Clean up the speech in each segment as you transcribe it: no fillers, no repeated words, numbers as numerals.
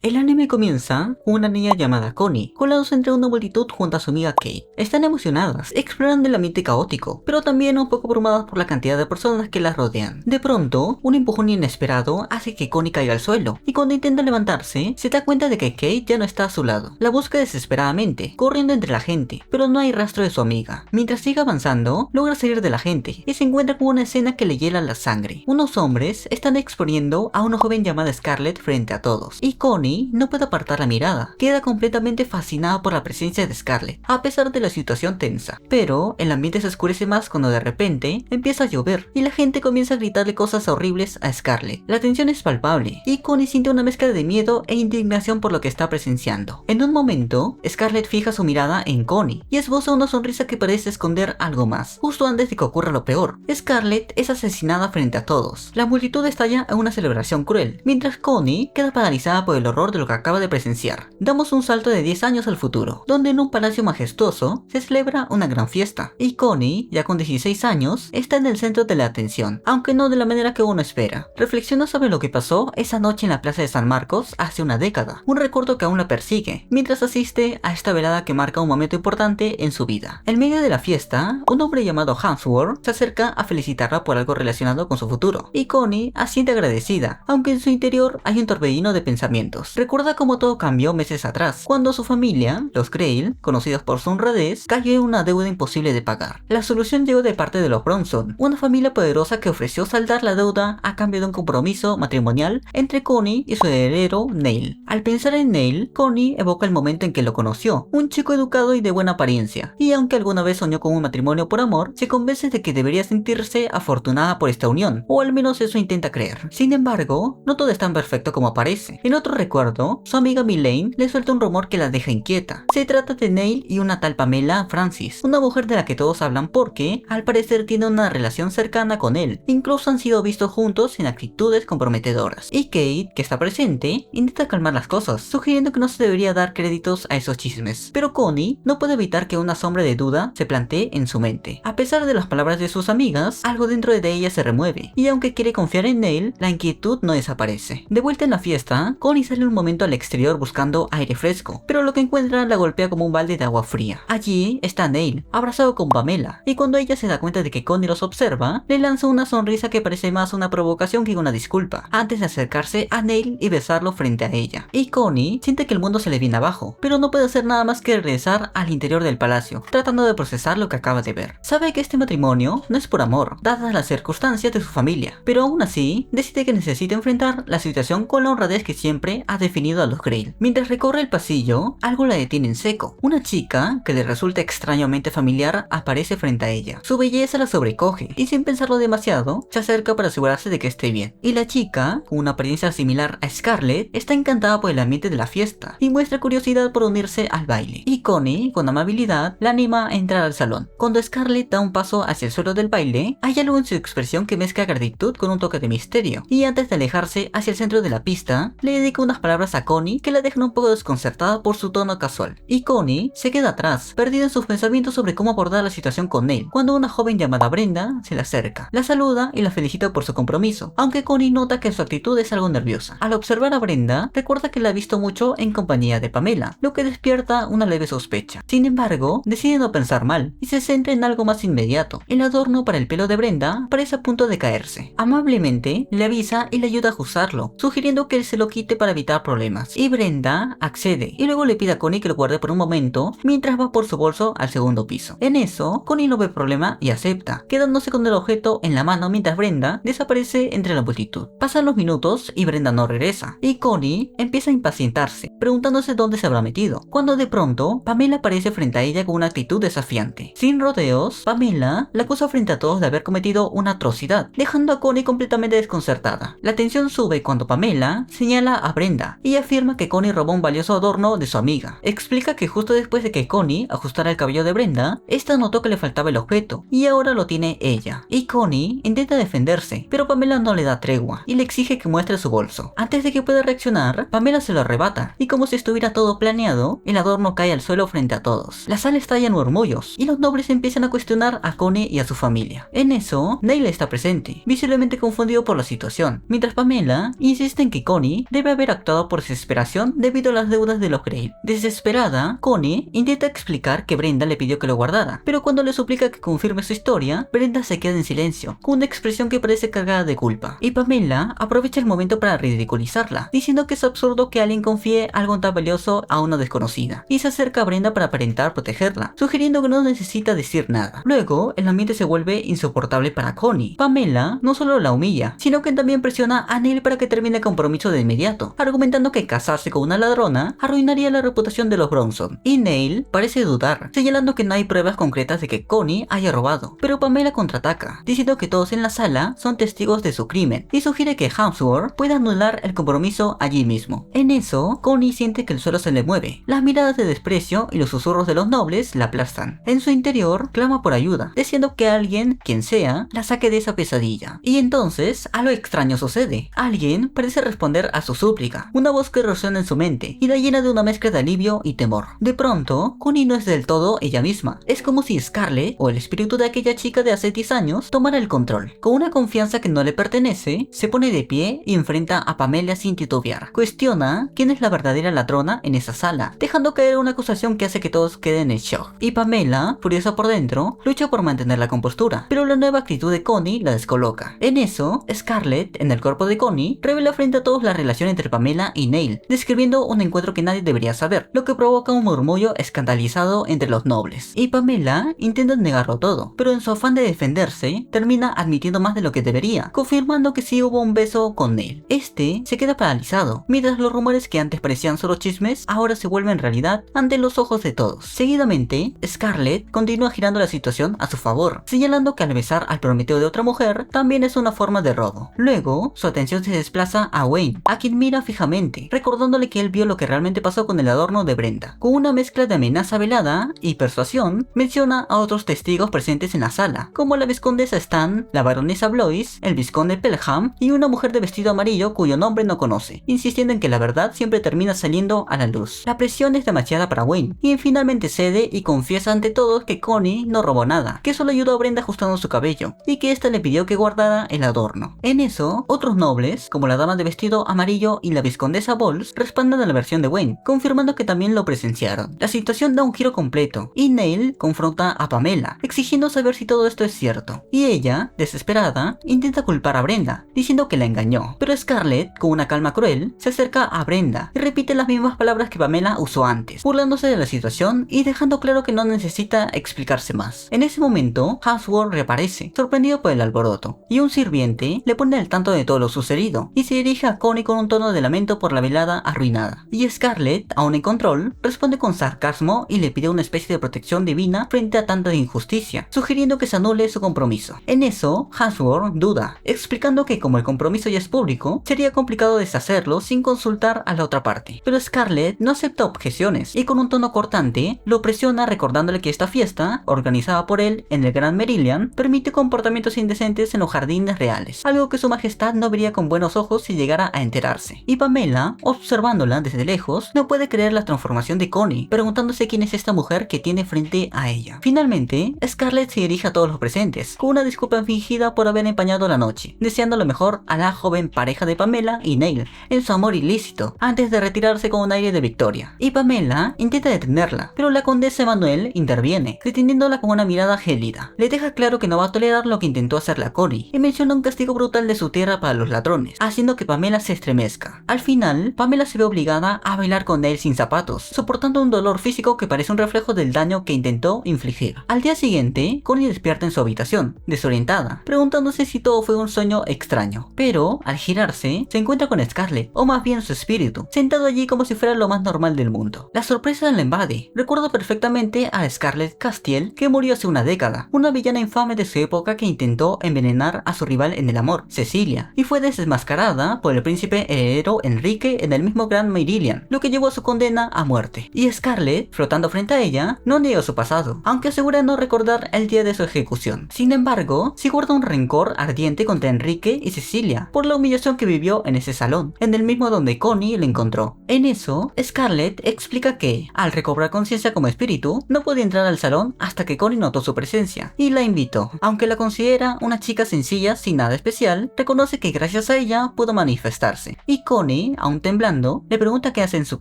El anime comienza con una niña llamada Connie, colados entre una multitud junto a su amiga Kate. Están emocionadas, explorando el ambiente caótico, pero también un poco abrumadas por la cantidad de personas que las rodean. De pronto, un empujón inesperado hace que Connie caiga al suelo, y cuando intenta levantarse, se da cuenta de que Kate ya no está a su lado. La busca desesperadamente, corriendo entre la gente, pero no hay rastro de su amiga. Mientras sigue avanzando, logra salir de la gente, y se encuentra con una escena que le hiela la sangre. Unos hombres están exponiendo a una joven llamada Scarlett frente a todos, y Connie no puede apartar la mirada. Queda completamente fascinada por la presencia de Scarlett, a pesar de la situación tensa. Pero el ambiente se oscurece más cuando de repente empieza a llover y la gente comienza a gritarle cosas horribles a Scarlett. La tensión es palpable y Connie siente una mezcla de miedo e indignación por lo que está presenciando. En un momento, Scarlett fija su mirada en Connie y esboza una sonrisa que parece esconder algo más. Justo antes de que ocurra lo peor, Scarlett es asesinada frente a todos. La multitud estalla en una celebración cruel, mientras Connie queda paralizada por el horror de lo que acaba de presenciar. Damos un salto de 10 años al futuro, donde en un palacio majestuoso se celebra una gran fiesta, y Connie, ya con 16 años, está en el centro de la atención, aunque no de la manera que uno espera. Reflexiona sobre lo que pasó esa noche en la plaza de San Marcos hace una década, un recuerdo que aún la persigue, mientras asiste a esta velada que marca un momento importante en su vida. En medio de la fiesta, un hombre llamado Hansworth se acerca a felicitarla por algo relacionado con su futuro, y Connie asiente agradecida, aunque en su interior hay un torbellino de pensamientos. Recuerda cómo todo cambió meses atrás, cuando su familia, los Grail, conocidos por su honradez, cayó en una deuda imposible de pagar. La solución llegó de parte de los Bronson, una familia poderosa que ofreció saldar la deuda a cambio de un compromiso matrimonial entre Connie y su heredero Neil. Al pensar en Neil, Connie evoca el momento en que lo conoció, un chico educado y de buena apariencia, y aunque alguna vez soñó con un matrimonio por amor, se convence de que debería sentirse afortunada por esta unión, o al menos eso intenta creer. Sin embargo, no todo es tan perfecto como parece. En otro recuerdo, su amiga Milane le suelta un rumor que la deja inquieta. Se trata de Neil y una tal Pamela Francis, una mujer de la que todos hablan porque, al parecer, tiene una relación cercana con él. Incluso han sido vistos juntos en actitudes comprometedoras. Y Kate, que está presente, intenta calmar las cosas, sugiriendo que no se debería dar créditos a esos chismes. Pero Connie no puede evitar que una sombra de duda se plantee en su mente. A pesar de las palabras de sus amigas, algo dentro de ella se remueve, y aunque quiere confiar en Neil, la inquietud no desaparece. De vuelta en la fiesta, Connie sale un momento al exterior buscando aire fresco, pero lo que encuentra la golpea como un balde de agua fría. Allí está Neil, abrazado con Pamela, y cuando ella se da cuenta de que Connie los observa, le lanza una sonrisa que parece más una provocación que una disculpa, antes de acercarse a Neil y besarlo frente a ella. Y Connie siente que el mundo se le viene abajo, pero no puede hacer nada más que regresar al interior del palacio, tratando de procesar lo que acaba de ver. Sabe que este matrimonio no es por amor, dadas las circunstancias de su familia, pero aún así, decide que necesita enfrentar la situación con la honradez que siempre ha definido a los Grail. Mientras recorre el pasillo, algo la detiene en seco. Una chica, que le resulta extrañamente familiar, aparece frente a ella. Su belleza la sobrecoge, y sin pensarlo demasiado, se acerca para asegurarse de que esté bien. Y la chica, con una apariencia similar a Scarlett, está encantada por el ambiente de la fiesta, y muestra curiosidad por unirse al baile. Y Connie, con amabilidad, la anima a entrar al salón. Cuando Scarlett da un paso hacia el suelo del baile, hay algo en su expresión que mezcla gratitud con un toque de misterio, y antes de alejarse hacia el centro de la pista, le dedica unas palabras a Connie que la dejan un poco desconcertada por su tono casual. Y Connie se queda atrás, perdida en sus pensamientos sobre cómo abordar la situación con Neil, cuando una joven llamada Brenda se le acerca, la saluda y la felicita por su compromiso, aunque Connie nota que su actitud es algo nerviosa. Al observar a Brenda, recuerda que la ha visto mucho en compañía de Pamela, lo que despierta una leve sospecha. Sin embargo, decide no pensar mal, y se centra en algo más inmediato. El adorno para el pelo de Brenda parece a punto de caerse. Amablemente, le avisa y le ayuda a ajustarlo, sugiriendo que él se lo quite para evitar problemas. Y Brenda accede, y luego le pide a Connie que lo guarde por un momento, mientras va por su bolso al segundo piso. En eso, Connie no ve problema y acepta, quedándose con el objeto en la mano mientras Brenda desaparece entre la multitud. Pasan los minutos y Brenda no regresa, y Connie empieza a impacientarse, preguntándose dónde se habrá metido, cuando de pronto, Pamela aparece frente a ella con una actitud desafiante. Sin rodeos, Pamela la acusa frente a todos de haber cometido una atrocidad, dejando a Connie completamente desconcertada. La tensión sube cuando Pamela señala a Brenda y afirma que Connie robó un valioso adorno de su amiga. Explica que justo después de que Connie ajustara el cabello de Brenda, esta notó que le faltaba el objeto y ahora lo tiene ella. Y Connie intenta defenderse, pero Pamela no le da tregua y le exige que muestre su bolso. Antes de que pueda reaccionar, Pamela Pamela se lo arrebata, y como si estuviera todo planeado, el adorno cae al suelo frente a todos. La sala estalla en murmullos, y los nobles empiezan a cuestionar a Connie y a su familia. En eso, Neil está presente, visiblemente confundido por la situación, mientras Pamela insiste en que Connie debe haber actuado por desesperación debido a las deudas de los Grey. Desesperada, Connie intenta explicar que Brenda le pidió que lo guardara, pero cuando le suplica que confirme su historia, Brenda se queda en silencio, con una expresión que parece cargada de culpa, y Pamela aprovecha el momento para ridiculizarla, diciendo que es absurdo que alguien confíe algo tan valioso a una desconocida, y se acerca a Brenda para aparentar protegerla, sugiriendo que no necesita decir nada. Luego, el ambiente se vuelve insoportable para Connie. Pamela no solo la humilla, sino que también presiona a Neil para que termine el compromiso de inmediato, argumentando que casarse con una ladrona arruinaría la reputación de los Bronson, y Neil parece dudar, señalando que no hay pruebas concretas de que Connie haya robado, pero Pamela contraataca, diciendo que todos en la sala son testigos de su crimen, y sugiere que Hemsworth pueda anular el compromiso allí mismo. En eso, Connie siente que el suelo se le mueve, las miradas de desprecio y los susurros de los nobles la aplastan. En su interior, clama por ayuda, diciendo que alguien, quien sea, la saque de esa pesadilla. Y entonces, algo extraño sucede. Alguien parece responder a su súplica, una voz que resuena en su mente, y la llena de una mezcla de alivio y temor. De pronto, Connie no es del todo ella misma. Es como si Scarlett, o el espíritu de aquella chica de hace 10 años, tomara el control. Con una confianza que no le pertenece, se pone de pie y enfrenta a Pamela sin titubear. Cuestiona quién es la verdadera ladrona en esa sala, dejando caer una acusación que hace que todos queden en shock. Y Pamela, furiosa por dentro, lucha por mantener la compostura, pero la nueva actitud de Connie la descoloca. En eso, Scarlett, en el cuerpo de Connie, revela frente a todos la relación entre Pamela y Neil, describiendo un encuentro que nadie debería saber, lo que provoca un murmullo escandalizado entre los nobles. Y Pamela intenta negarlo todo, pero en su afán de defenderse, termina admitiendo más de lo que debería, confirmando que sí hubo un beso con Neil. Este se queda paralizado, mientras los rumores que antes parecían solo chismes, ahora se vuelven realidad ante los ojos de todos. Seguidamente, Scarlett continúa girando la situación a su favor, señalando que al besar al prometido de otra mujer, también es una forma de robo. Luego, su atención se desplaza a Wayne, a quien mira fijamente, recordándole que él vio lo que realmente pasó con el adorno de Brenda. Con una mezcla de amenaza velada y persuasión, menciona a otros testigos presentes en la sala, como la viscondesa Stan, la baronesa Blois, el vizconde Pelham y una mujer de vestido amarillo cuyo nombre no conoce, insistiendo en que la verdad siempre termina saliendo a la luz. La presión es demasiada para Wayne, y finalmente cede y confiesa ante todos que Connie no robó nada, que solo ayudó a Brenda ajustando su cabello, y que ésta le pidió que guardara el adorno. En eso, otros nobles, como la dama de vestido amarillo y la vizcondesa Bowles, respaldan a la versión de Wayne, confirmando que también lo presenciaron. La situación da un giro completo, y Neil confronta a Pamela, exigiendo saber si todo esto es cierto, y ella, desesperada, intenta culpar a Brenda, diciendo que la engañó, pero Scarlett, con una calma cruel, se acerca a Brenda y repite las mismas palabras que Pamela usó antes, burlándose de la situación y dejando claro que no necesita explicarse más. En ese momento, Hemsworth reaparece, sorprendido por el alboroto, y un sirviente le pone al tanto de todo lo sucedido, y se dirige a Connie con un tono de lamento por la velada arruinada. Y Scarlett, aún en control, responde con sarcasmo y le pide una especie de protección divina frente a tanta injusticia, sugiriendo que se anule su compromiso. En eso, Hemsworth duda, explicando que como el compromiso ya es público, sería complicado deshacerlo sin consultar a la otra parte. Pero Scarlett no acepta objeciones, y con un tono cortante, lo presiona recordándole que esta fiesta, organizada por él en el Gran Merillian, permite comportamientos indecentes en los jardines reales, algo que su majestad no vería con buenos ojos si llegara a enterarse. Y Pamela, observándola desde lejos, no puede creer la transformación de Connie, preguntándose quién es esta mujer que tiene frente a ella. Finalmente, Scarlett se dirige a todos los presentes, con una disculpa fingida por haber empañado la noche, deseando lo mejor a la joven pareja de Pamela y Neil, en su amor ilícito, antes de retirarse con un aire de victoria. Y Pamela intenta detenerla, pero la condesa Emanuel interviene, deteniéndola con una mirada gélida. Le deja claro que no va a tolerar lo que intentó hacerle a Connie, y menciona un castigo brutal de su tierra para los ladrones, haciendo que Pamela se estremezca. Al final, Pamela se ve obligada a bailar con Neil sin zapatos, soportando un dolor físico que parece un reflejo del daño que intentó infligir. Al día siguiente, Connie despierta en su habitación, desorientada, preguntándose si todo fue un sueño extraño. Pero, al girarse, se encuentra con Scarlett, o más bien su espíritu, sentado allí como si fuera lo más normal del mundo. La sorpresa la invade. Recuerda perfectamente a Scarlett Castiel, que murió hace una década, una villana infame de su época que intentó envenenar a su rival en el amor, Cecilia, y fue desmascarada por el príncipe heredero Enrique en el mismo Gran Merillian, lo que llevó a su condena a muerte. Y Scarlett, flotando frente a ella, no niega su pasado, aunque asegura no recordar el día de su ejecución. Sin embargo, sí guarda un rencor ardiente contra Enrique y Cecilia, por la humillación que vivió en ese salón, en el mismo donde que Connie lo encontró. En eso, Scarlett explica que, al recobrar conciencia como espíritu, no podía entrar al salón hasta que Connie notó su presencia y la invitó. Aunque la considera una chica sencilla sin nada especial, reconoce que gracias a ella pudo manifestarse. Y Connie, aún temblando, le pregunta qué hace en su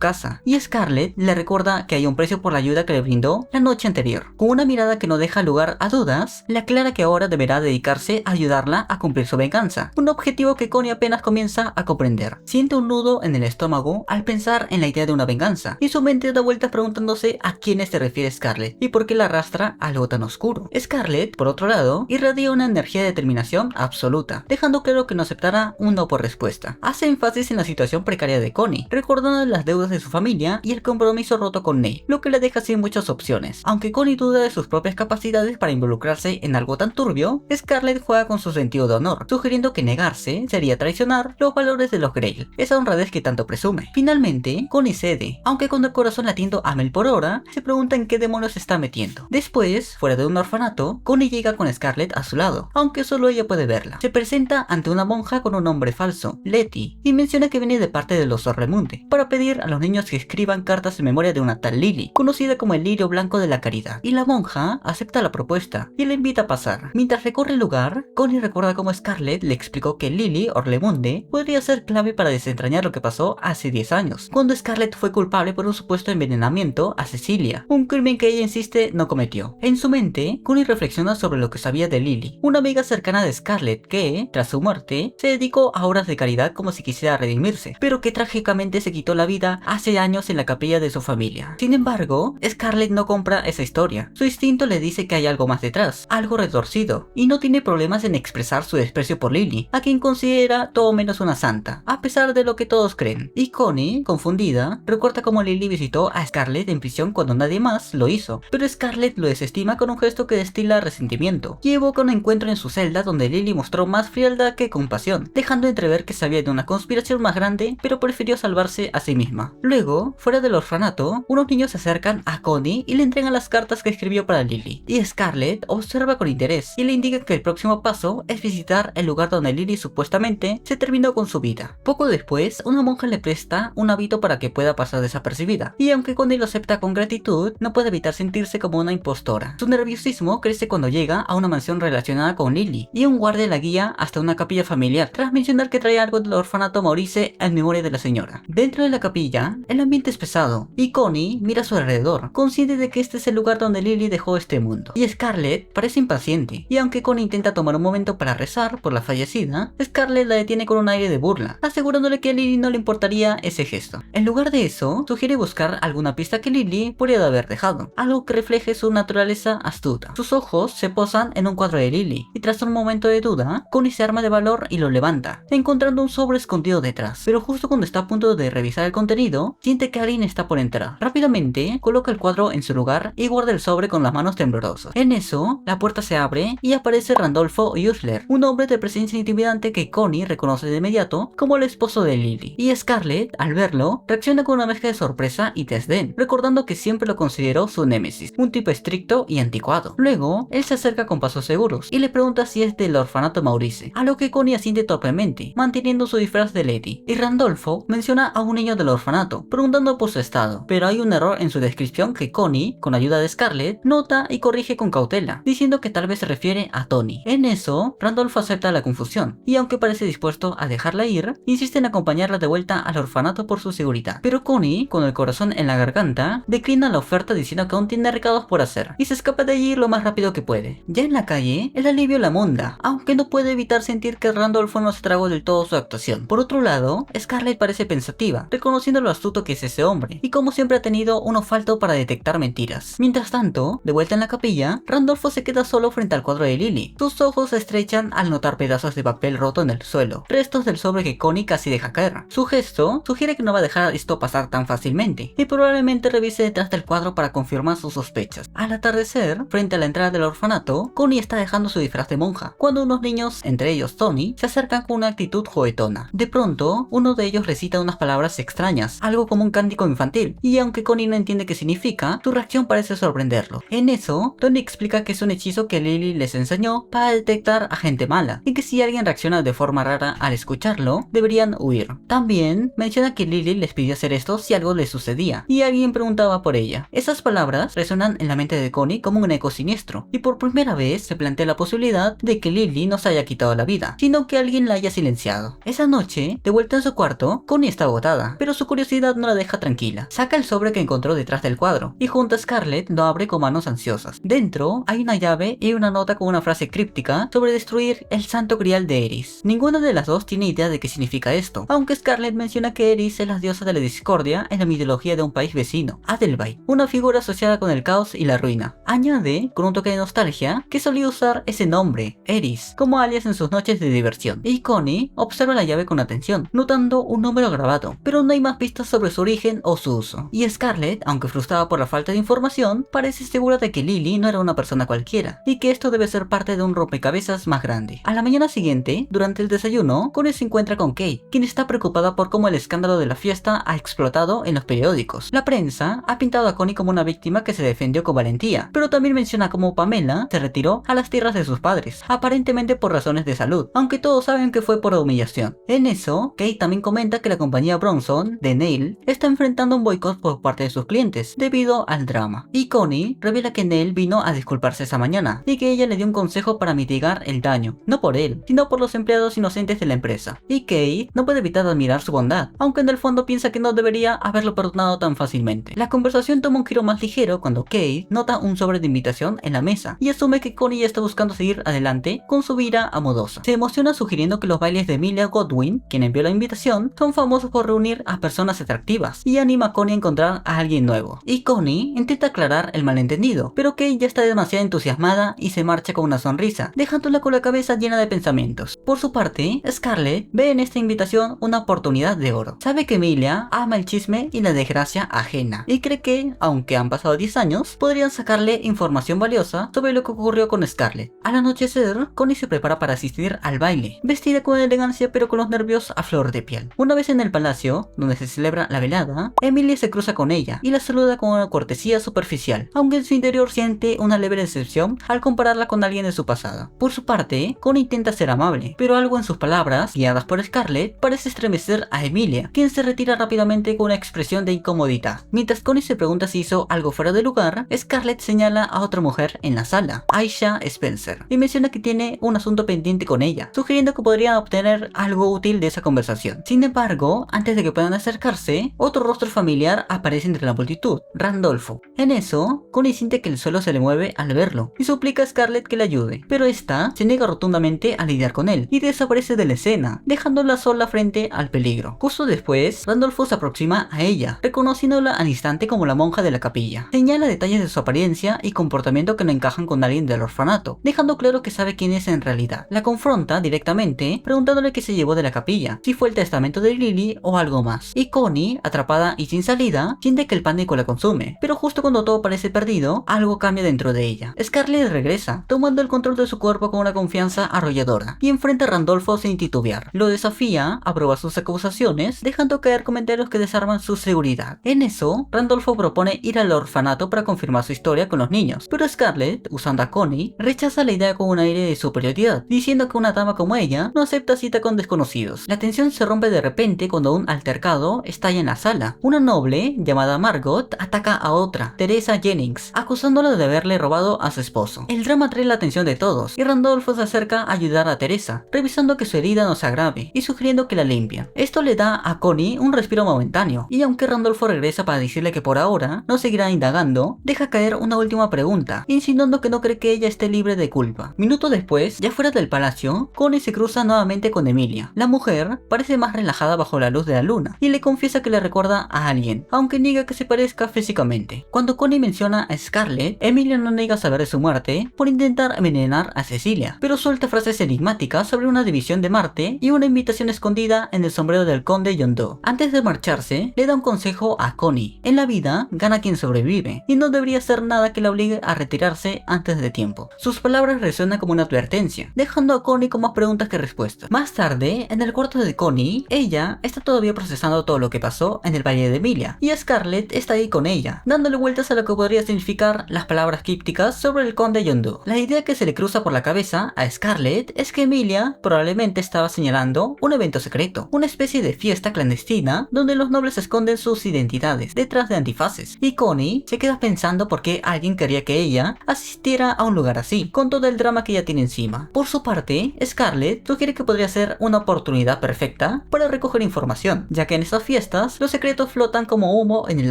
casa, y Scarlett le recuerda que hay un precio por la ayuda que le brindó la noche anterior. Con una mirada que no deja lugar a dudas, le aclara que ahora deberá dedicarse a ayudarla a cumplir su venganza, un objetivo que Connie apenas comienza a comprender. Siente un nudo en el estómago al pensar en la idea de una venganza, y su mente da vueltas preguntándose a quiénes se refiere Scarlett y por qué la arrastra a algo tan oscuro. Scarlett, por otro lado, irradia una energía de determinación absoluta, dejando claro que no aceptará un no por respuesta. Hace énfasis en la situación precaria de Connie, recordando las deudas de su familia y el compromiso roto con Nate, lo que le deja sin muchas opciones. Aunque Connie duda de sus propias capacidades para involucrarse en algo tan turbio, Scarlett juega con su sentido de honor, sugiriendo que negarse sería traicionar los valores de los Grail, esa honradez que tanto presume. Finalmente, Connie cede, aunque con el corazón latiendo a 1000 por hora, se pregunta en qué demonios se está metiendo. Después, fuera de un orfanato, Connie llega con Scarlett a su lado, aunque solo ella puede verla. Se presenta ante una monja con un nombre falso, Letty, y menciona que viene de parte de los Orremunde, para pedir a los niños que escriban cartas en memoria de una tal Lily, conocida como el lirio blanco de la caridad. Y la monja acepta la propuesta y le invita a pasar. Mientras recorre el lugar, Connie recuerda cómo Scarlett le explicó que Lily Orlemunde podría ser clave para desentrañar lo que pasó hace 10 años, cuando Scarlett fue culpable por un supuesto envenenamiento a Cecilia, un crimen que ella insiste no cometió. En su mente, Connie reflexiona sobre lo que sabía de Lily, una amiga cercana de Scarlett que, tras su muerte, se dedicó a obras de caridad como si quisiera redimirse, pero que trágicamente se quitó la vida hace años en la capilla de su familia. Sin embargo, Scarlett no compra esa historia. Su instinto le dice que hay algo más detrás, algo retorcido, y no tiene problemas en expresar su desprecio por Lily, a quien considera todo menos una santa, a pesar de lo que todos creen. Y Connie, confundida, recuerda cómo Lily visitó a Scarlett en prisión cuando nadie más lo hizo, pero Scarlett lo desestima con un gesto que destila resentimiento, y evoca un encuentro en su celda donde Lily mostró más frialdad que compasión, dejando entrever que sabía de una conspiración más grande, pero prefirió salvarse a sí misma. Luego, fuera del orfanato, unos niños se acercan a Connie y le entregan las cartas que escribió para Lily, y Scarlett observa con interés y le indica que el próximo paso es visitar el lugar donde Lily supuestamente se terminó con su vida. Poco después, una monja le presta un hábito para que pueda pasar desapercibida, y aunque Connie lo acepta con gratitud, no puede evitar sentirse como una impostora. Su nerviosismo crece cuando llega a una mansión relacionada con Lily, y un guardia la guía hasta una capilla familiar, tras mencionar que trae algo del orfanato Maurice en memoria de la señora. Dentro de la capilla, el ambiente es pesado, y Connie mira a su alrededor, consciente de que este es el lugar donde Lily dejó este mundo. Y Scarlett parece impaciente, y aunque Connie intenta tomar un momento para rezar por la fallecida, Scarlett la detiene con un aire de burla, asegurándole que a Lily no le importaría ese gesto. En lugar de eso, sugiere buscar alguna pista que Lily podría haber dejado, algo que refleje su naturaleza astuta. Sus ojos se posan en un cuadro de Lily, y tras un momento de duda, Connie se arma de valor y lo levanta, encontrando un sobre escondido detrás. Pero justo cuando está a punto de revisar el contenido, siente que alguien está por entrar. Rápidamente, coloca el cuadro en su lugar y guarda el sobre con las manos temblorosas. En eso, la puerta se abre y aparece Randolfo Usler, un hombre de presencia intimidante que Connie reconoce de inmediato como el esposo de Lily. Y Scarlett, al verlo, reacciona con una mezcla de sorpresa y desdén, recordando que siempre lo consideró su némesis, un tipo estricto y anticuado. Luego, él se acerca con pasos seguros y le pregunta si es del orfanato Maurice, a lo que Connie asiente torpemente, manteniendo su disfraz de Letty. Y Randolfo menciona a un niño del orfanato, preguntando por su estado, pero hay un error en su descripción que Connie, con ayuda de Scarlett, nota y corrige con cautela, diciendo que tal vez se refiere a Tony. En eso, Randolfo acepta la confusión, y aunque parece dispuesto a dejarla ir, insiste en acompañarla de vuelta al orfanato por su seguridad. Pero Connie, con el corazón en la garganta, declina la oferta diciendo que aún tiene recados por hacer, y se escapa de allí lo más rápido que puede. Ya en la calle, el alivio la monda, aunque no puede evitar sentir que Randolfo no se tragó del todo su actuación. Por otro lado, Scarlett parece pensativa, reconociendo lo astuto que es ese hombre, y como siempre ha tenido un olfato para detectar mentiras. Mientras tanto, de vuelta en la capilla, Randolfo se queda solo frente al cuadro de Lily. Sus ojos se estrechan al notar pedazos de papel roto en el suelo, restos del sobre que Connie casi deja caer. Su gesto sugiere que no va a dejar esto pasar tan fácilmente, y probablemente revise detrás del cuadro para confirmar sus sospechas. Al atardecer, frente a la entrada del orfanato, Connie está dejando su disfraz de monja, cuando unos niños, entre ellos Tony, se acercan con una actitud juguetona. De pronto, uno de ellos recita unas palabras extrañas, algo como un cántico infantil, y aunque Connie no entiende qué significa, su reacción parece sorprenderlo. En eso, Tony explica que es un hechizo que Lily les enseñó para detectar a gente mala, y que si alguien reacciona de forma rara al escucharlo, deberían huir. También menciona que Lily les pidió hacer esto si algo les sucedía, y alguien preguntaba por ella. Esas palabras resuenan en la mente de Connie como un eco siniestro, y por primera vez se plantea la posibilidad de que Lily no se haya quitado la vida, sino que alguien la haya silenciado. Esa noche, de vuelta en su cuarto, Connie está agotada, pero su curiosidad no la deja tranquila. Saca el sobre que encontró detrás del cuadro, y junto a Scarlett lo abre con manos ansiosas. Dentro hay una llave y una nota con una frase críptica sobre destruir el santo grial de Eris. Ninguna de las dos tiene idea de qué significa esto, aunque Scarlett menciona que Eris es la diosa de la discordia en la mitología de un país vecino, Adelby, una figura asociada con el caos y la ruina. Añade, con un toque de nostalgia, que solía usar ese nombre, Eris, como alias en sus noches de diversión. Y Connie observa la llave con atención, notando un número grabado, pero no hay más pistas sobre su origen o su uso. Y Scarlett, aunque frustrada por la falta de información, parece segura de que Lily no era una persona cualquiera, y que esto debe ser parte de un rompecabezas más grande. A la mañana siguiente, durante el desayuno, Connie se encuentra con Kate, quien está preocupada por cómo el escándalo de la fiesta ha explotado en los periódicos. La prensa ha pintado a Connie como una víctima que se defendió con valentía, pero también menciona cómo Pamela se retiró a las tierras de sus padres, aparentemente por razones de salud, aunque todos saben que fue por humillación. En eso, Kate también comenta que la compañía Bronson, de Neil, está enfrentando un boicot por parte de sus clientes, debido al drama. Y Connie revela que Neil vino a disculparse esa mañana, y que ella le dio un consejo para mitigar el daño, no por él, sino por los empleados inocentes de la empresa. Y Kate no puede evitar admirar su bondad, aunque en el fondo piensa que no debería haberlo perdonado tan fácilmente. La conversación toma un giro más ligero cuando Kate nota un sobre de invitación en la mesa, y asume que Connie ya está buscando seguir adelante con su vida amorosa. Se emociona sugiriendo que los bailes de Emilia Godwin, quien envió la invitación, son famosos por reunir a personas atractivas, y anima a Connie a encontrar a alguien nuevo. Y Connie intenta aclarar el malentendido, pero Kate ya está demasiado entusiasmada y se marcha con una sonrisa, dejándola con la cabeza llena de pensamientos. Por su parte, Scarlett ve en esta invitación una oportunidad de oro. Sabe que Emilia ama el chisme y la desgracia ajena, y cree que, aunque han pasado 10 años, podrían sacarle información valiosa sobre lo que ocurrió con Scarlett. Al anochecer, Connie se prepara para asistir al baile, vestida con elegancia pero con los nervios a flor de piel. Una vez en el palacio, donde se celebra la velada, Emilia se cruza con ella y la saluda con una cortesía superficial, aunque en su interior siente una leve decepción al compararla con alguien de su pasado. Por su parte, Connie intenta ser amable, pero algo en sus palabras, guiadas por Scarlett, parece estremecer a Emilia, quien se retira rápidamente con una expresión de incomodidad. Mientras Connie se pregunta si hizo algo fuera de lugar, Scarlett señala a otra mujer en la sala, Aisha Spencer, y menciona que tiene un asunto pendiente con ella, sugiriendo que podrían obtener algo útil de esa conversación. Sin embargo, antes de que puedan acercarse, otro rostro familiar aparece entre la multitud, Randolfo. En eso, Connie siente que el suelo se le mueve al verlo, y suplica a Scarlett que le ayude, pero esta se niega rotundamente a lidiar con él, y desaparece de la escena, dejándola sola frente al peligro. Justo después, Randolfo se aproxima a ella, reconociéndola al instante como la monja de la capilla. Señala detalles de su apariencia y comportamiento que no encajan con alguien del orfanato, dejando claro que sabe quién es en realidad. La confronta directamente, preguntándole qué se llevó de la capilla, si fue el testamento de Lily o algo más. Y Connie, atrapada y sin salida, siente que el pánico la consume, pero justo cuando todo parece perdido, algo cambia dentro de ella. Scarlett regresa, tomando el control de su cuerpo con una confianza arrolladora, y enfrenta a Randolfo sin titubear. Lo desafía a probar sus acusaciones, dejando caer comentarios que desarman su seguridad. En eso, Randolfo propone ir al orfanato para confirmar su historia con los niños, pero Scarlett, usando a Connie, rechaza la idea con un aire de superioridad, diciendo que una dama como ella no acepta cita con desconocidos. La tensión se rompe de repente cuando un altercado estalla en la sala. Una noble, llamada Margot, ataca a otra, Teresa Jennings, acusándola de haberle robado a su esposo. El drama atrae la atención de todos, y Randolfo se acerca a ayudar a Teresa, revisando que su herida no se agrave, y sugiriendo que la limpien. Esto le da a Connie un respiro momentáneo, y aunque Randolfo regresa para decirle que por ahora no seguirá indagando, deja caer una última pregunta, insinuando que no cree que ella esté libre de culpa. Minutos después, ya fuera del palacio, Connie se cruza nuevamente con Emilia. La mujer parece más relajada bajo la luz de la luna, y le confiesa que le recuerda a alguien, aunque niega que se parezca físicamente. Cuando Connie menciona a Scarlett, Emilia no niega saber de su muerte por intentar envenenar a Cecilia, pero suelta frases enigmáticas sobre una división de Marte y una invitación escondida en el sombrero del conde Yondu. Antes de marcharse, le da un consejo a Connie. En la vida, gana quien sobrevive, y no debería hacer nada que la obligue a retirarse antes de tiempo. Sus palabras resuenan como una advertencia, dejando a Connie con más preguntas que respuestas. Más tarde, en el cuarto de Connie, ella está todavía procesando todo lo que pasó en el valle de Emilia, y Scarlett está ahí con ella, dándole vueltas a lo que podría significar las palabras crípticas sobre el conde Yondu. La idea que se le cruza por la cabeza a Scarlett es que Emilia probablemente estaba señalando un evento secreto, una especie de fiesta clandestina donde los nobles esconden sus identidades detrás de antifaces, y Connie se queda pensando por qué alguien quería que ella asistiera a un lugar así, con todo el drama que ella tiene encima. Por su parte, Scarlett sugiere que podría ser una oportunidad perfecta para recoger información, ya que en estas fiestas los secretos flotan como humo en el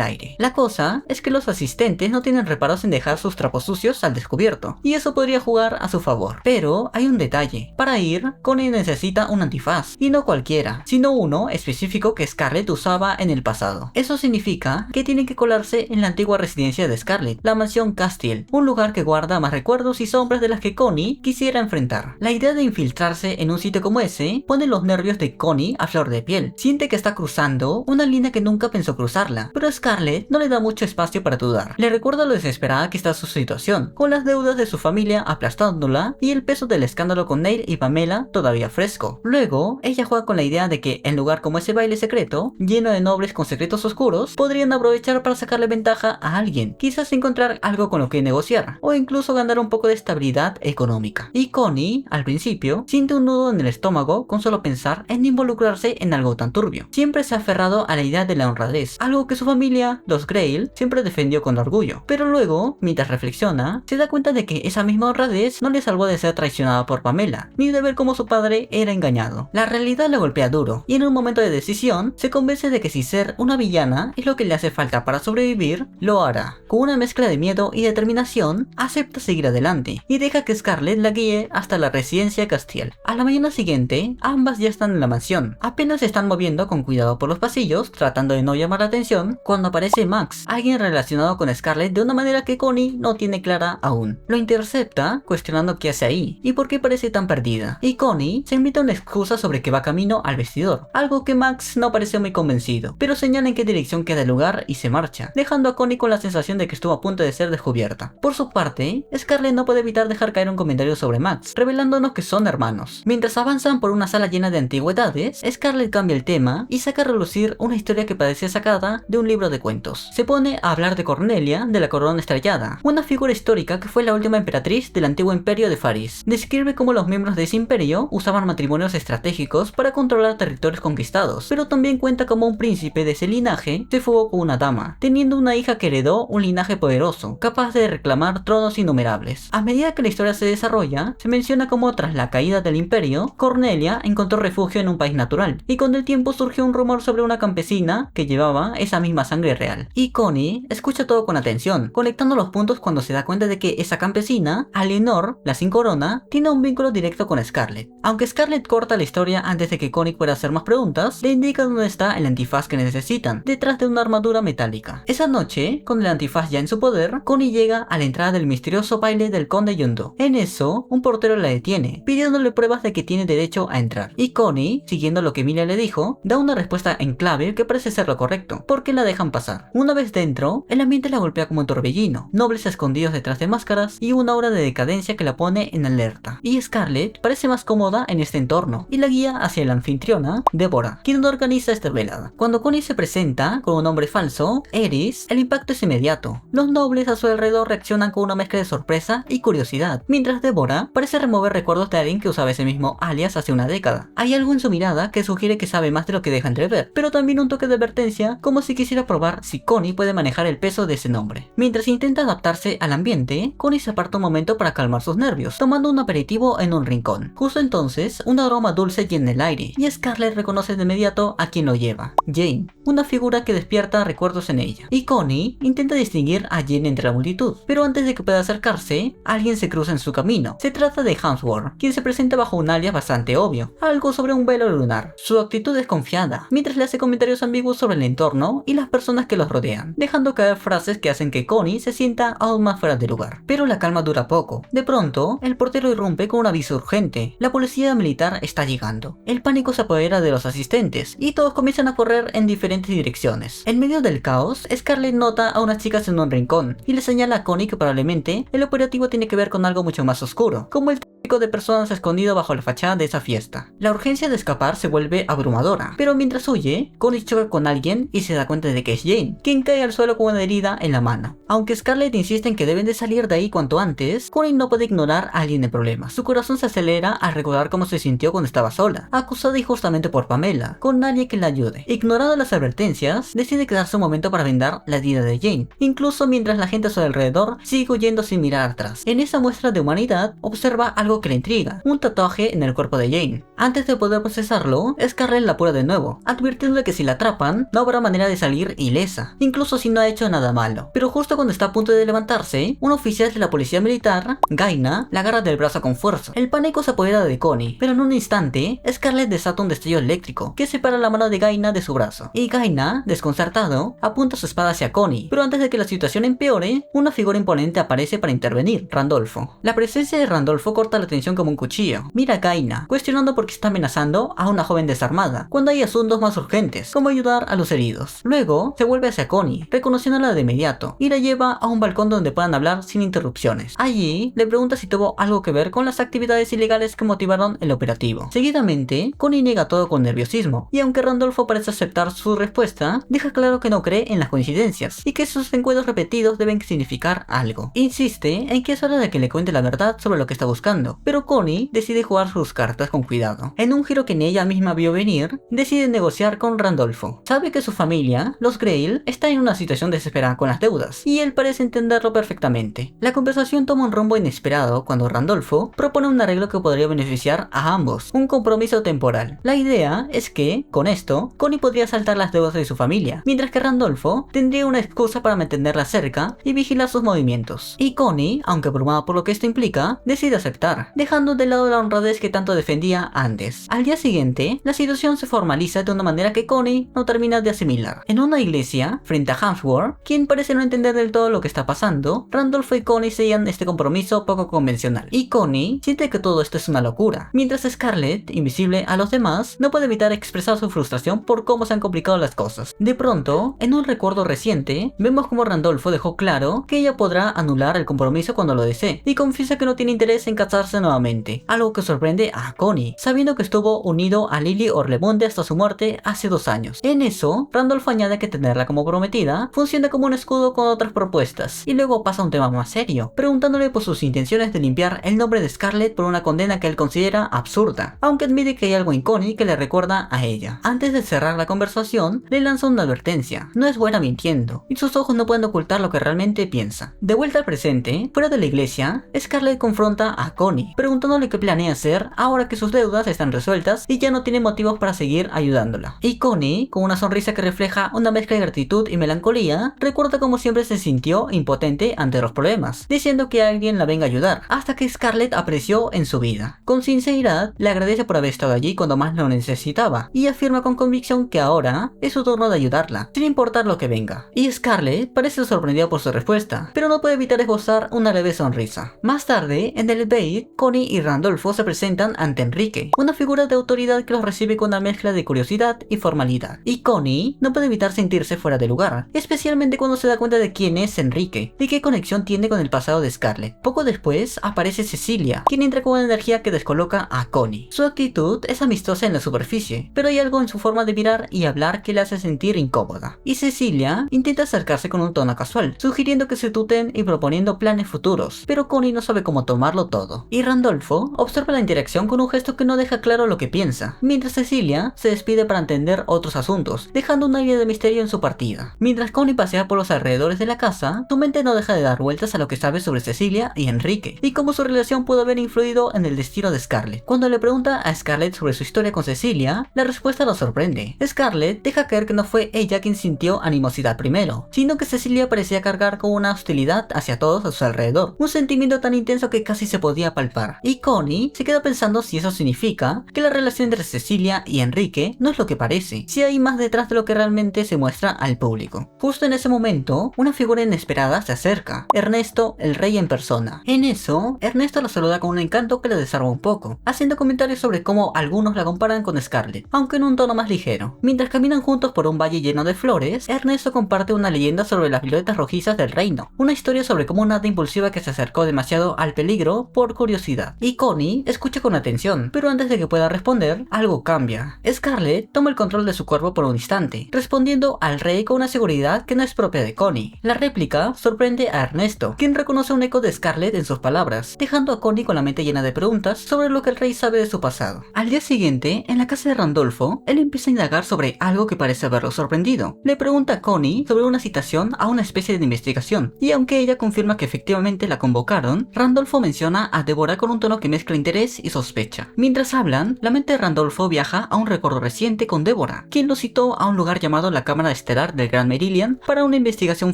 aire. La cosa es que los asistentes no tienen reparos en dejar sus trapos sucios al descubierto, y eso podría jugar a su favor. Pero hay un detalle: para ir, Connie necesita un antifaz, y no cualquiera, sino uno específico que Scarlett usaba en el pasado. Eso significa que tiene que colarse en la antigua residencia de Scarlett, la mansión Castiel, un lugar que guarda más recuerdos y sombras de las que Connie quisiera enfrentar. La idea de infiltrarse en un sitio como ese pone los nervios de Connie a flor de piel. Siente que está cruzando una línea que nunca pensó cruzarla, pero Scarlett no le da mucho espacio para dudar. Le recuerda lo desesperada que está su situación, con las deudas de su familia aplastándola y el peso del escándalo con Neil y Pamela todavía fresco. Luego, ella juega con la idea de que en lugar como ese baile secreto, lleno de nobles con secretos oscuros, podrían aprovechar para sacarle ventaja a alguien, quizás encontrar algo con lo que negociar, o incluso ganar un poco de estabilidad económica. Y Connie, al principio, siente un nudo en el estómago con solo pensar en involucrarse en algo tan turbio. Siempre se ha aferrado a la idea de la honradez, algo que su familia, los Grail, siempre defendió con orgullo. Pero luego, mientras reflexiona, se da cuenta de que esa misma honradez no le salvó de ser traicionada por Pamela, ni de ver cómo su padre era engañado. La realidad le golpea duro, y en un momento de decisión, se convence de que si ser una villana es lo que le hace falta para sobrevivir, lo hará. Con una mezcla de miedo y determinación, acepta seguir adelante, y deja que Scarlett la guíe hasta la residencia Castiel. A la mañana siguiente, ambas ya están en la mansión. Apenas se están moviendo con cuidado por los pasillos, tratando de no llamar la atención, cuando aparece Max, alguien relacionado con Scarlett de una manera que Connie no tiene clara aún. Lo intercepta, cuestionando qué hace ahí, y por qué parece tan perdida. Y Connie se inventa una excusa sobre que va camino al vestidor, algo que Max no parece muy convencido, pero señala en qué dirección queda el lugar y se marcha, dejando a Connie con la sensación de que estuvo a punto de ser descubierta. Por su parte, Scarlett no puede evitar dejar caer un comentario sobre Max, revelándonos que son hermanos. Mientras avanzan por una sala llena de antigüedades, Scarlett cambia el tema y saca a relucir una historia que parecía sacada de un libro de cuentos. Se pone a hablar de Cornelia, de la Corona Estrellada, una figura histórica que fue la última emperatriz del antiguo imperio de Faris. Describe cómo los miembros de ese imperio usaban matrimonios estratégicos para controlar territorios conquistados, pero también cuenta cómo un príncipe de ese linaje se fugó con una dama, teniendo una hija que heredó un linaje poderoso, capaz de reclamar tronos innumerables. A medida que la historia se desarrolla, se menciona cómo tras la caída del imperio, Cornelia encontró refugio en un país natural, y con el tiempo surgió un rumor sobre una campesina que llevaba esa misma sangre real. Y Connie escucha todo con atención, conectando los puntos cuando se da cuenta de que esa campesina, Alienor, la sin corona, tiene un vínculo directo con Scarlett. Aunque Scarlett corta la historia antes de que Connie pueda hacer más preguntas, le indica dónde está el antifaz que necesitan, detrás de una armadura metálica. Esa noche, con el antifaz ya en su poder, Connie llega a la entrada del misterioso baile del Conde Yundo. En eso, un portero la detiene, pidiéndole pruebas de que tiene derecho a entrar. Y Connie, siguiendo lo que Emilia le dijo, da una respuesta en clave que parece ser lo correcto, porque la dejan pasar. Una vez dentro, el ambiente la golpea como un torbellino, nobles escondidos detrás de máscaras y una aura de decadencia que la pone en alerta. Y Scarlett parece más cómoda en este entorno, y la guía hacia la anfitriona, Deborah, quien organiza esta velada. Cuando Connie se presenta con un nombre falso, Eris, el impacto es inmediato. Los nobles a su alrededor reaccionan con una mezcla de sorpresa y curiosidad, mientras Deborah parece remover recuerdos de alguien que usaba ese mismo alias hace una década. Hay algo en su mirada que sugiere que sabe más de lo que deja entrever, pero también un toque de advertencia, como si quisiera probar si Connie puede manejar el peso de ese nombre. Mientras intenta adaptarse al ambiente, Connie se aparta un momento para calmar sus nervios, tomando un aperitivo en un rincón. Justo entonces, un aroma dulce llena el aire, y Scarlett reconoce de inmediato a quien lo lleva: Jane, una figura que despierta recuerdos en ella. Y Connie intenta distinguir a Jane entre la multitud, pero antes de que pueda acercarse, alguien se cruza en su camino. Se trata de Hansworth, quien se presenta bajo un alias bastante obvio, algo sobre un velo lunar. Su actitud es confiada, mientras le hace comentarios ambiguos sobre el entorno y las personas que los rodean, dejando caer frases que hacen que Connie se sienta aún más fuera de lugar. Pero la calma dura poco. De pronto, el portero irrumpe con un aviso urgente: la policía militar está llegando. El pánico se apodera de los asistentes, y todos comienzan a correr en diferentes direcciones. En medio del caos, Scarlett nota a unas chicas en un rincón, y le señala a Connie que probablemente el operativo tiene que ver con algo mucho más oscuro, como el de personas escondido bajo la fachada de esa fiesta. La urgencia de escapar se vuelve abrumadora, pero mientras huye, Connie choca con alguien y se da cuenta de que es Jane, quien cae al suelo con una herida en la mano. Aunque Scarlett insiste en que deben de salir de ahí cuanto antes, Connie no puede ignorar a alguien de problemas. Su corazón se acelera al recordar cómo se sintió cuando estaba sola, acusada injustamente por Pamela, con nadie que la ayude. Ignorando las advertencias, decide quedarse un momento para vendar la herida de Jane, incluso mientras la gente a su alrededor sigue huyendo sin mirar atrás. En esa muestra de humanidad, observa algo que le intriga, un tatuaje en el cuerpo de Jane. Antes de poder procesarlo, Scarlett la apura de nuevo, advirtiéndole que si la atrapan, no habrá manera de salir ilesa, incluso si no ha hecho nada malo. Pero justo cuando está a punto de levantarse, un oficial de la policía militar, Gaina, la agarra del brazo con fuerza. El pánico se apodera de Connie, pero en un instante, Scarlett desata un destello eléctrico que separa la mano de Gaina de su brazo. Y Gaina, desconcertado, apunta su espada hacia Connie, pero antes de que la situación empeore, una figura imponente aparece para intervenir, Randolfo. La presencia de Randolfo corta la tensión como un cuchillo. Mira a Gaina, cuestionando por qué está amenazando a una joven desarmada, cuando hay asuntos más urgentes, como ayudar a los heridos. Luego, se vuelve hacia Connie, reconociéndola de inmediato, y la lleva a un balcón donde puedan hablar sin interrupciones. Allí, le pregunta si tuvo algo que ver con las actividades ilegales que motivaron el operativo. Seguidamente, Connie niega todo con nerviosismo, y aunque Randolfo parece aceptar su respuesta, deja claro que no cree en las coincidencias, y que sus encuentros repetidos deben significar algo. Insiste en que es hora de que le cuente la verdad sobre lo que está buscando, pero Connie decide jugar sus cartas con cuidado. En un giro que ni ella misma vio venir, decide negociar con Randolfo. Sabe que su familia, los Grail, está en una situación desesperada con las deudas, y él parece entenderlo perfectamente. La conversación toma un rumbo inesperado cuando Randolfo propone un arreglo que podría beneficiar a ambos, un compromiso temporal. La idea es que, con esto, Connie podría saltar las deudas de su familia, mientras que Randolfo tendría una excusa para mantenerla cerca y vigilar sus movimientos. Y Connie, aunque abrumada por lo que esto implica, decide aceptar, dejando de lado la honradez que tanto defendía antes. Al día siguiente, la situación se formaliza de una manera que Connie no termina de asimilar. En una iglesia, frente a Hamsworth, quien parece no entender del todo lo que está pasando, Randolfo y Connie sellan este compromiso poco convencional. Y Connie siente que todo esto es una locura, mientras Scarlett, invisible a los demás, no puede evitar expresar su frustración por cómo se han complicado las cosas. De pronto, en un recuerdo reciente, vemos como Randolfo dejó claro que ella podrá anular el compromiso cuando lo desee, y confiesa que no tiene interés en casarse nuevamente, algo que sorprende a Connie, sabiendo que estuvo unido a Lily Orlemonde hasta su muerte hace 2 años. En eso, Randolfo añade que tenerla como prometida funciona como un escudo con otras propuestas, y luego pasa a un tema más serio, preguntándole por sus intenciones de limpiar el nombre de Scarlett por una condena que él considera absurda, aunque admite que hay algo en Connie que le recuerda a ella. Antes de cerrar la conversación, le lanza una advertencia: no es buena mintiendo, y sus ojos no pueden ocultar lo que realmente piensa. De vuelta al presente, fuera de la iglesia, Scarlett confronta a Connie, preguntándole qué planea hacer ahora que sus deudas están resueltas y ya no tiene motivos para seguir ayudándola. Y Connie, con una sonrisa que refleja una mezcla de gratitud y melancolía, recuerda cómo siempre se sintió impotente ante los problemas, diciendo que alguien la venga a ayudar, hasta que Scarlett apreció en su vida. Con sinceridad, le agradece por haber estado allí cuando más lo necesitaba, y afirma con convicción que ahora es su turno de ayudarla, sin importar lo que venga. Y Scarlett parece sorprendida por su respuesta, pero no puede evitar esbozar una leve sonrisa. Más tarde, en el debate, Connie y Randolfo se presentan ante Enrique, una figura de autoridad que los recibe con una mezcla de curiosidad y formalidad. Y Connie no puede evitar sentirse fuera de lugar, especialmente cuando se da cuenta de quién es Enrique y qué conexión tiene con el pasado de Scarlett. Poco después aparece Cecilia, quien entra con una energía que descoloca a Connie. Su actitud es amistosa en la superficie, pero hay algo en su forma de mirar y hablar que le hace sentir incómoda. Y Cecilia intenta acercarse con un tono casual, sugiriendo que se tuteen y proponiendo planes futuros, pero Connie no sabe cómo tomarlo todo. Y Randolfo observa la interacción con un gesto que no deja claro lo que piensa, mientras Cecilia se despide para atender otros asuntos, dejando un aire de misterio en su partida. Mientras Connie pasea por los alrededores de la casa, su mente no deja de dar vueltas a lo que sabe sobre Cecilia y Enrique, y cómo su relación pudo haber influido en el destino de Scarlett. Cuando le pregunta a Scarlett sobre su historia con Cecilia, la respuesta lo sorprende. Scarlett deja caer que no fue ella quien sintió animosidad primero, sino que Cecilia parecía cargar con una hostilidad hacia todos a su alrededor, un sentimiento tan intenso que casi se podía palpar. Y Connie se queda pensando si eso significa que la relación entre Cecilia y Enrique no es lo que parece, si hay más detrás de lo que realmente se muestra al público. Justo en ese momento, una figura inesperada se acerca, Ernesto, el rey en persona. En eso, Ernesto la saluda con un encanto que le desarma un poco, haciendo comentarios sobre cómo algunos la comparan con Scarlett, aunque en un tono más ligero. Mientras caminan juntos por un valle lleno de flores, Ernesto comparte una leyenda sobre las violetas rojizas del reino, una historia sobre cómo una hada impulsiva que se acercó demasiado al peligro por curiosidad curiosidad, y Connie escucha con atención, pero antes de que pueda responder, algo cambia. Scarlett toma el control de su cuerpo por un instante, respondiendo al rey con una seguridad que no es propia de Connie. La réplica sorprende a Ernesto, quien reconoce un eco de Scarlett en sus palabras, dejando a Connie con la mente llena de preguntas sobre lo que el rey sabe de su pasado. Al día siguiente, en la casa de Randolfo, él empieza a indagar sobre algo que parece haberlo sorprendido. Le pregunta a Connie sobre una citación a una especie de investigación, y aunque ella confirma que efectivamente la convocaron, Randolfo menciona a Deborah con un tono que mezcla interés y sospecha. Mientras hablan, la mente de Randolfo viaja a un recuerdo reciente con Deborah, quien lo citó a un lugar llamado la Cámara Estelar del Gran Merillian para una investigación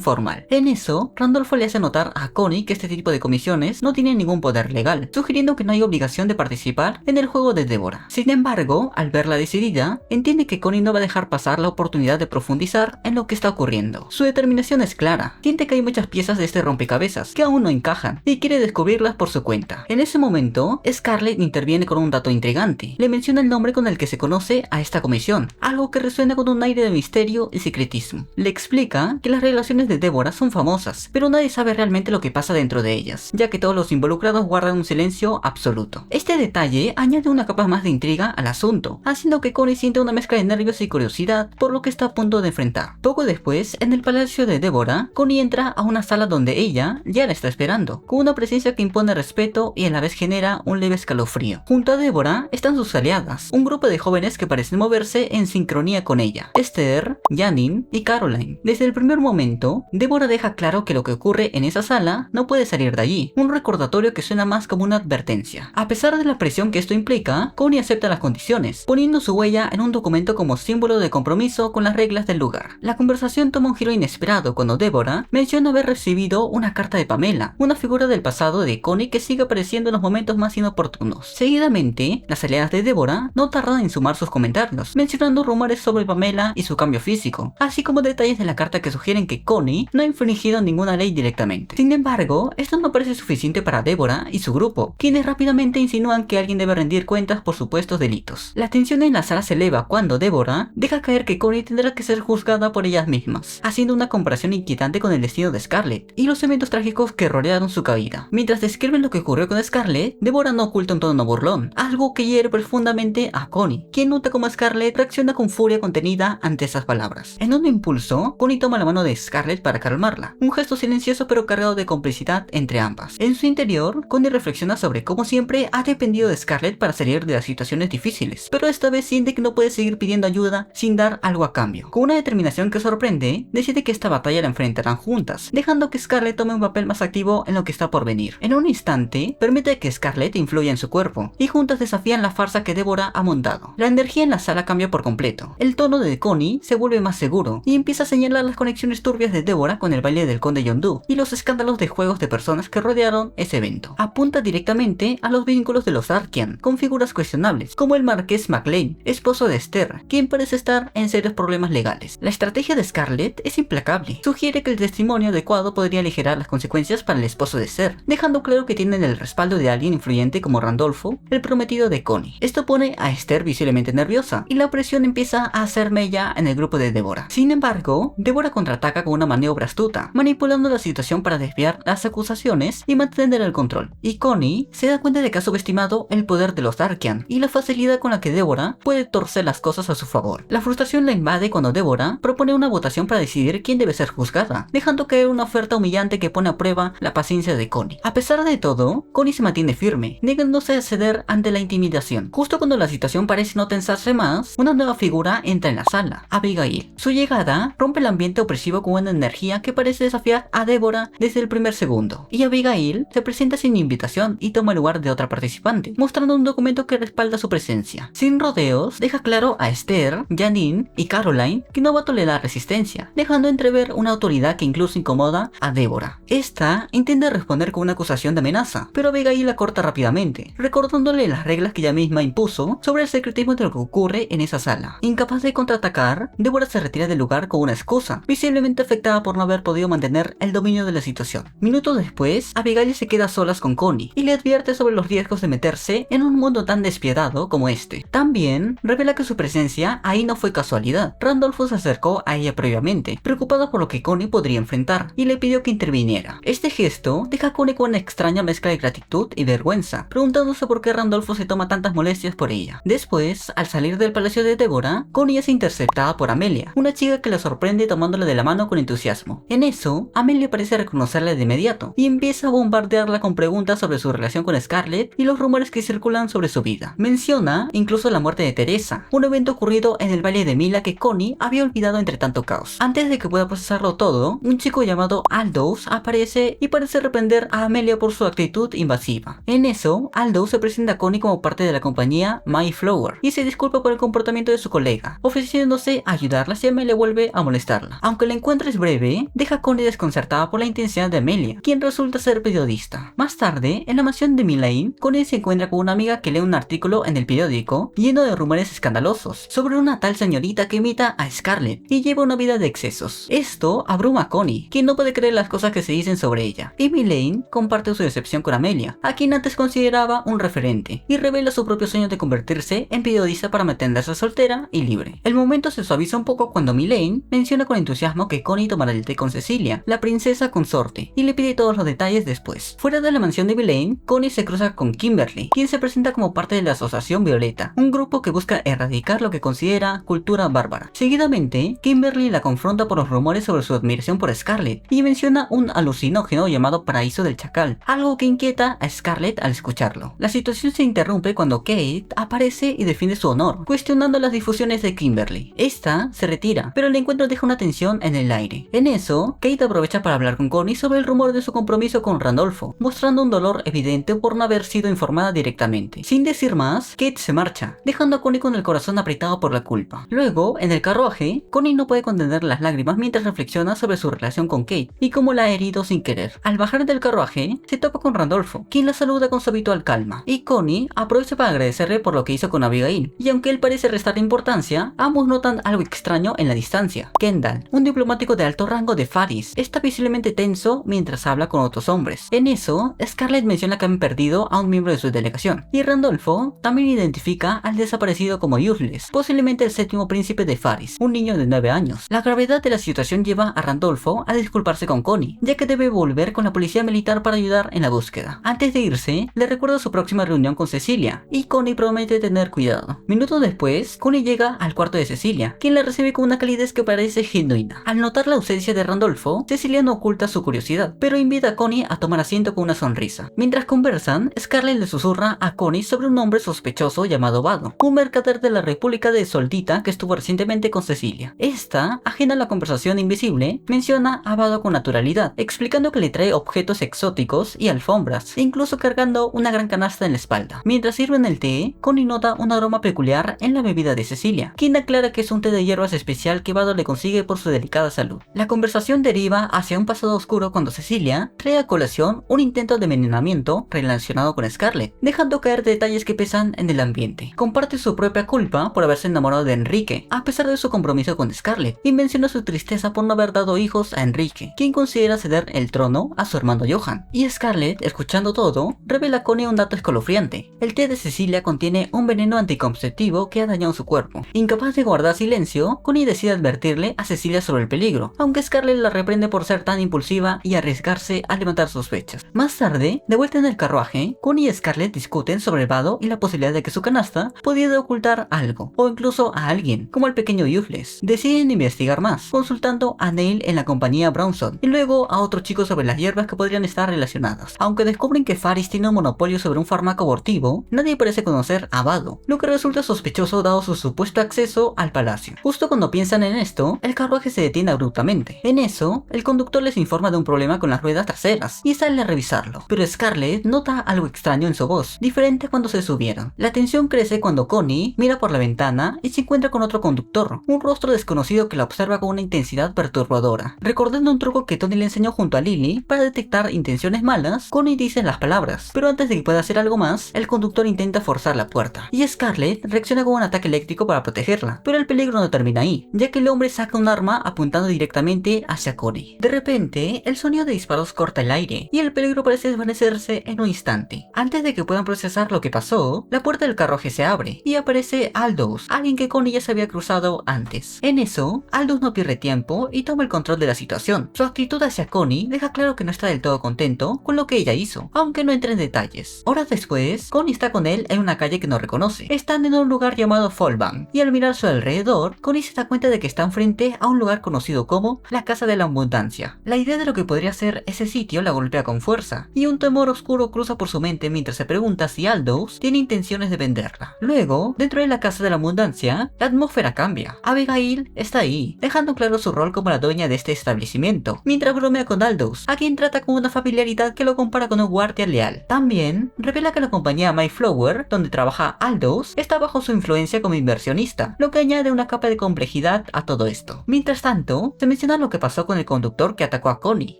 formal. En eso, Randolfo le hace notar a Connie que este tipo de comisiones no tienen ningún poder legal, sugiriendo que no hay obligación de participar en el juego de Deborah. Sin embargo, al verla decidida, entiende que Connie no va a dejar pasar la oportunidad de profundizar en lo que está ocurriendo. Su determinación es clara, siente que hay muchas piezas de este rompecabezas que aún no encajan y quiere descubrirlas por su cuenta. En ese momento, Scarlett interviene con un dato intrigante. Le menciona el nombre con el que se conoce a esta comisión, algo que resuena con un aire de misterio y secretismo. Le explica que las relaciones de Deborah son famosas, pero nadie sabe realmente lo que pasa dentro de ellas, ya que todos los involucrados guardan un silencio absoluto. Este detalle añade una capa más de intriga al asunto, haciendo que Connie sienta una mezcla de nervios y curiosidad por lo que está a punto de enfrentar. Poco después, en el palacio de Deborah, Connie entra a una sala donde ella ya la está esperando, con una presencia que impone respeto y a la vez genera un leve escalofrío. Junto a Deborah están sus aliadas, un grupo de jóvenes que parecen moverse en sincronía con ella: Esther, Janine y Caroline. Desde el primer momento, Deborah deja claro que lo que ocurre en esa sala no puede salir de allí, un recordatorio que suena más como una advertencia. A pesar de la presión que esto implica, Connie acepta las condiciones, poniendo su huella en un documento como símbolo de compromiso con las reglas del lugar. La conversación toma un giro inesperado cuando Deborah menciona haber recibido una carta de Pamela, una figura del pasado de Connie que sigue apareciendo en los momentos más inoportunos. Seguidamente, las aliadas de Deborah no tardan en sumar sus comentarios, mencionando rumores sobre Pamela y su cambio físico, así como detalles de la carta que sugieren que Connie no ha infringido ninguna ley directamente. Sin embargo, esto no parece suficiente para Deborah y su grupo, quienes rápidamente insinúan que alguien debe rendir cuentas por supuestos delitos. La tensión en la sala se eleva cuando Deborah deja caer que Connie tendrá que ser juzgada por ellas mismas, haciendo una comparación inquietante con el destino de Scarlett y los eventos trágicos que rodearon su caída. Mientras describen lo que ocurrió con Scarlett, Deborah no oculta un tono burlón, algo que hiere profundamente a Connie, quien nota cómo Scarlett reacciona con furia contenida ante esas palabras. En un impulso, Connie toma la mano de Scarlett para calmarla, un gesto silencioso pero cargado de complicidad entre ambas. En su interior, Connie reflexiona sobre cómo siempre ha dependido de Scarlett para salir de las situaciones difíciles, pero esta vez siente que no puede seguir pidiendo ayuda sin dar algo a cambio. Con una determinación que sorprende, decide que esta batalla la enfrentarán juntas, dejando que Scarlett tome un papel más activo en lo que está por venir. En un instante, permite que Scarlett influya en su cuerpo, y juntas desafían la farsa que Deborah ha montado. La energía en la sala cambia por completo. El tono de Connie se vuelve más seguro, y empieza a señalar las conexiones turbias de Deborah con el baile del conde Yondu, y los escándalos de juegos de personas que rodearon ese evento. Apunta directamente a los vínculos de los Darkian, con figuras cuestionables, como el marqués McLean, esposo de Esther, quien parece estar en serios problemas legales. La estrategia de Scarlett es implacable. Sugiere que el testimonio adecuado podría aligerar las consecuencias para el esposo de Esther, dejando claro que tienen el respaldo de alguien influyente como Randolfo, el prometido de Connie. Esto pone a Esther visiblemente nerviosa, y la presión empieza a hacer mella en el grupo de Deborah. Sin embargo, Deborah contraataca con una maniobra astuta, manipulando la situación para desviar las acusaciones y mantener el control. Y Connie se da cuenta de que ha subestimado el poder de los Darkian y la facilidad con la que Deborah puede torcer las cosas a su favor. La frustración la invade cuando Deborah propone una votación para decidir quién debe ser juzgada, dejando caer una oferta humillante que pone a prueba la paciencia de Connie. A pesar de todo, Connie se mantiene firme, negándose a ceder ante la intimidación. Justo cuando la situación parece no tensarse más, una nueva figura entra en la sala: Abigail. Su llegada rompe el ambiente opresivo con una energía que parece desafiar a Deborah desde el primer segundo, y Abigail se presenta sin invitación y toma el lugar de otra participante, mostrando un documento que respalda su presencia. Sin rodeos, deja claro a Esther, Janine y Caroline que no va a tolerar resistencia, dejando entrever una autoridad que incluso incomoda a Deborah. Esta intenta responder con una acusación de amenaza, pero Abigail la corta rápidamente, recordándole las reglas que ella misma impuso sobre el secretismo de lo que ocurre en esa sala. Incapaz de contraatacar, Deborah se retira del lugar con una excusa, visiblemente afectada por no haber podido mantener el dominio de la situación. Minutos después, Abigail se queda a solas con Connie y le advierte sobre los riesgos de meterse en un mundo tan despiadado como este. También revela que su presencia ahí no fue casualidad. Randolfo se acercó a ella previamente, preocupado por lo que Connie podría enfrentar, y le pidió que interviniera. Este gesto deja a Connie con una extraña mezcla de gratitud gratitud y vergüenza, preguntándose por qué Randolfo se toma tantas molestias por ella. Después, al salir del palacio de Deborah, Connie es interceptada por Amelia, una chica que la sorprende tomándola de la mano con entusiasmo. En eso, Amelia parece reconocerla de inmediato y empieza a bombardearla con preguntas sobre su relación con Scarlett y los rumores que circulan sobre su vida. Menciona incluso la muerte de Teresa, un evento ocurrido en el baile de Mila que Connie había olvidado entre tanto caos. Antes de que pueda procesarlo todo, un chico llamado Aldous aparece y parece reprender a Amelia por su actitud invasiva. En eso, Aldous se presenta a Connie como parte de la compañía Mayflower y se disculpa por el comportamiento de su colega, ofreciéndose a ayudarla si Amelia vuelve a molestarla. Aunque el encuentro es breve, deja a Connie desconcertada por la intensidad de Amelia, quien resulta ser periodista. Más tarde, en la mansión de Mylene, Connie se encuentra con una amiga que lee un artículo en el periódico lleno de rumores escandalosos sobre una tal señorita que imita a Scarlett y lleva una vida de excesos. Esto abruma a Connie, quien no puede creer las cosas que se dicen sobre ella, y Mylene comparte su decepción con Amelia, a quien antes consideraba un referente, y revela su propio sueño de convertirse en periodista para mantenerse soltera y libre. El momento se suaviza un poco cuando Mylene menciona con entusiasmo que Connie tomará el té con Cecilia, la princesa consorte, y le pide todos los detalles después. Fuera de la mansión de Mylene, Connie se cruza con Kimberly, quien se presenta como parte de la Asociación Violeta, un grupo que busca erradicar lo que considera cultura bárbara. Seguidamente, Kimberly la confronta por los rumores sobre su admiración por Scarlett y menciona un alucinógeno llamado Paraíso del Chacal, algo que inquieta a Scarlett al escucharlo. La situación se interrumpe cuando Kate aparece y defiende su honor, cuestionando las difusiones de Kimberly. Esta se retira, pero el encuentro deja una tensión en el aire. En eso, Kate aprovecha para hablar con Connie sobre el rumor de su compromiso con Randolfo, mostrando un dolor evidente por no haber sido informada directamente. Sin decir más, Kate se marcha, dejando a Connie con el corazón apretado por la culpa. Luego, en el carruaje, Connie no puede contener las lágrimas mientras reflexiona sobre su relación con Kate y cómo la ha herido sin querer. Al bajar del carruaje, se topa con Randolfo, quien la saluda con su habitual calma, y Connie aprovecha para agradecerle por lo que hizo con Abigail, y aunque él parece restarle importancia, ambos notan algo extraño en la distancia. Kendall, un diplomático de alto rango de Faris, está visiblemente tenso mientras habla con otros hombres. En eso, Scarlett menciona que han perdido a un miembro de su delegación, y Randolfo también identifica al desaparecido como Useless, posiblemente el séptimo príncipe de Faris, un niño de 9 años. La gravedad de la situación lleva a Randolfo a disculparse con Connie, ya que debe volver con la policía militar para ayudar en la búsqueda. Antes de irse, le recuerda su próxima reunión con Cecilia, y Connie promete tener cuidado. Minutos después, Connie llega al cuarto de Cecilia, quien la recibe con una calidez que parece genuina. Al notar la ausencia de Randolfo, Cecilia no oculta su curiosidad, pero invita a Connie a tomar asiento con una sonrisa. Mientras conversan, Scarlett le susurra a Connie sobre un hombre sospechoso llamado Vado, un mercader de la República de Soldita que estuvo recientemente con Cecilia. Esta, ajena a la conversación invisible, menciona a Vado con naturalidad, explicando que le trae objetos exóticos y alfombras, e incluso cargando una gran canasta en la espalda. Mientras sirven el té, Connie nota un aroma peculiar en la bebida de Cecilia, quien aclara que es un té de hierbas especial que Vado le consigue por su delicada salud. La conversación deriva hacia un pasado oscuro cuando Cecilia trae a colación un intento de envenenamiento relacionado con Scarlett, dejando caer detalles que pesan en el ambiente. Comparte su propia culpa por haberse enamorado de Enrique, a pesar de su compromiso con Scarlett, y menciona su tristeza por no haber dado hijos a Enrique, quien considera ceder el trono a su hermano Johan. Y Scarlett, escuchando todo, revela a Connie un dato escalofriante. El té de Cecilia contiene un veneno anticonceptivo que ha dañado su cuerpo. Incapaz de guardar silencio, Connie decide advertirle a Cecilia sobre el peligro, aunque Scarlett la reprende por ser tan impulsiva y arriesgarse a levantar sospechas. Más tarde, de vuelta en el carruaje, Connie y Scarlett discuten sobre el Vado y la posibilidad de que su canasta pudiera ocultar algo, o incluso a alguien, como el pequeño Useless. Deciden investigar más, consultando a Neil en la compañía Brownson, y luego a otro chico sobre las hierbas que podrían estar relacionadas. Aunque descubren que Faris tiene un monopolio sobre un fármaco abortivo, nadie parece conocer a Vado, lo que resulta sospechoso dado su supuesto acceso al palacio. Justo cuando piensan en esto, el carruaje se detiene abruptamente. En eso, el conductor les informa de un problema con las ruedas traseras, y sale a revisarlo, pero Scarlett nota algo extraño en su voz, diferente cuando se subieron. La tensión crece cuando Connie mira por la ventana y se encuentra con otro conductor, un rostro desconocido que la observa con una intensidad perturbadora. Recordando un truco que Tony le enseñó junto a Lily para detectar intenciones malas, Connie dice las palabras, pero antes de que pueda hacer algo más, el conductor intenta forzar la puerta, y Scarlett reacciona con un ataque eléctrico para protegerla, pero el peligro no termina ahí, ya que el hombre saca un arma apuntando directamente hacia Connie. De repente, el sonido de disparos corta el aire, y el peligro parece desvanecerse en un instante. Antes de que puedan procesar lo que pasó, la puerta del carruaje se abre, y aparece Aldous, alguien que Connie ya se había cruzado antes. En eso, Aldous no pierde tiempo y toma el control de la situación. Su actitud hacia Connie deja claro que no está del todo contento con lo que ella hizo, aunque no entra en detalles. Horas después, Connie está con él en una calle que no reconoce. Están en un lugar llamado Fallbank, y al mirar a su alrededor, Connie se da cuenta de que están frente a un lugar conocido como la Casa de la Abundancia. La idea de lo que podría ser ese sitio la golpea con fuerza, y un temor oscuro cruza por su mente mientras se pregunta si Aldous tiene intenciones de venderla. Luego, dentro de la Casa de la Abundancia, la atmósfera cambia. Abigail está ahí, dejando claro su rol como la dueña de este establecimiento, mientras bromea con Aldous, a quien trata con una familiaridad que lo compara con un guardia leal. También revela que la compañía Mayflower, donde trabaja Aldous, está bajo su influencia como inversionista, lo que añade una capa de complejidad a todo esto. Mientras tanto, se menciona lo que pasó con el conductor que atacó a Connie.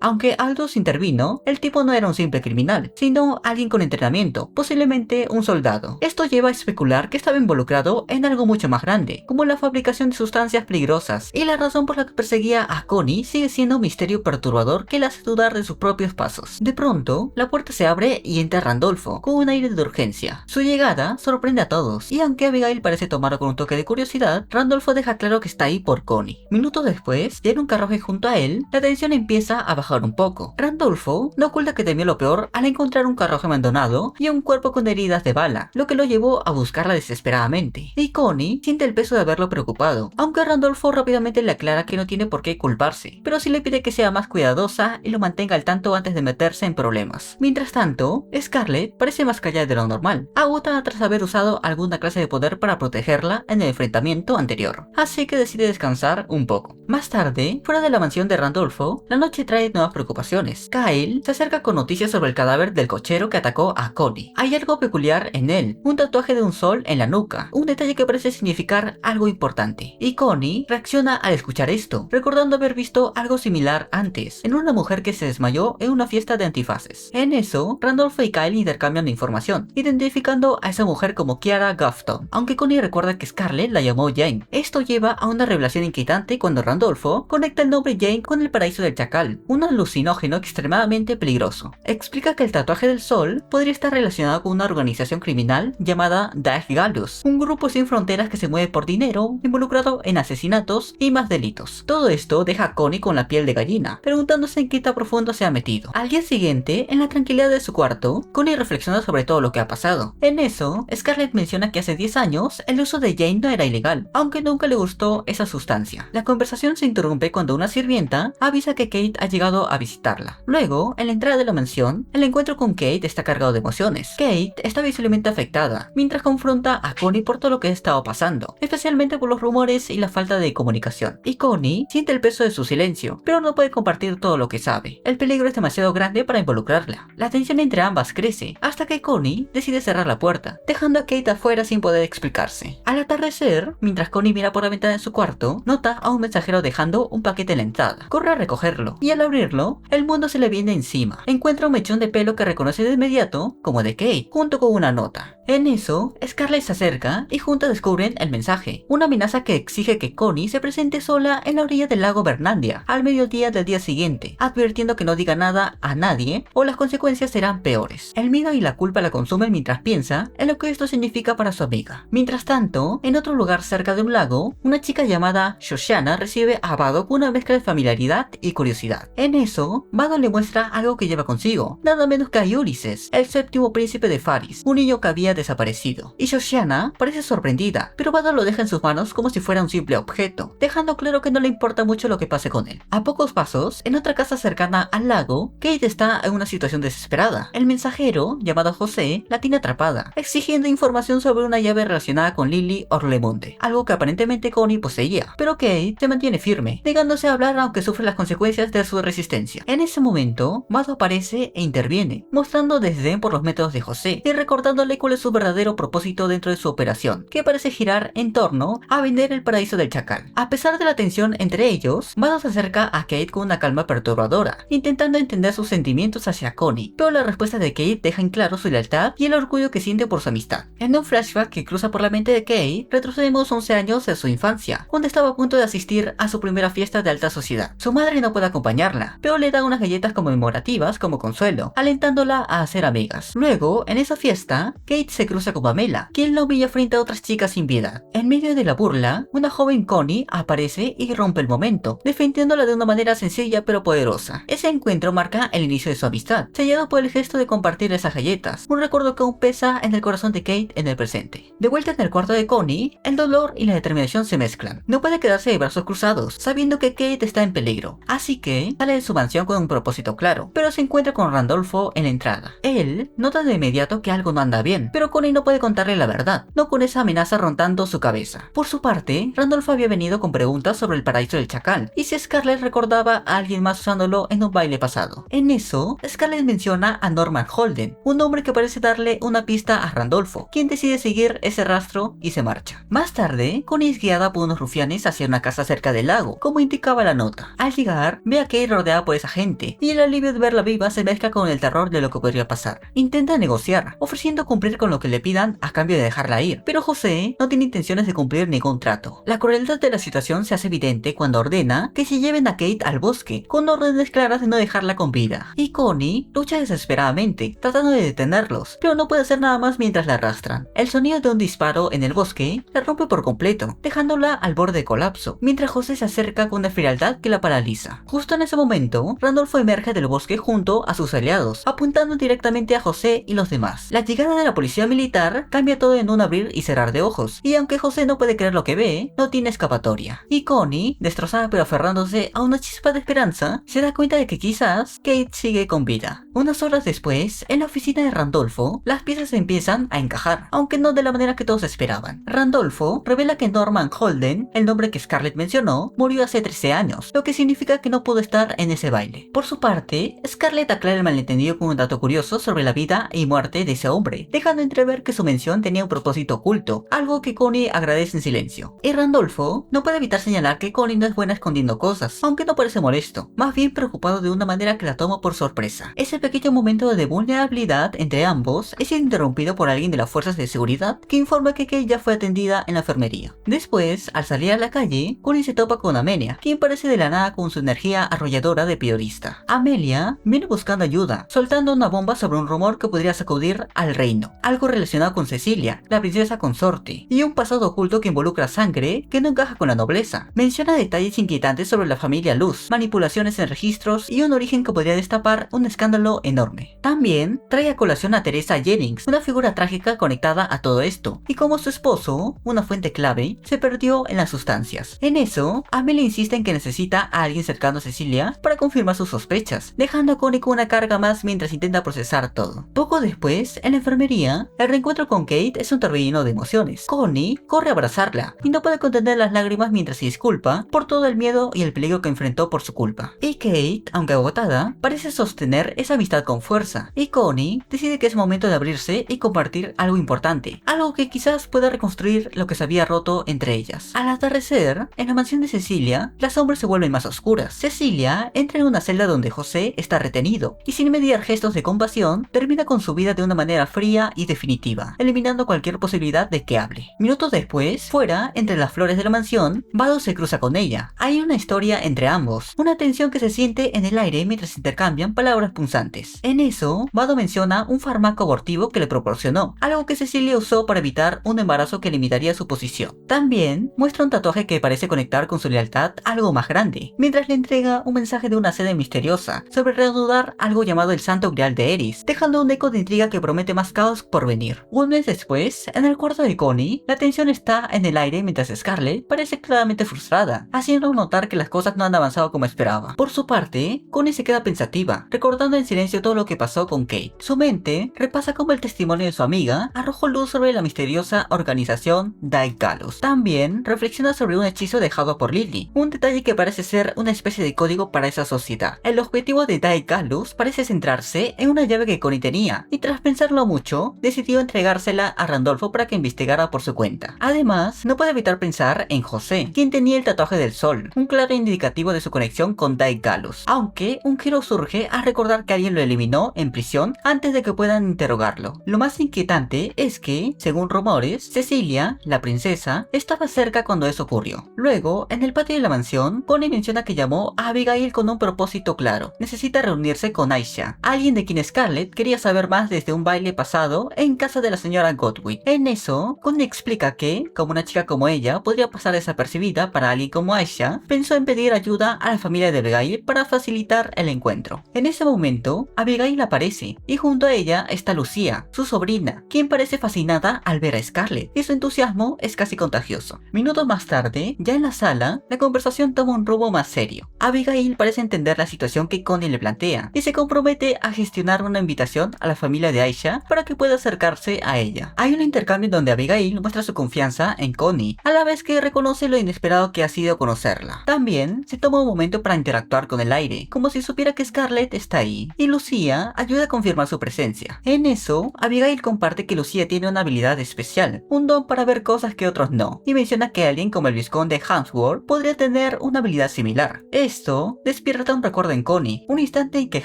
Aunque Aldous intervino, el tipo no era un simple criminal, sino alguien con entrenamiento, posiblemente un soldado. Esto lleva a especular que estaba involucrado en algo mucho más grande, como la fabricación de sustancias peligrosas, y la razón por la que perseguía a Connie sigue siendo un misterio perturbador que la hace dudar de sus propios pasos. De pronto, la puerta se abre y entra Randolfo, con un aire de urgencia. Su llegada sorprende a todos, y aunque Abigail parece tomarlo con un toque de curiosidad, Randolfo deja claro que está ahí por Connie. Minutos después, llega un carruaje junto a él, la tensión empieza a bajar un poco. Randolfo no oculta que temió lo peor al encontrar un carruaje abandonado y un cuerpo con heridas de bala, lo que lo llevó a buscarla desesperadamente. Y Connie siente el peso de haberlo preocupado, aunque Randolfo rápidamente le aclara que no tiene por qué culparse, pero sí le pide que sea más cuidadosa y lo mantenga al tanto antes de meterse en problemas. Mientras tanto, Scarlett parece más callada de lo normal, agotada tras haber usado alguna clase de poder para protegerla en el enfrentamiento anterior, así que decide descansar un poco. Más tarde, fuera de la mansión de Randolfo, la noche trae nuevas preocupaciones. Kyle se acerca con noticias sobre el cadáver del cochero que atacó a Connie. Hay algo peculiar en él, un tatuaje de un sol en la nuca, un detalle que parece significar algo importante. Y Connie reacciona al escuchar esto, recordando haber visto algo similar antes, en una mujer que se desmayó en una fiesta de antifaces. En eso, Randolfo y Kyle intercambian información, identificando a esa mujer como Kiara Gufton, aunque Connie recuerda que Scarlett la llamó Jane. Esto lleva a una revelación inquietante cuando Randolfo conecta el nombre Jane con el paraíso del chacal, un alucinógeno extremadamente peligroso. Explica que el tatuaje del sol podría estar relacionado con una organización criminal llamada Daesh Gallus, un grupo sin fronteras que se mueve por dinero, involucrado en asesinatos y más delitos. Todo esto deja a Connie con la piel de gallina, preguntándose en qué tan profundo se ha metido. Al día siguiente, en la tranquilidad de su cuarto, Connie reflexiona sobre todo lo que ha pasado. En eso, Scarlett menciona que hace 10 años el uso de Jane no era ilegal, aunque nunca le gustó esa sustancia. La conversación se interrumpe cuando una sirvienta avisa que Kate ha llegado a visitarla. Luego, en la entrada de la mansión, el encuentro con Kate está cargado de emociones. Kate está visiblemente afectada, mientras confronta a Connie por todo lo que ha estado pasando, especialmente por los rumores y la falta de comunicación. Y Connie siente el peso de su silencio, pero no puede compartir todo lo que sabe. El peligro es demasiado grande para involucrarla. La tensión entre ambas crece, hasta que Connie decide cerrar la puerta, dejando a Kate afuera sin poder explicarse. Al atardecer, mientras Connie mira por la ventana de su cuarto, nota a un mensajero dejando un paquete en la entrada. Corre a recogerlo, y al abrirlo, el mundo se le viene encima. Encuentra un mechón de pelo que reconoce de inmediato como de Kate, junto con una nota. En eso, Scarlett se acerca y juntas descubren el mensaje, una amenaza que exige que Connie se presente sola en la orilla del lago Bernandia al mediodía del día siguiente, advirtiendo que no diga nada a nadie o las consecuencias serán peores. El miedo y la culpa la consumen mientras piensa en lo que esto significa para su amiga. Mientras tanto, en otro lugar cerca de un lago, una chica llamada Shoshana recibe a Vado con una mezcla de familiaridad y curiosidad. En eso, Vado le muestra algo que lleva consigo, nada menos que a Ulysses, el séptimo príncipe de Faris, un niño que había desaparecido. Y Shoshana parece sorprendida, pero Vado lo deja en sus manos como si fuera un simple objeto, dejando claro que no le importa mucho lo que pase con él. A pocos pasos, en otra casa cercana al lago, Kate está en una situación desesperada. El mensajero, llamado José, la tiene atrapada, exigiendo información sobre una llave relacionada con Lily Orlemonde, algo que aparentemente Connie poseía, pero Kate se mantiene firme, negándose a hablar aunque sufre las consecuencias de su resistencia. En ese momento, Vado aparece e interviene, mostrando desdén por los métodos de José y recordándole cuál es su verdadero propósito dentro de su operación, que parece girar en torno a vender el paraíso del chacal. A pesar de la tensión entre ellos, Vado se acerca a Kate con una calma perturbadora, intentando entender sus sentimientos hacia Connie, pero la respuesta de Kate deja en claro su lealtad y el orgullo que siente por su amistad. En un flashback que cruza por la mente de Kate, retrocedemos 11 años de su infancia, donde estaba a punto de asistir a su primera fiesta de alta sociedad. Su madre no puede acompañarla, pero le da unas galletas conmemorativas como consuelo, alentándola a hacer amigas. Luego, en esa fiesta, Kate se cruza con Pamela, quien la humilla frente a otras chicas sin piedad. En medio de la burla, una joven Connie aparece y rompe el momento, defendiéndola de una manera sencilla pero poderosa. Ese encuentro marca el inicio de su amistad, sellado emocionada por el gesto de compartir esas galletas, un recuerdo que aún pesa en el corazón de Kate en el presente. De vuelta en el cuarto de Connie, el dolor y la determinación se mezclan. No puede quedarse de brazos cruzados, sabiendo que Kate está en peligro, así que sale de su mansión con un propósito claro, pero se encuentra con Randolfo en la entrada. Él nota de inmediato que algo no anda bien, pero Connie no puede contarle la verdad, no con esa amenaza rondando su cabeza. Por su parte, Randolfo había venido con preguntas sobre el paraíso del chacal, y si Scarlett recordaba a alguien más usándolo en un baile pasado. En eso, Scarlett menciona a Norman Holden, un hombre que parece darle una pista a Randolfo, quien decide seguir ese rastro y se marcha. Más tarde, Connie es guiada por unos rufianes hacia una casa cerca del lago, como indicaba la nota. Al llegar, ve a Kate rodeada por esa gente, y el alivio de verla viva se mezcla con el terror de lo que podría pasar. Intenta negociar, ofreciendo cumplir con lo que le pidan a cambio de dejarla ir, pero José no tiene intenciones de cumplir ningún trato. La crueldad de la situación se hace evidente cuando ordena que se lleven a Kate al bosque, con órdenes claras de no dejarla con vida. Y Connie lucha desesperadamente, tratando de detenerlos, pero no puede hacer nada más mientras la arrastran. El sonido de un disparo en el bosque la rompe por completo, dejándola al borde de colapso, mientras José se acerca con una frialdad que la paraliza. Justo en ese momento, Randolfo emerge del bosque junto a sus aliados, apuntando directamente a José y los demás. La llegada de la policía militar cambia todo en un abrir y cerrar de ojos, y aunque José no puede creer lo que ve, no tiene escapatoria. Y Connie, destrozada pero aferrándose a una chispa de esperanza, se da cuenta de que quizás Kate sigue con vida. Unas horas después, en la oficina de Randolfo, las piezas empiezan a encajar, aunque no de la manera que todos esperaban. Randolfo revela que Norman Holden, el nombre que Scarlett mencionó, murió hace 13 años, lo que significa que no pudo estar en ese baile. Por su parte, Scarlett aclara el malentendido con un dato curioso sobre la vida y muerte de ese hombre, dejando entrever que su mención tenía un propósito oculto, algo que Connie agradece en silencio. Y Randolfo no puede evitar señalar que Connie no es buena escondiendo cosas, aunque no parece molesto, más bien preocupado de una manera que la toma por sorpresa. Ese pequeño momento de vulnerabilidad entre ambos es interrumpido por alguien de las fuerzas de seguridad que informa que Kate ya fue atendida en la enfermería. Después, al salir a la calle, Connie se topa con Amelia, quien parece de la nada con su energía arrolladora de periodista. Amelia viene buscando ayuda, soltando una bomba sobre un rumor que podría sacudir al reino, algo relacionado con Cecilia, la princesa consorte, y un pasado oculto que involucra sangre que no encaja con la nobleza. Menciona detalles inquietantes sobre la familia Luz, manipulaciones en registros y un origen que podría destapar un escándalo enorme. También trae a colación a Teresa Jennings, una figura trágica conectada a todo esto, y como su esposo, una fuente clave, se perdió en las sustancias. En eso, Amelia insiste en que necesita a alguien cercano a Cecilia para confirmar sus sospechas, dejando a Connie con una carga más mientras intenta procesar todo. Poco después, en la enfermería, el reencuentro con Kate es un torbellino de emociones. Connie corre a abrazarla y no puede contener las lágrimas mientras se disculpa por todo el miedo y el peligro que enfrentó por su culpa. Y Kate, aunque agotada, parece sostener esa amistad con fuerza, y Connie decide que es momento de abrirse y compartir algo importante, algo que quizás pueda reconstruir lo que se había roto entre ellas. Al atardecer, en la mansión de Cecilia, las sombras se vuelven más oscuras. Cecilia entra en una celda donde José está retenido, y sin mediar gestos de compasión, termina con su vida de una manera fría y definitiva, eliminando cualquier posibilidad de que hable. Minutos después, fuera, entre las flores de la mansión, Vado se cruza con ella. Hay una historia entre ambos, una tensión que se siente en el aire mientras intercambian palabras punzantes. En eso, Vado menciona un fármaco abortivo que le proporcionó, algo que Cecilia usó para evitar un embarazo que limitaría su posición. También muestra un tatuaje que parece conectar con su lealtad a algo más grande, mientras le entrega un mensaje de una sede misteriosa sobre reanudar algo llamado el Santo Grial de Eris, dejando un eco de intriga que promete más caos por venir. Un mes después, en el cuarto de Connie, la tensión está en el aire mientras Scarlett parece claramente frustrada, haciendo notar que las cosas no han avanzado como esperaba. Por su parte, Connie se queda pensativa, recordando en silencio todo lo que pasó con Kate. Su mente repasa cómo el testimonio de su amiga arrojó luz sobre la misteriosa organización Daedalus Gallus. También reflexiona sobre un hechizo dejado por Lily, un detalle que parece ser una especie de código para esa sociedad. El objetivo de Daedalus Gallus parece centrarse en una llave que Connie tenía, y tras pensarlo mucho, decidió entregársela a Randolfo para que investigara por su cuenta. Además, no puede evitar pensar en José, quien tenía el tatuaje del sol, un claro indicativo de su conexión con Daedalus Gallus, aunque un giro surge al recordar que alguien lo eliminó en prisión antes de que puedan interrogarlo. Lo más inquietante es que, según rumores, Cecilia, la princesa, estaba cerca cuando eso ocurrió. Luego, en el patio de la mansión, Connie menciona que llamó a Abigail con un propósito claro. Necesita reunirse con Aisha, alguien de quien Scarlett quería saber más desde un baile pasado en casa de la señora Godwin. En eso, Connie explica que, como una chica como ella podría pasar desapercibida para alguien como Aisha, pensó en pedir ayuda a la familia de Abigail para facilitar el encuentro. En ese momento, Abigail aparece, y junto a ella está Lucía, su sobrina, quien parece fascinada al ver a Scarlett, y su entusiasmo es casi contagioso. Minutos más tarde, ya en la sala, la conversación toma un rumbo más serio. Abigail parece entender la situación que Connie le plantea, y se compromete a gestionar una invitación a la familia de Aisha para que pueda acercarse a ella. Hay un intercambio donde Abigail muestra su confianza en Connie, a la vez que reconoce lo inesperado que ha sido conocerla. También se toma un momento para interactuar con el aire, como si supiera que Scarlett está ahí, y Lucía ayuda a confirmar su presencia. En eso, Abigail comparte que Lucía tiene una habilidad especial, un don para ver cosas que otros no, y menciona que alguien como el vizconde Hemsworth podría tener una habilidad similar. Esto despierta un recuerdo en Connie, un instante en que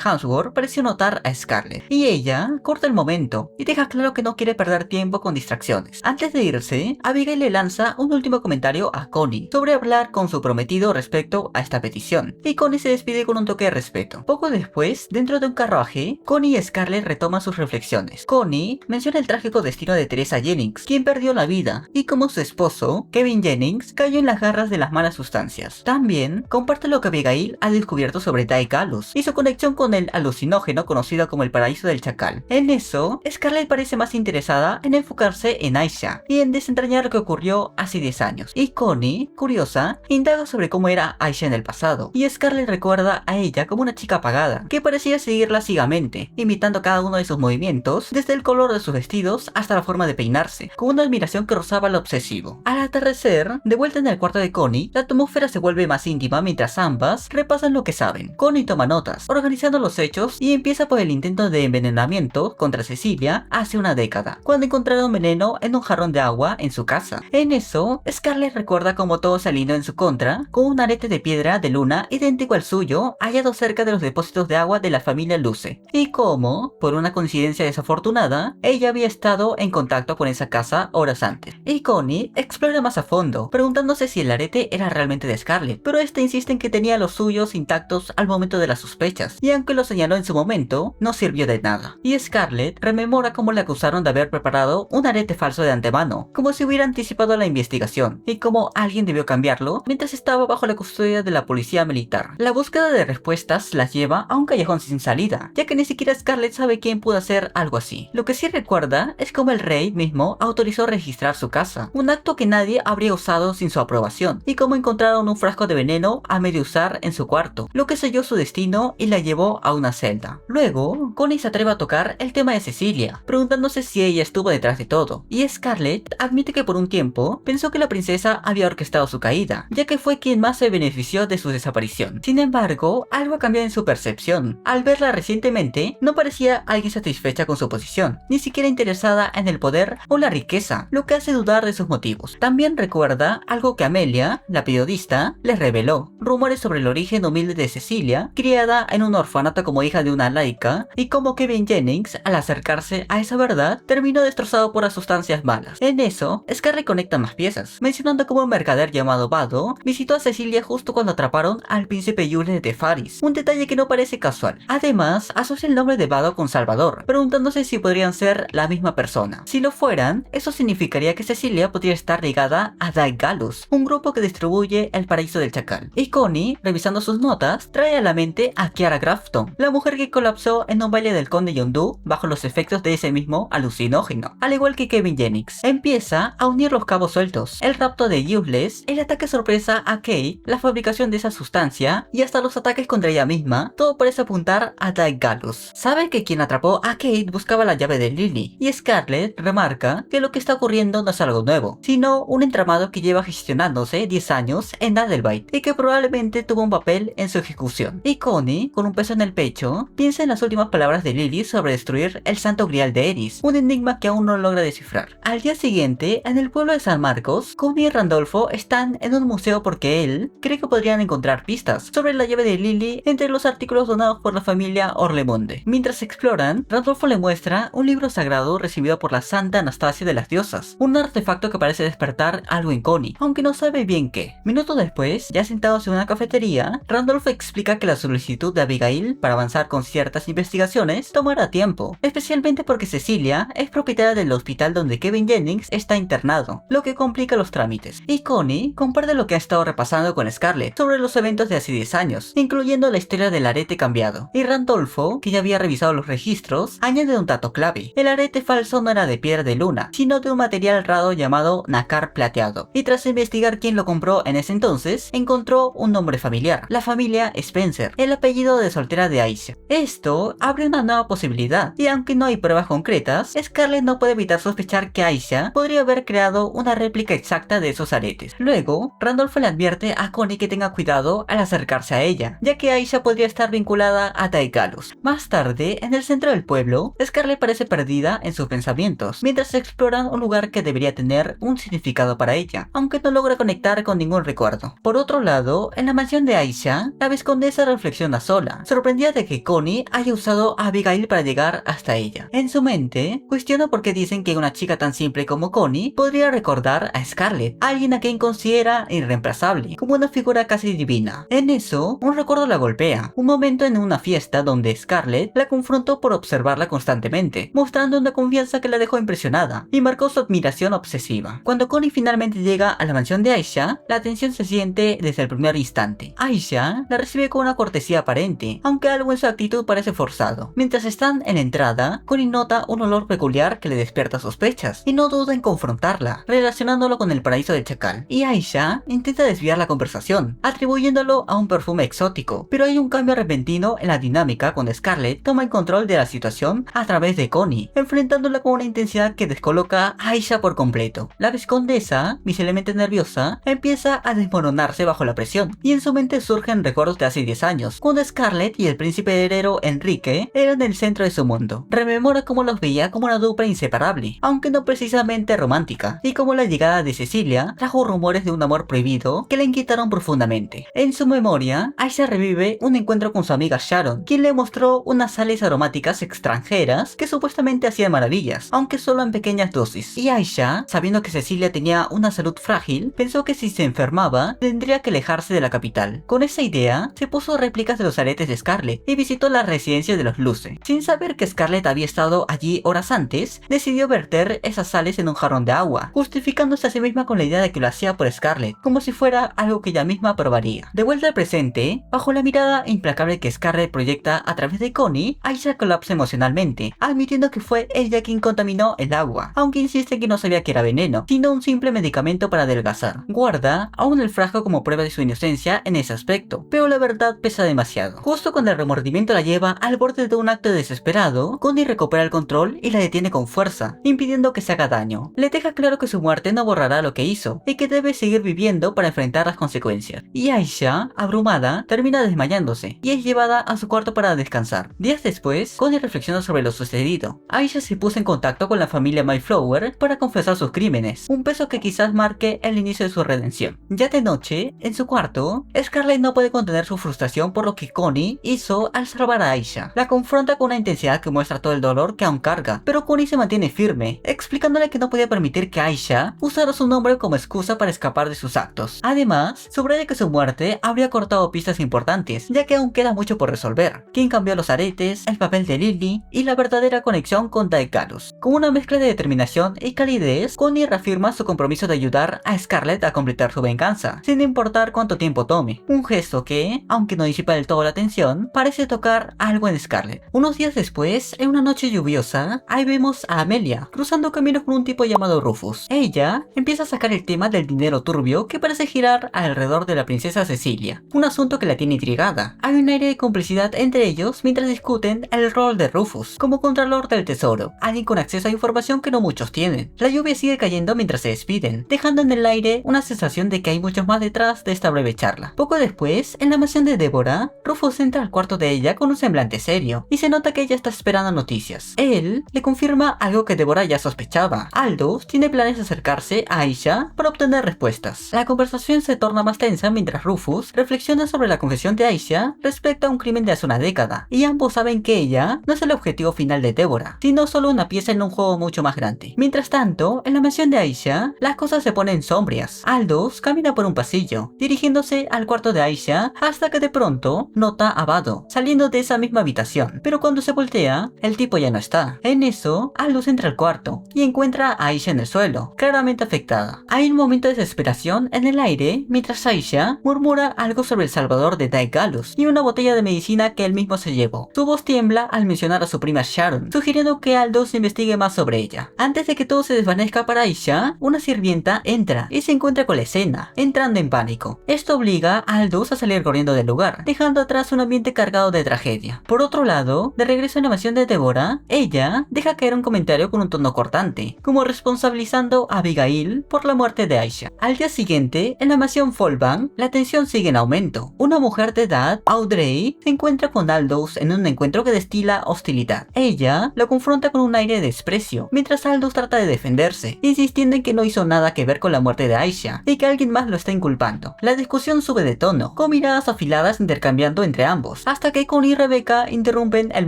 Hemsworth pareció notar a Scarlett, y ella corta el momento y deja claro que no quiere perder tiempo con distracciones. Antes de irse, Abigail le lanza un último comentario a Connie sobre hablar con su prometido respecto a esta petición, y Connie se despide con un toque de respeto. Poco después, dentro de un carruaje, Connie y Scarlett retoman sus reflexiones. Connie menciona el trágico destino de Teresa Jennings, quien perdió la vida, y como su esposo, Kevin Jennings, cayó en las garras de las malas sustancias. También comparte lo que Abigail ha descubierto sobre Dai Gallus y su conexión con el alucinógeno conocido como el paraíso del chacal. En eso, Scarlett parece más interesada en enfocarse en Aisha y en desentrañar lo que ocurrió hace 10 años. Y Connie, curiosa, indaga sobre cómo era Aisha en el pasado, y Scarlett recuerda a ella como una chica apagada, que parecía seguirla ciegamente, imitando cada uno de sus movimientos, desde el color de sus vestidos hasta la forma de peinarse, con una admiración que rozaba lo obsesivo. Al atardecer, de vuelta en el cuarto de Connie, la atmósfera se vuelve más íntima mientras ambas repasan lo que saben. Connie toma notas, organizando los hechos, y empieza por el intento de envenenamiento contra Cecilia hace una década, cuando encontraron veneno en un jarrón de agua en su casa. En eso, Scarlett recuerda cómo todo se alineó en su contra, con un arete de piedra de luna idéntico al suyo hallado cerca de los depósitos de agua de la familia Luce, y cómo, por una coincidencia desafortunada, ella había estado en contacto con esa casa horas antes. Y Connie explora más a fondo, preguntándose si el arete era realmente de Scarlett, pero esta insiste en que tenía los suyos intactos al momento de las sospechas, y aunque lo señaló en su momento, no sirvió de nada. Y Scarlett rememora cómo le acusaron de haber preparado un arete falso de antemano, como si hubiera anticipado la investigación, y cómo alguien debió cambiarlo mientras estaba bajo la custodia de la policía militar. La búsqueda de respuestas las lleva a un callejón sin salida, ya que ni siquiera Scarlett sabe quién pudo hacer algo así. Lo que sí recuerda es cómo el rey mismo autorizó registrar su casa, un acto que nadie habría usado sin su aprobación, y cómo encontraron un frasco de veneno a medio usar en su cuarto, lo que selló su destino y la llevó a una celda. Luego, Connie se atreve a tocar el tema de Cecilia, preguntándose si ella estuvo detrás de todo, y Scarlett admite que por un tiempo pensó que la princesa había orquestado su caída, ya que fue quien más se benefició de su desaparición. Sin embargo, algo ha cambiado en su percepción. Al verla recientemente, no parecía alguien satisfecha con su posición, ni siquiera interesada en el poder o la riqueza, lo que hace dudar de sus motivos. También recuerda algo que Amelia, la periodista, les reveló: rumores sobre el origen humilde de Cecilia, criada en un orfanato como hija de una laica, y cómo Kevin Jennings, al acercarse a esa verdad, terminó destrozado por las sustancias malas. En eso, Scarlett conecta más piezas, mencionando cómo un mercader llamado Vado visitó a Cecilia justo cuando atraparon al príncipe Jules de Faris, un detalle que no parece casual. Además, asocia el nombre de Vado con Salvador, preguntándose si podrían ser la misma persona. Si lo fueran, eso significaría que Cecilia podría estar ligada a Dai Gallus, un grupo que distribuye el paraíso del chacal. Y Connie, revisando sus notas, trae a la mente a Kiara Grafton, la mujer que colapsó en un baile del conde Yondu bajo los efectos de ese mismo alucinógeno, al igual que Kevin Jennings. Empieza a unir los cabos sueltos: el rapto de Useless, el ataque sorpresa a Kate, la fabricación de esa sustancia, y hasta los ataques contra ella misma. Todo parece apuntar a Dai Gallus. Sabe que quien atrapó a Kate buscaba la llave de Lily, y Scarlett remarca que lo que está ocurriendo no es algo nuevo, sino un entramado que lleva gestionándose 10 años en Adelbite, y que probablemente tuvo un papel en su ejecución. Y Connie, con un peso en el pecho, piensa en las últimas palabras de Lily sobre destruir el santo grial de Eris, un enigma que aún no logra descifrar. Al día siguiente, en el pueblo de San Marcos, Connie y Randolfo están en un museo porque él cree que podrían encontrar pistas sobre la llave de Lily entre los artículos donados por la familia Orlemonde. Mientras exploran, Randolfo le muestra un libro sagrado recibido por la Santa Anastasia de las Diosas, un artefacto que parece despertar algo en Connie, aunque no sabe bien qué. Minutos después, ya sentados en una cafetería, Randolfo explica que la solicitud de Abigail para avanzar con ciertas investigaciones tomará tiempo, especialmente porque Cecilia es propietaria del hospital donde Kevin Jennings está internado, lo que complica los trámites. Y Connie comparte lo que ha estado repasando con Scarlett sobre los eventos de hace 10 años, incluyendo la historia del arete cambiado. Y Randolfo Rodolfo, que ya había revisado los registros, añade un dato clave. El arete falso no era de piedra de luna, sino de un material raro llamado nácar plateado. Y tras investigar quién lo compró en ese entonces, encontró un nombre familiar, la familia Spencer, el apellido de soltera de Aisha. Esto abre una nueva posibilidad, y aunque no hay pruebas concretas, Scarlett no puede evitar sospechar que Aisha podría haber creado una réplica exacta de esos aretes. Luego, Randolph le advierte a Connie que tenga cuidado al acercarse a ella, ya que Aisha podría estar vinculada a Daedalus. Más tarde, en el centro del pueblo, Scarlett parece perdida en sus pensamientos, mientras exploran un lugar que debería tener un significado para ella, aunque no logra conectar con ningún recuerdo. Por otro lado, en la mansión de Aisha, la vizcondesa reflexiona sola, sorprendida de que Connie haya usado a Abigail para llegar hasta ella. En su mente, cuestiona por qué dicen que una chica tan simple como Connie podría recordar a Scarlett, alguien a quien considera irreemplazable, como una figura casi divina. En eso, un recuerdo la golpea, un momento en una fiesta donde Scarlett la confrontó por observarla constantemente, mostrando una confianza que la dejó impresionada y marcó su admiración obsesiva. Cuando Connie finalmente llega a la mansión de Aisha, la tensión se siente desde el primer instante. Aisha la recibe con una cortesía aparente, aunque algo en su actitud parece forzado. Mientras están en la entrada, Connie nota un olor peculiar que le despierta sospechas, y no duda en confrontarla, relacionándolo con el paraíso del chacal. Y Aisha intenta desviar la conversación, atribuyéndolo a un perfume exótico, pero hay un cambio repentino en la dinámica cuando Scarlett toma el control de la situación a través de Connie, enfrentándola con una intensidad que descoloca a Aisha por completo. La vizcondesa, visiblemente nerviosa, empieza a desmoronarse bajo la presión, y en su mente surgen recuerdos de hace 10 años, cuando Scarlett y el príncipe heredero Enrique eran el centro de su mundo. Rememora cómo los veía como una dupla inseparable, aunque no precisamente romántica, y cómo la llegada de Cecilia trajo rumores de un amor prohibido que la inquietaron profundamente. En su memoria, Aisha revive un encuentro con su amiga Sharon, quien le mostró unas sales aromáticas extranjeras que supuestamente hacían maravillas, aunque solo en pequeñas dosis. Y Aisha, sabiendo que Cecilia tenía una salud frágil, pensó que si se enfermaba, tendría que alejarse de la capital. Con esa idea, se puso réplicas de los aretes de Scarlett y visitó la residencia de los Luce. Sin saber que Scarlett había estado allí horas antes, decidió verter esas sales en un jarrón de agua, justificándose a sí misma con la idea de que lo hacía por Scarlett, como si fuera algo que ella misma probaría. De vuelta al presente, bajo la mirada implacable que Scarlett proyecta a través de Connie, Aisha colapsa emocionalmente, admitiendo que fue ella quien contaminó el agua, aunque insiste que no sabía que era veneno, sino un simple medicamento para adelgazar. Guarda aún el frasco como prueba de su inocencia en ese aspecto, pero la verdad pesa demasiado. Justo cuando el remordimiento la lleva al borde de un acto desesperado, Connie recupera el control y la detiene con fuerza, impidiendo que se haga daño. Le deja claro que su muerte no borrará lo que hizo, y que debe seguir viviendo para enfrentar las consecuencias. Y Aisha, abrumada, termina desmayándose, y es llevada a su cuarto para descansar. Días después, Connie reflexiona sobre lo sucedido. Aisha se puso en contacto con la familia Mayflower para confesar sus crímenes, un peso que quizás marque el inicio de su redención. Ya de noche, en su cuarto, Scarlett no puede contener su frustración por lo que Connie hizo al salvar a Aisha. La confronta con una intensidad que muestra todo el dolor que aún carga, pero Connie se mantiene firme, explicándole que no podía permitir que Aisha usara su nombre como excusa para escapar de sus actos. Además, subraya que su muerte habría cortado pistas importantes, ya que aún queda mucho por resolver. Quién cambió los aretes, el papel de Lily y la verdadera conexión con Daedalus. Con una mezcla de determinación y calidez, Connie reafirma su compromiso de ayudar a Scarlett a completar su venganza, sin importar cuánto tiempo tome. Un gesto que, aunque no disipa del todo la tensión, parece tocar algo en Scarlett. Unos días después, en una noche lluviosa, ahí vemos a Amelia cruzando caminos con un tipo llamado Rufus. Ella empieza a sacar el tema del dinero turbio que parece girar alrededor de la princesa Cecilia, un asunto que la tiene intrigada. Hay un aire de complicidad entre ellos mientras discuten el rol de Rufus como contralor del tesoro, alguien con acceso a información que no muchos tienen. La lluvia sigue cayendo mientras se despiden, dejando en el aire una sensación de que hay muchos más detrás de esta breve charla. Poco después, en la mansión de Deborah, Rufus entra al cuarto de ella con un semblante serio, y se nota que ella está esperando noticias. Él le confirma algo que Deborah ya sospechaba. Aldous tiene planes de acercarse a Aisha para obtener respuestas. La conversación se torna más tensa mientras Rufus reflexiona sobre la confesión de Aisha respecto a un crimen de hace una década, y ambos saben que ella no es el objetivo final de Deborah, sino solo una pieza en un juego mucho más grande. Mientras tanto, en la mansión de Aisha, las cosas se ponen sombrías. Aldous camina por un pasillo, dirigiéndose al cuarto de Aisha, hasta que de pronto nota a Vado saliendo de esa misma habitación, pero cuando se voltea, el tipo ya no está. En eso, Aldous entra al cuarto y encuentra a Aisha en el suelo, claramente afectada. Hay un momento de desesperación en el aire mientras Aisha murmura algo sobre el salvador de Daedalus y una botella de medicina que él mismo mismo se llevó. Su voz tiembla al mencionar a su prima Sharon, sugiriendo que Aldous investigue más sobre ella. Antes de que todo se desvanezca para Aisha, una sirvienta entra y se encuentra con la escena, entrando en pánico. Esto obliga a Aldous a salir corriendo del lugar, dejando atrás un ambiente cargado de tragedia. Por otro lado, de regreso en la mansión de Deborah, ella deja caer un comentario con un tono cortante, como responsabilizando a Abigail por la muerte de Aisha. Al día siguiente, en la mansión Folbank, la tensión sigue en aumento. Una mujer de edad, Audrey, se encuentra con Aldous en un encuentro que destila hostilidad. Ella lo confronta con un aire de desprecio, mientras Aldous trata de defenderse, insistiendo en que no hizo nada que ver con la muerte de Aisha y que alguien más lo está inculpando. La discusión sube de tono, con miradas afiladas intercambiando entre ambos, hasta que Connie y Rebecca interrumpen el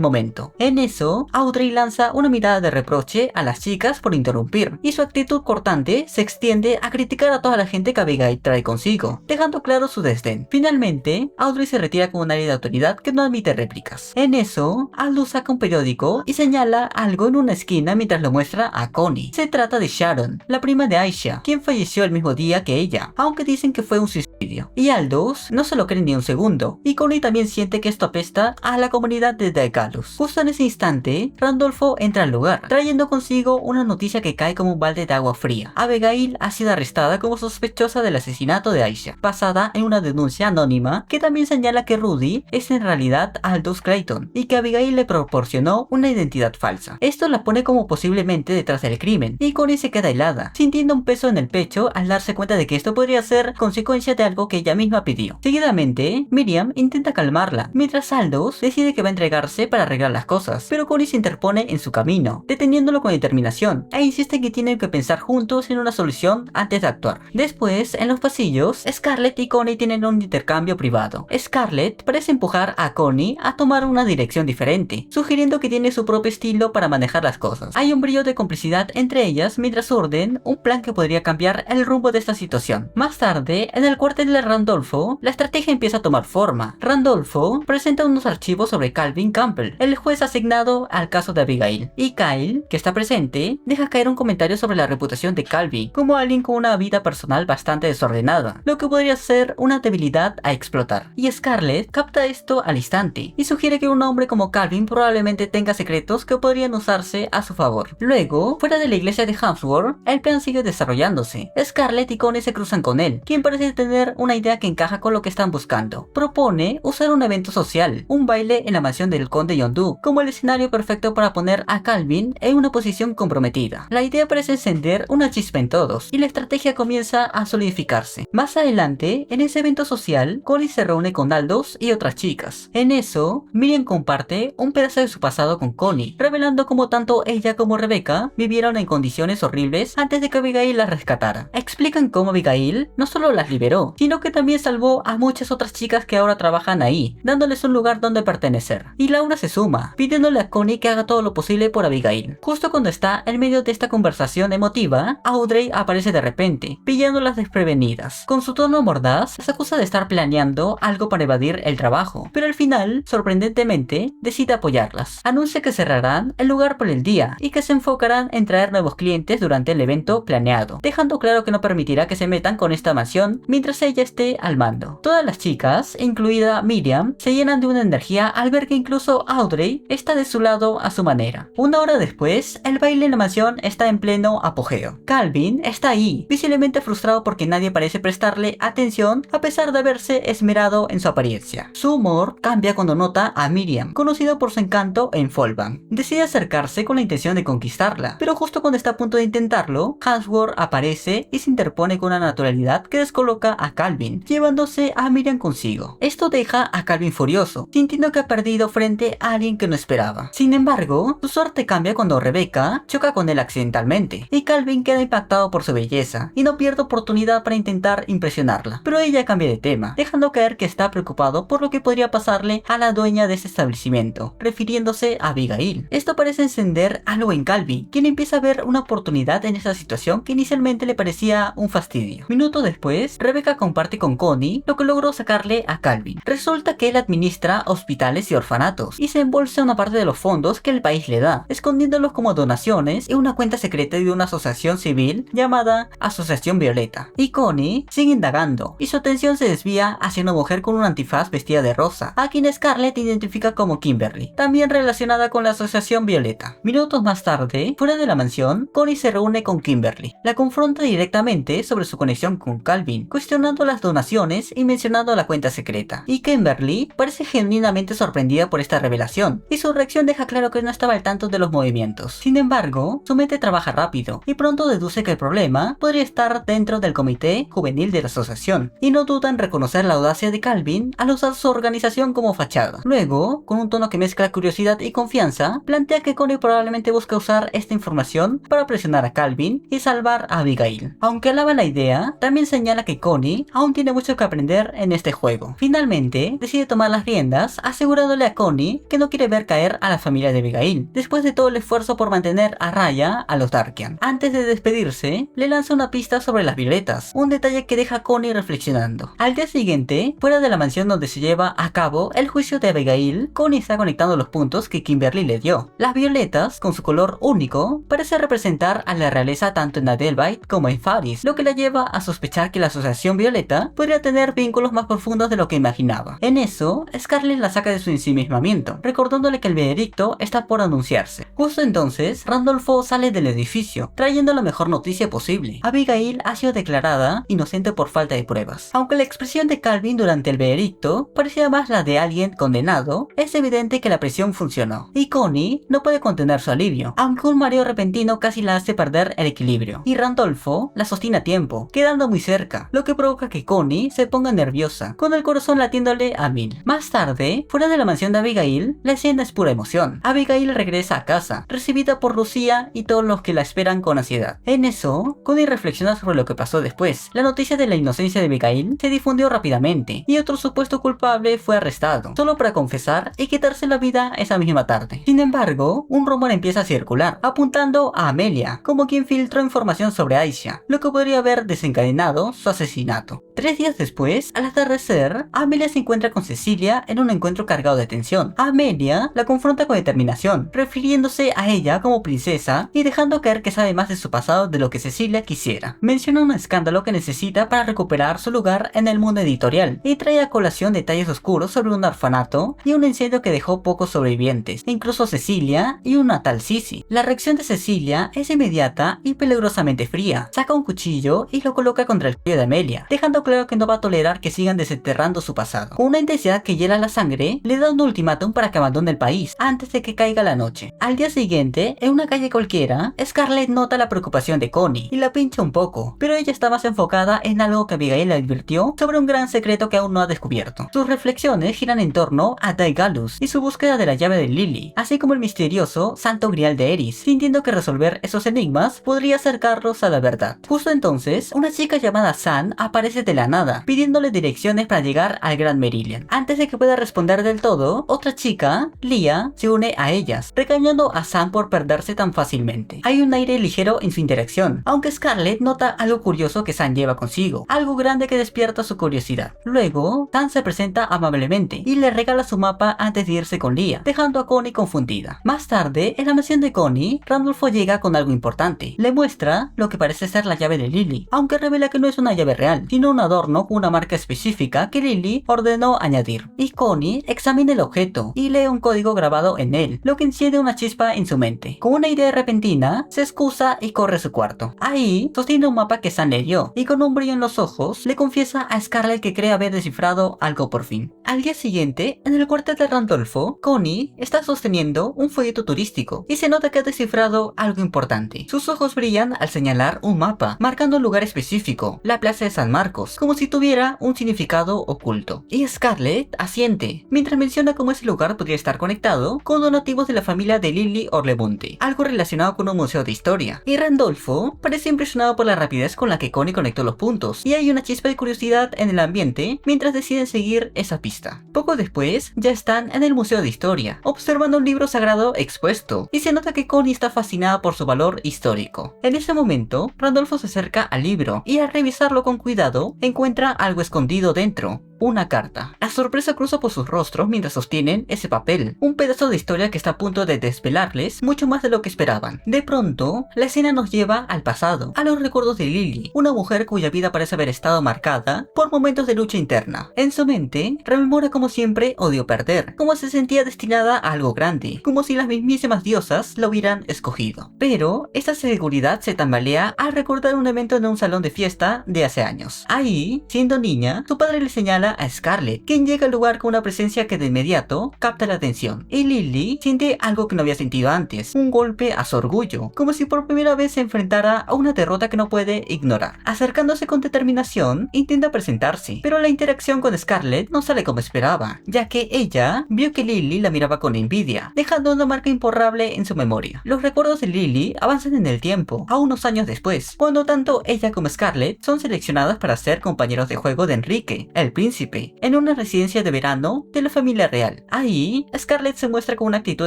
momento. En eso, Audrey lanza una mirada de reproche a las chicas por interrumpir, y su actitud cortante se extiende a criticar a toda la gente que Abigail trae consigo, dejando claro su desdén. Finalmente, Audrey se retira con un aire de autoridad que no admite réplicas. En eso, Aldous saca un periódico y señala algo en una esquina mientras lo muestra a Connie. Se trata de Sharon, la prima de Aisha, quien falleció el mismo día que ella, aunque dicen que fue un suicidio. Y Aldous no se lo cree ni un segundo, y Connie también siente que esto apesta a la comunidad de The Gallus. Justo en ese instante, Randolfo entra al lugar, trayendo consigo una noticia que cae como un balde de agua fría. Abigail ha sido arrestada como sospechosa del asesinato de Aisha, basada en una denuncia anónima que también señala que Rudy es en realidad Aldous Clayton y que Abigail le proporcionó una identidad falsa. Esto la pone como posiblemente detrás del crimen, y Connie se queda helada, sintiendo un peso en el pecho al darse cuenta de que esto podría ser consecuencia de algo que ella misma pidió. Seguidamente, Miriam intenta calmarla, mientras Aldous decide que va a entregarse para arreglar las cosas, pero Connie se interpone en su camino, deteniéndolo con determinación, e insiste que tienen que pensar juntos en una solución antes de actuar. Después, en los pasillos, Scarlett y Connie tienen un intercambio privado. Scarlett parece empujar a Connie a tomar una dirección diferente, sugiriendo que tiene su propio estilo para manejar las cosas. Hay un brillo de complicidad entre ellas mientras urden un plan que podría cambiar el rumbo de esta situación. Más tarde, en el cuartel de Randolfo, la estrategia empieza a tomar forma. Randolfo presenta unos archivos sobre Calvin Campbell, el juez asignado al caso de Abigail, y Kyle, que está presente, deja caer un comentario sobre la reputación de Calvin como alguien con una vida personal bastante desordenada, lo que podría ser una debilidad a explotar. Y Scarlett capta esto al instante y sugiere que un hombre como Calvin probablemente tenga secretos que podrían usarse a su favor. Luego, fuera de la iglesia de Hamsworth, el plan sigue desarrollándose. Scarlett y Connie se cruzan con él, quien parece tener una idea que encaja con lo que están buscando. Propone usar un evento social, un baile en la mansión del conde Yondu, como el escenario perfecto para poner a Calvin en una posición comprometida. La idea parece encender una chispa en todos, y la estrategia comienza a solidificarse. Más adelante, en ese evento social, Connie se reúne con Aldous y otras chicas. En eso, Miriam comparte un pedazo de su pasado con Connie, revelando cómo tanto ella como Rebecca vivieron en condiciones horribles antes de que Abigail las rescatara. Explican cómo Abigail no solo las liberó, sino que también salvó a muchas otras chicas que ahora trabajan ahí, dándoles un lugar donde pertenecer. Y Laura se suma, pidiéndole a Connie que haga todo lo posible por Abigail. Justo cuando está en medio de esta conversación emotiva, Audrey aparece de repente, pillándolas desprevenidas. Con su tono mordaz, las acusa de estar planeando algo para evadir el trabajo, pero al final, sorprendentemente, decide apoyarlas. Anuncia que cerrarán el lugar por el día y que se enfocarán en traer nuevos clientes durante el evento planeado, dejando claro que no permitirá que se metan con esta mansión mientras ella esté al mando. Todas las chicas, incluida Miriam, se llenan de una energía al ver que incluso Audrey está de su lado a su manera. Una hora después, el baile en la mansión está en pleno apogeo. Calvin está ahí, visiblemente frustrado porque nadie parece prestarle atención a pesar de haberse esmerado en su apariencia. Su humor cambia cuando nota a Miriam, conocido por su encanto en Folbank. Decide acercarse con la intención de conquistarla, pero justo cuando está a punto de intentarlo, Hamsworth aparece y se interpone con una naturalidad que descoloca a Calvin, llevándose a Miriam consigo. Esto deja a Calvin furioso, sintiendo que ha perdido frente a alguien que no esperaba. Sin embargo, su suerte cambia cuando Rebecca choca con él accidentalmente, y Calvin queda impactado por su belleza, y no pierde oportunidad para intentar impresionarla. Pero ella cambia de tema, dejando caer que está preocupado por lo que podría pasarle a la dueña de ese establecimiento, refiriéndose a Abigail. Esto parece encender algo en Calvin, quien empieza a ver una oportunidad en esa situación que inicialmente le parecía un fastidio. Minutos después, Rebecca comparte con Connie lo que logró sacarle a Calvin. Resulta que él administra hospitales y orfanatos, y se embolsa una parte de los fondos que el país le da, escondiéndolos como donaciones en una cuenta secreta de una asociación civil llamada Asociación Violeta. Y Connie sigue indagando, y su atención se desvía hacia una mujer con un antifaz vestida de rosa, a quien Scarlett identifica como Kimberly, también relacionada con la Asociación Violeta. Minutos más tarde, fuera de la mansión, Connie se reúne con Kimberly. La confronta directamente sobre su conexión con Calvin, cuestionando las donaciones y mencionando la cuenta secreta. Y Kimberly parece genuinamente sorprendida por esta revelación, y su reacción deja claro que no estaba al tanto de los movimientos. Sin embargo, su mente trabaja rápido, y pronto deduce que el problema podría estar dentro del comité juvenil de la asociación, y no duda en reconocer la audacia de Calvin al usar su organización como fachada. Luego, con un tono que mezcla curiosidad y confianza, plantea que Connie probablemente busca usar esta información para presionar a Calvin y salvar a Abigail. Aunque alaba la idea, también señala que Connie aún tiene mucho que aprender en este juego. Finalmente, decide tomar las riendas, asegurándole a Connie que no quiere ver caer a la familia de Abigail, después de todo el esfuerzo por mantener a raya a los Darkian. Antes de despedirse, le lanza una pista sobre las violetas, un detalle que deja a Connie reflexionando. Al día siguiente, fuera de la mansión donde se lleva a cabo el juicio de Abigail, Connie está conectando los puntos que Kimberly le dio. Las violetas, con su color único, parece representar a la realeza tanto en Adelbite como en Faris, lo que la lleva a sospechar que la Asociación Violeta podría tener vínculos más profundos de lo que imaginaba. En eso, Scarlett la saca de su ensimismamiento, recordándole que el veredicto está por anunciarse. Justo entonces, Randolfo sale del edificio, trayendo la mejor noticia posible. Abigail ha sido declarada inocente por falta de pruebas. Aunque la expresión de Calvin durante el veredicto parecía más la de alguien condenado, es evidente que la presión funcionó, y Connie no puede contener su alivio, aunque un mareo repentino casi la hace perder el equilibrio, y Randolfo la sostiene a tiempo, quedando muy cerca, lo que provoca que Connie se ponga nerviosa, con el corazón latiéndole a mil. Más tarde, fuera de la mansión de Abigail, la escena es pura emoción. Abigail regresa a casa, recibida por Lucía y todos los que la esperan con ansiedad. En eso, Connie reflexiona sobre lo que pasó después. La noticia de la inocencia de Abigail se difundió rápidamente, y otro supuesto culpable fue arrestado, solo para confesar y quitarse la vida esa misma tarde. Sin embargo, un rumor empieza a circular, apuntando a Amelia como quien filtró información sobre Aisha, lo que podría haber desencadenado su asesinato. 3 días después, al atardecer, Amelia se encuentra con Cecilia en un encuentro cargado de tensión. Amelia la confronta con determinación, refiriéndose a ella como princesa y dejando caer que sabe más de su pasado de lo que Cecilia quisiera. Menciona un escándalo que necesita para recuperar su lugar en el mundo editorial y trae a colación detalles oscuros sobre un orfanato y un incendio que dejó pocos sobrevivientes, incluso Cecilia y una tal Sissy. La reacción de Cecilia es inmediata y peligrosamente fría. Saca un cuchillo y lo coloca contra el cuello de Amelia, dejando claro que no va a tolerar que sigan desenterrando su pasado. Con una intensidad que hiela la sangre, le da un ultimátum para que abandone el país antes de que caiga la noche. Al día siguiente, en una calle cualquiera, Scarlett nota la preocupación de Connie y la pincha un poco, pero ella está más enfocada en algo que Abigail le advirtió sobre un gran secreto que aún no ha descubierto. Sus reflexiones giran en torno a Daigalus y su búsqueda de la llave de Lily, así como el misterioso Santo Grial de Eris, sintiendo que resolver esos enigmas podría acercarlos a la verdad. Justo entonces, una chica llamada San aparece de la nada, pidiéndole direcciones para llegar al Gran Merillian. Antes de que pueda responder del todo, otra chica, Lia, se une a ellas, regañando a San por perderse tan fácilmente. Hay un aire ligero en su interacción, aunque Scarlett nota algo curioso que San lleva consigo, algo grande que despierta su curiosidad. Luego, San se presenta amablemente y le regala su mapa antes de irse con Lia, dejando a Connie confundida. Más tarde, en la mansión de Connie, Randolfo llega con algo importante. Le muestra lo que parece ser la llave de Lily, aunque revela que no es una llave real, sino un adorno con una marca específica que Lily ordenó añadir. Y Connie examina el objeto y lee un código grabado en él, lo que enciende una chispa en su mente. Con una idea repentina, se excusa y corre a su cuarto. Ahí, sostiene un mapa que San le dio, y con un brillo en los ojos, le confiesa a Scarlett que cree haber descifrado algo por fin. Al día siguiente, en el cuartel de Randolfo, Connie está sosteniendo un folleto turístico, y se nota que ha descifrado algo importante. Sus ojos brillan al señalar un mapa, marcando un lugar específico, la plaza de San Marcos, como si tuviera un significado oculto. Y Scarlett asiente, mientras menciona cómo ese lugar podría estar conectado con donativos de la familia de Lily Orlebunte, algo relacionado con un museo de historia. Y Randolfo parece impresionado por la rapidez con la que Connie conectó los puntos, y hay una chispa de curiosidad en el ambiente mientras deciden seguir esa pista. Poco después, ya están en el museo de historia, observando un libro sagrado expuesto, y se nota que Connie está fascinada por su valor histórico. En ese momento, Randolfo se acerca al libro, y al revisarlo con cuidado, encuentra algo escondido dentro. una carta. La sorpresa cruza por sus rostros mientras sostienen ese papel, un pedazo de historia que está a punto de desvelarles mucho más de lo que esperaban. De pronto, la escena nos lleva al pasado, a los recuerdos de Lily, una mujer cuya vida parece haber estado marcada por momentos de lucha interna. En su mente, rememora como siempre odió perder, como se sentía destinada a algo grande, como si las mismísimas diosas la hubieran escogido. Pero esa seguridad se tambalea al recordar un evento en un salón de fiesta de hace años. Ahí, siendo niña, su padre le señala a Scarlett, quien llega al lugar con una presencia que de inmediato capta la atención. Y Lily siente algo que no había sentido antes, un golpe a su orgullo, como si por primera vez se enfrentara a una derrota que no puede ignorar. Acercándose con determinación, intenta presentarse, pero la interacción con Scarlett no sale como esperaba, ya que ella vio que Lily la miraba con envidia, dejando una marca imborrable en su memoria. Los recuerdos de Lily avanzan en el tiempo, a unos años después, cuando tanto ella como Scarlett son seleccionadas para ser compañeros de juego de Enrique, el príncipe, en una residencia de verano de la familia real. Ahí, Scarlett se muestra con una actitud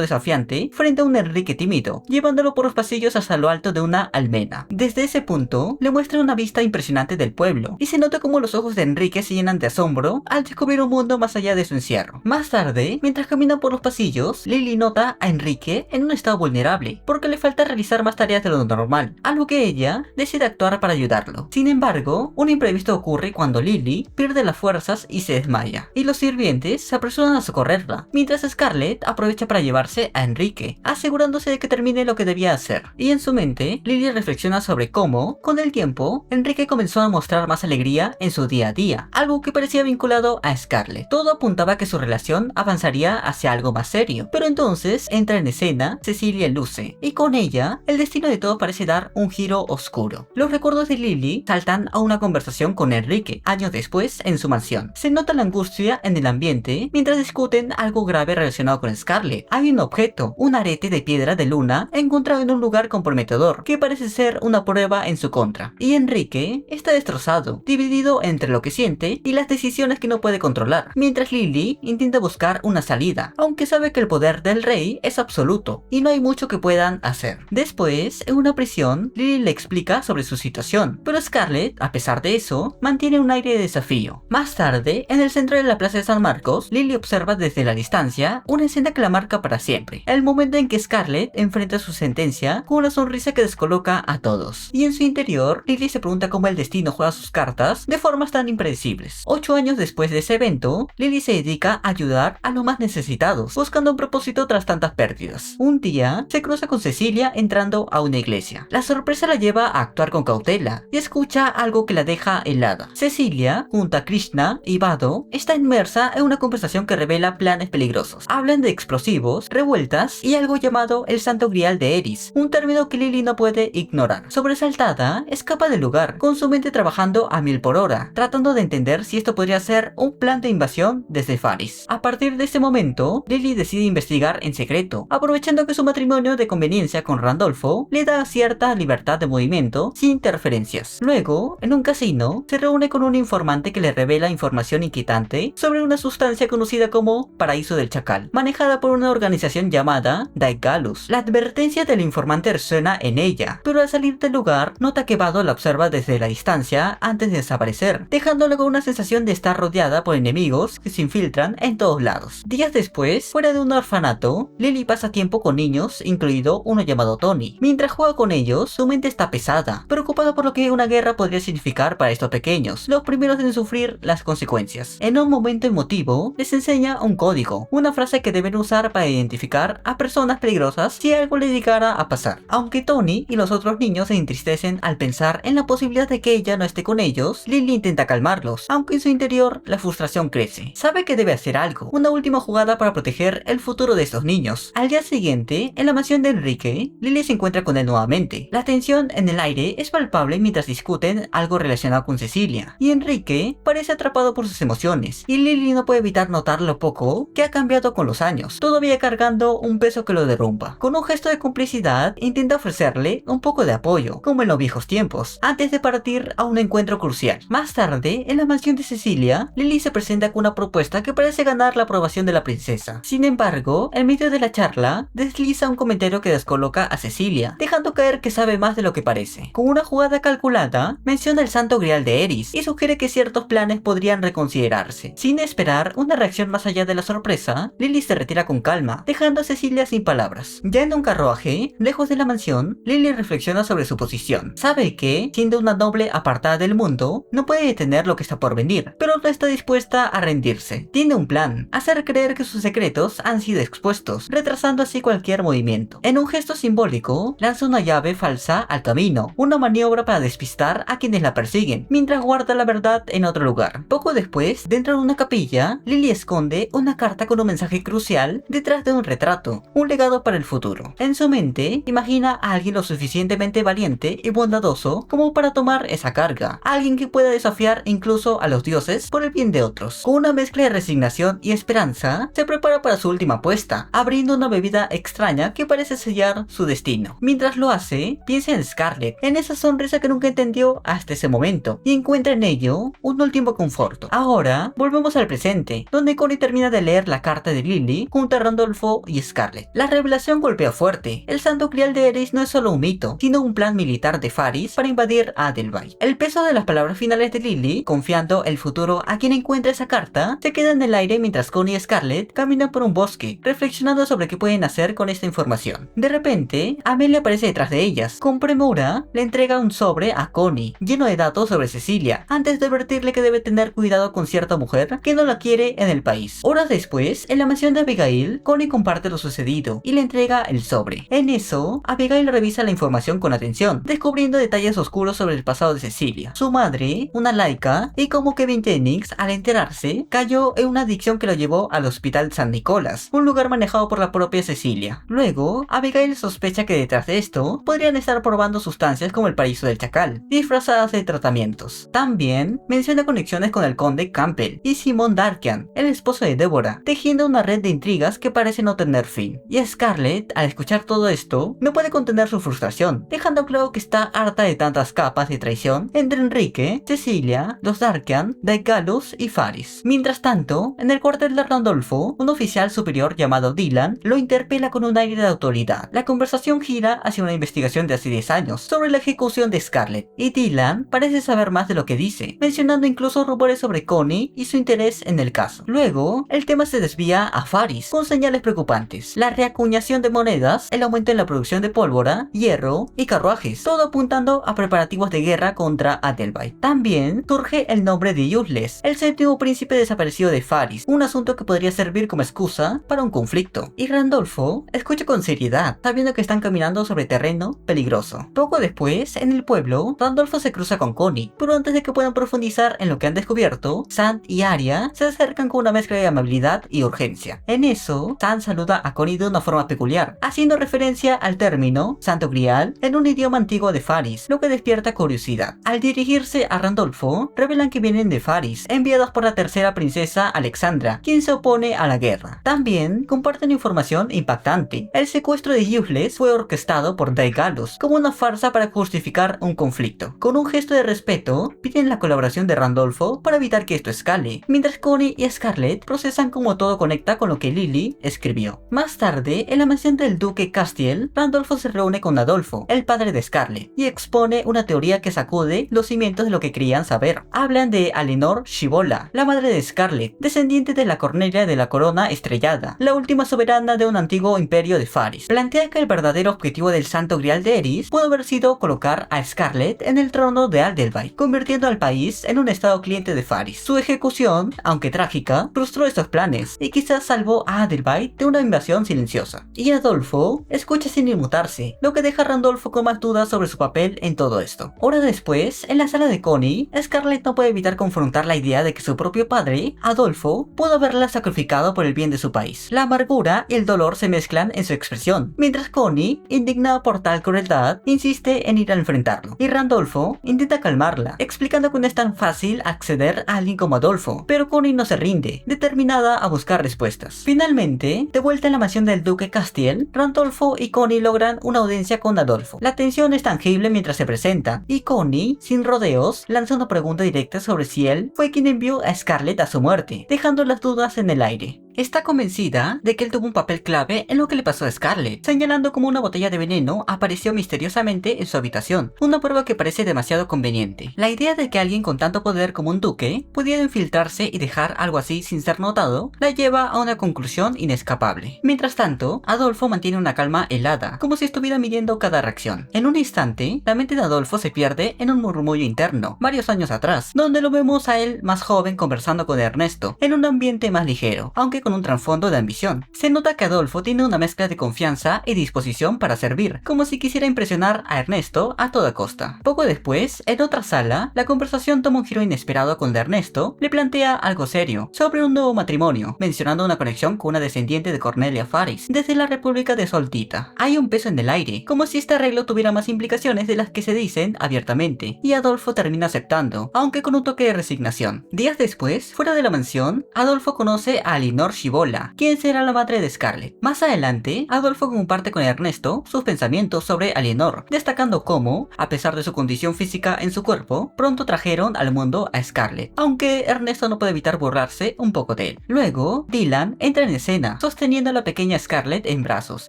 desafiante frente a un Enrique tímido, llevándolo por los pasillos hasta lo alto de una almena. Desde ese punto, le muestra una vista impresionante del pueblo, y se nota como los ojos de Enrique se llenan de asombro al descubrir un mundo más allá de su encierro. Más tarde, mientras caminan por los pasillos, Lily nota a Enrique en un estado vulnerable, porque le falta realizar más tareas de lo normal, algo que ella decide actuar para ayudarlo. Sin embargo, un imprevisto ocurre cuando Lily pierde las fuerzas y se desmaya, y los sirvientes se apresuran a socorrerla, mientras Scarlett aprovecha para llevarse a Enrique, asegurándose de que termine lo que debía hacer. Y en su mente, Lily reflexiona sobre cómo, con el tiempo, Enrique comenzó a mostrar más alegría en su día a día, algo que parecía vinculado a Scarlett. Todo apuntaba a que su relación avanzaría hacia algo más serio, pero entonces entra en escena Cecilia Luce, y con ella, el destino de todos parece dar un giro oscuro. Los recuerdos de Lily saltan a una conversación con Enrique, años después, en su mansión. Se nota la angustia en el ambiente mientras discuten algo grave relacionado con Scarlett. Hay un objeto, un arete de piedra de luna, encontrado en un lugar comprometedor, que parece ser una prueba en su contra. Y Enrique está destrozado, dividido entre lo que siente y las decisiones que no puede controlar, mientras Lily intenta buscar una salida, aunque sabe que el poder del rey es absoluto, y no hay mucho que puedan hacer. Después, en una prisión, Lily le explica sobre su situación, pero Scarlett, a pesar de eso, mantiene un aire de desafío. Más tarde, en el centro de la plaza de San Marcos, Lily observa desde la distancia una escena que la marca para siempre, el momento en que Scarlett enfrenta su sentencia con una sonrisa que descoloca a todos. Y en su interior, Lily se pregunta cómo el destino juega sus cartas de formas tan impredecibles. 8 años después de ese evento, Lily se dedica a ayudar a los más necesitados, buscando un propósito tras tantas pérdidas. Un día, se cruza con Cecilia entrando a una iglesia. La sorpresa la lleva a actuar con cautela y escucha algo que la deja helada. Cecilia, junto a Krishna y Vado, está inmersa en una conversación que revela planes peligrosos. Hablan de explosivos, revueltas y algo llamado el Santo Grial de Eris, un término que Lily no puede ignorar. Sobresaltada, escapa del lugar, con su mente trabajando a 1000 por hora, tratando de entender si esto podría ser un plan de invasión desde Faris. A partir de ese momento, Lily decide investigar en secreto, aprovechando que su matrimonio de conveniencia con Randolfo le da cierta libertad de movimiento sin interferencias. Luego, en un casino, se reúne con un informante que le revela información inquietante sobre una sustancia conocida como Paraíso del Chacal, manejada por una organización llamada Daedalus. La advertencia del informante resuena en ella, pero al salir del lugar, nota que Vado la observa desde la distancia antes de desaparecer, dejándole con una sensación de estar rodeada por enemigos que se infiltran en todos lados. Días después, fuera de un orfanato, Lily pasa tiempo con niños, incluido uno llamado Tony. Mientras juega con ellos, su mente está pesada, preocupada por lo que una guerra podría significar para estos pequeños, los primeros en sufrir las consecuencias. En un momento emotivo, les enseña un código, una frase que deben usar para identificar a personas peligrosas si algo le llegara a pasar. Aunque Tony y los otros niños se entristecen al pensar en la posibilidad de que ella no esté con ellos, Lily intenta calmarlos, aunque en su interior la frustración crece. Sabe que debe hacer algo, una última jugada para proteger el futuro de estos niños. Al día siguiente, en la mansión de Enrique, Lily se encuentra con él nuevamente. La tensión en el aire es palpable mientras discuten algo relacionado con Cecilia, y Enrique parece atrapado por sus emociones, y Lily no puede evitar notar lo poco que ha cambiado con los años, todavía cargando un peso que lo derrumba. Con un gesto de complicidad, intenta ofrecerle un poco de apoyo, como en los viejos tiempos, antes de partir a un encuentro crucial. Más tarde, en la mansión de Cecilia, Lily se presenta con una propuesta que parece ganar la aprobación de la princesa. Sin embargo, en medio de la charla, desliza un comentario que descoloca a Cecilia, dejando caer que sabe más de lo que parece. Con una jugada calculada, menciona el Santo Grial de Eris y sugiere que ciertos planes podrían reconsiderarse. Sin esperar una reacción más allá de la sorpresa, Lily se retira con calma, dejando a Cecilia sin palabras. Ya en un carruaje, lejos de la mansión, Lily reflexiona sobre su posición. Sabe que, siendo una noble apartada del mundo, no puede detener lo que está por venir, pero no está dispuesta a rendirse. Tiene un plan: hacer creer que sus secretos han sido expuestos, retrasando así cualquier movimiento. En un gesto simbólico, lanza una llave falsa al camino, una maniobra para despistar a quienes la persiguen, mientras guarda la verdad en otro lugar. Poco después, dentro de una capilla, Lily esconde una carta con un mensaje crucial detrás de un retrato, un legado para el futuro. En su mente, imagina a alguien lo suficientemente valiente y bondadoso como para tomar esa carga, alguien que pueda desafiar incluso a los dioses por el bien de otros. Con una mezcla de resignación y esperanza, se prepara para su última apuesta, abriendo una bebida extraña que parece sellar su destino. Mientras lo hace, piensa en Scarlett, en esa sonrisa que nunca entendió hasta ese momento, y encuentra en ello un último conforto. Ahora, volvemos al presente, donde Connie termina de leer la carta de Lily junto a Randolfo y Scarlett. La revelación golpea fuerte. El santo grial de Eris no es solo un mito, sino un plan militar de Faris para invadir Adelby. El peso de las palabras finales de Lily, confiando el futuro a quien encuentre esa carta, se queda en el aire mientras Connie y Scarlett caminan por un bosque, reflexionando sobre qué pueden hacer con esta información. De repente, Amelia aparece detrás de ellas. Con premura, le entrega un sobre a Connie, lleno de datos sobre Cecilia, antes de advertirle que debe tener cuidado con cierta mujer que no la quiere en el país. Horas después, en la mansión de Abigail, Connie comparte lo sucedido y le entrega el sobre. En eso, Abigail revisa la información con atención, descubriendo detalles oscuros sobre el pasado de Cecilia, su madre, una laica, y cómo Kevin Jennings, al enterarse, cayó en una adicción que lo llevó al hospital San Nicolás, un lugar manejado por la propia Cecilia. Luego, Abigail sospecha que detrás de esto podrían estar probando sustancias como el paraíso del chacal, disfrazadas de tratamientos. También menciona conexiones con el conde Campbell y Simon Darkian, el esposo de Deborah, tejiendo una red de intrigas que parece no tener fin. Y Scarlett, al escuchar todo esto, no puede contener su frustración, dejando claro que está harta de tantas capas de traición entre Enrique, Cecilia, los Darkian, Daedalus y Faris. Mientras tanto, en el cuartel de Randolfo, un oficial superior llamado Dylan lo interpela con un aire de autoridad. La conversación gira hacia una investigación de hace 10 años sobre la ejecución de Scarlett, y Dylan parece saber más de lo que dice, mencionando incluso rumores sobre Connie y su interés en el caso. Luego, el tema se desvía a Faris, con señales preocupantes: la reacuñación de monedas, el aumento en la producción de pólvora, hierro y carruajes, todo apuntando a preparativos de guerra contra Adelby. También surge el nombre de Useless, el séptimo príncipe desaparecido de Faris, un asunto que podría servir como excusa para un conflicto. Y Randolfo escucha con seriedad, sabiendo que están caminando sobre terreno peligroso. Poco después, en el pueblo, Randolfo se cruza con Connie, pero antes de que puedan profundizar en lo que han descubierto, Sand y Arya se acercan con una mezcla de amabilidad y urgencia. En eso, Sand saluda a Connie de una forma peculiar, haciendo referencia al término Santo Grial en un idioma antiguo de Faris, lo que despierta curiosidad. Al dirigirse a Randolfo, revelan que vienen de Faris, enviados por la tercera princesa Alexandra, quien se opone a la guerra. También comparten información impactante: el secuestro de Useless fue orquestado por Daedalus como una farsa para justificar un conflicto. Con un gesto de respeto, piden la colaboración de Randolfo para evitar que esto escale, mientras Connie y Scarlett procesan cómo todo conecta con lo que Lily escribió. Más tarde, en la mansión del duque Castiel, Randolfo se reúne con Adolfo, el padre de Scarlett, y expone una teoría que sacude los cimientos de lo que querían saber. Hablan de Alenor Shivola, la madre de Scarlett, descendiente de la Cornelia de la Corona Estrellada, la última soberana de un antiguo imperio de Faris. Plantea que el verdadero objetivo del Santo Grial de Eris pudo haber sido colocar a Scarlett en el trono de Adelby, convirtiendo al país en un estado cliente de Faris. Su ejecución, aunque trágica, frustró estos planes y quizás salvó a Adelby de una invasión silenciosa. Y Adolfo escucha sin inmutarse, lo que deja a Randolfo con más dudas sobre su papel en todo esto. Horas después, en la sala de Connie, Scarlett no puede evitar confrontar la idea de que su propio padre, Adolfo, pudo haberla sacrificado por el bien de su país. La amargura y el dolor se mezclan en su expresión, mientras Connie, indignada por tal crueldad, insiste en ir a enfrentarlo, y Randolfo intenta calmarla, explicando que no es tan fácil acceder a alguien como Adolfo, pero Connie no se rinde, determinada a buscar respuestas. Finalmente, de vuelta en la mansión del duque Castiel, Randolfo y Connie logran una audiencia con Adolfo. La tensión es tangible mientras se presentan, y Connie, sin rodeos, lanza una pregunta directa sobre si él fue quien envió a Scarlett a su muerte, dejando las dudas en el aire. está convencida de que él tuvo un papel clave en lo que le pasó a Scarlett, señalando cómo una botella de veneno apareció misteriosamente en su habitación, una prueba que parece demasiado conveniente. La idea de que alguien con tanto poder como un duque pudiera infiltrarse y dejar algo así sin ser notado, la lleva a una conclusión inescapable. Mientras tanto, Adolfo mantiene una calma helada, como si estuviera midiendo cada reacción. En un instante, la mente de Adolfo se pierde en un murmullo interno, varios años atrás, donde lo vemos a él más joven conversando con Ernesto, en un ambiente más ligero, aunque con un trasfondo de ambición. Se nota que Adolfo tiene una mezcla de confianza y disposición para servir, como si quisiera impresionar a Ernesto a toda costa. Poco después, en otra sala, la conversación toma un giro inesperado cuando Ernesto le plantea algo serio sobre un nuevo matrimonio, mencionando una conexión con una descendiente de Cornelia Faris, desde la República de Soltita. Hay un peso en el aire, como si este arreglo tuviera más implicaciones de las que se dicen abiertamente, y Adolfo termina aceptando, aunque con un toque de resignación. Días después, fuera de la mansión, Adolfo conoce a Alinor Scibola, quien será la madre de Scarlett. Más adelante, Adolfo comparte con Ernesto sus pensamientos sobre Alinor, destacando cómo, a pesar de su condición física en su cuerpo, pronto trajeron al mundo a Scarlett, aunque Ernesto no puede evitar burlarse un poco de él. Luego, Dylan entra en escena, sosteniendo a la pequeña Scarlett en brazos,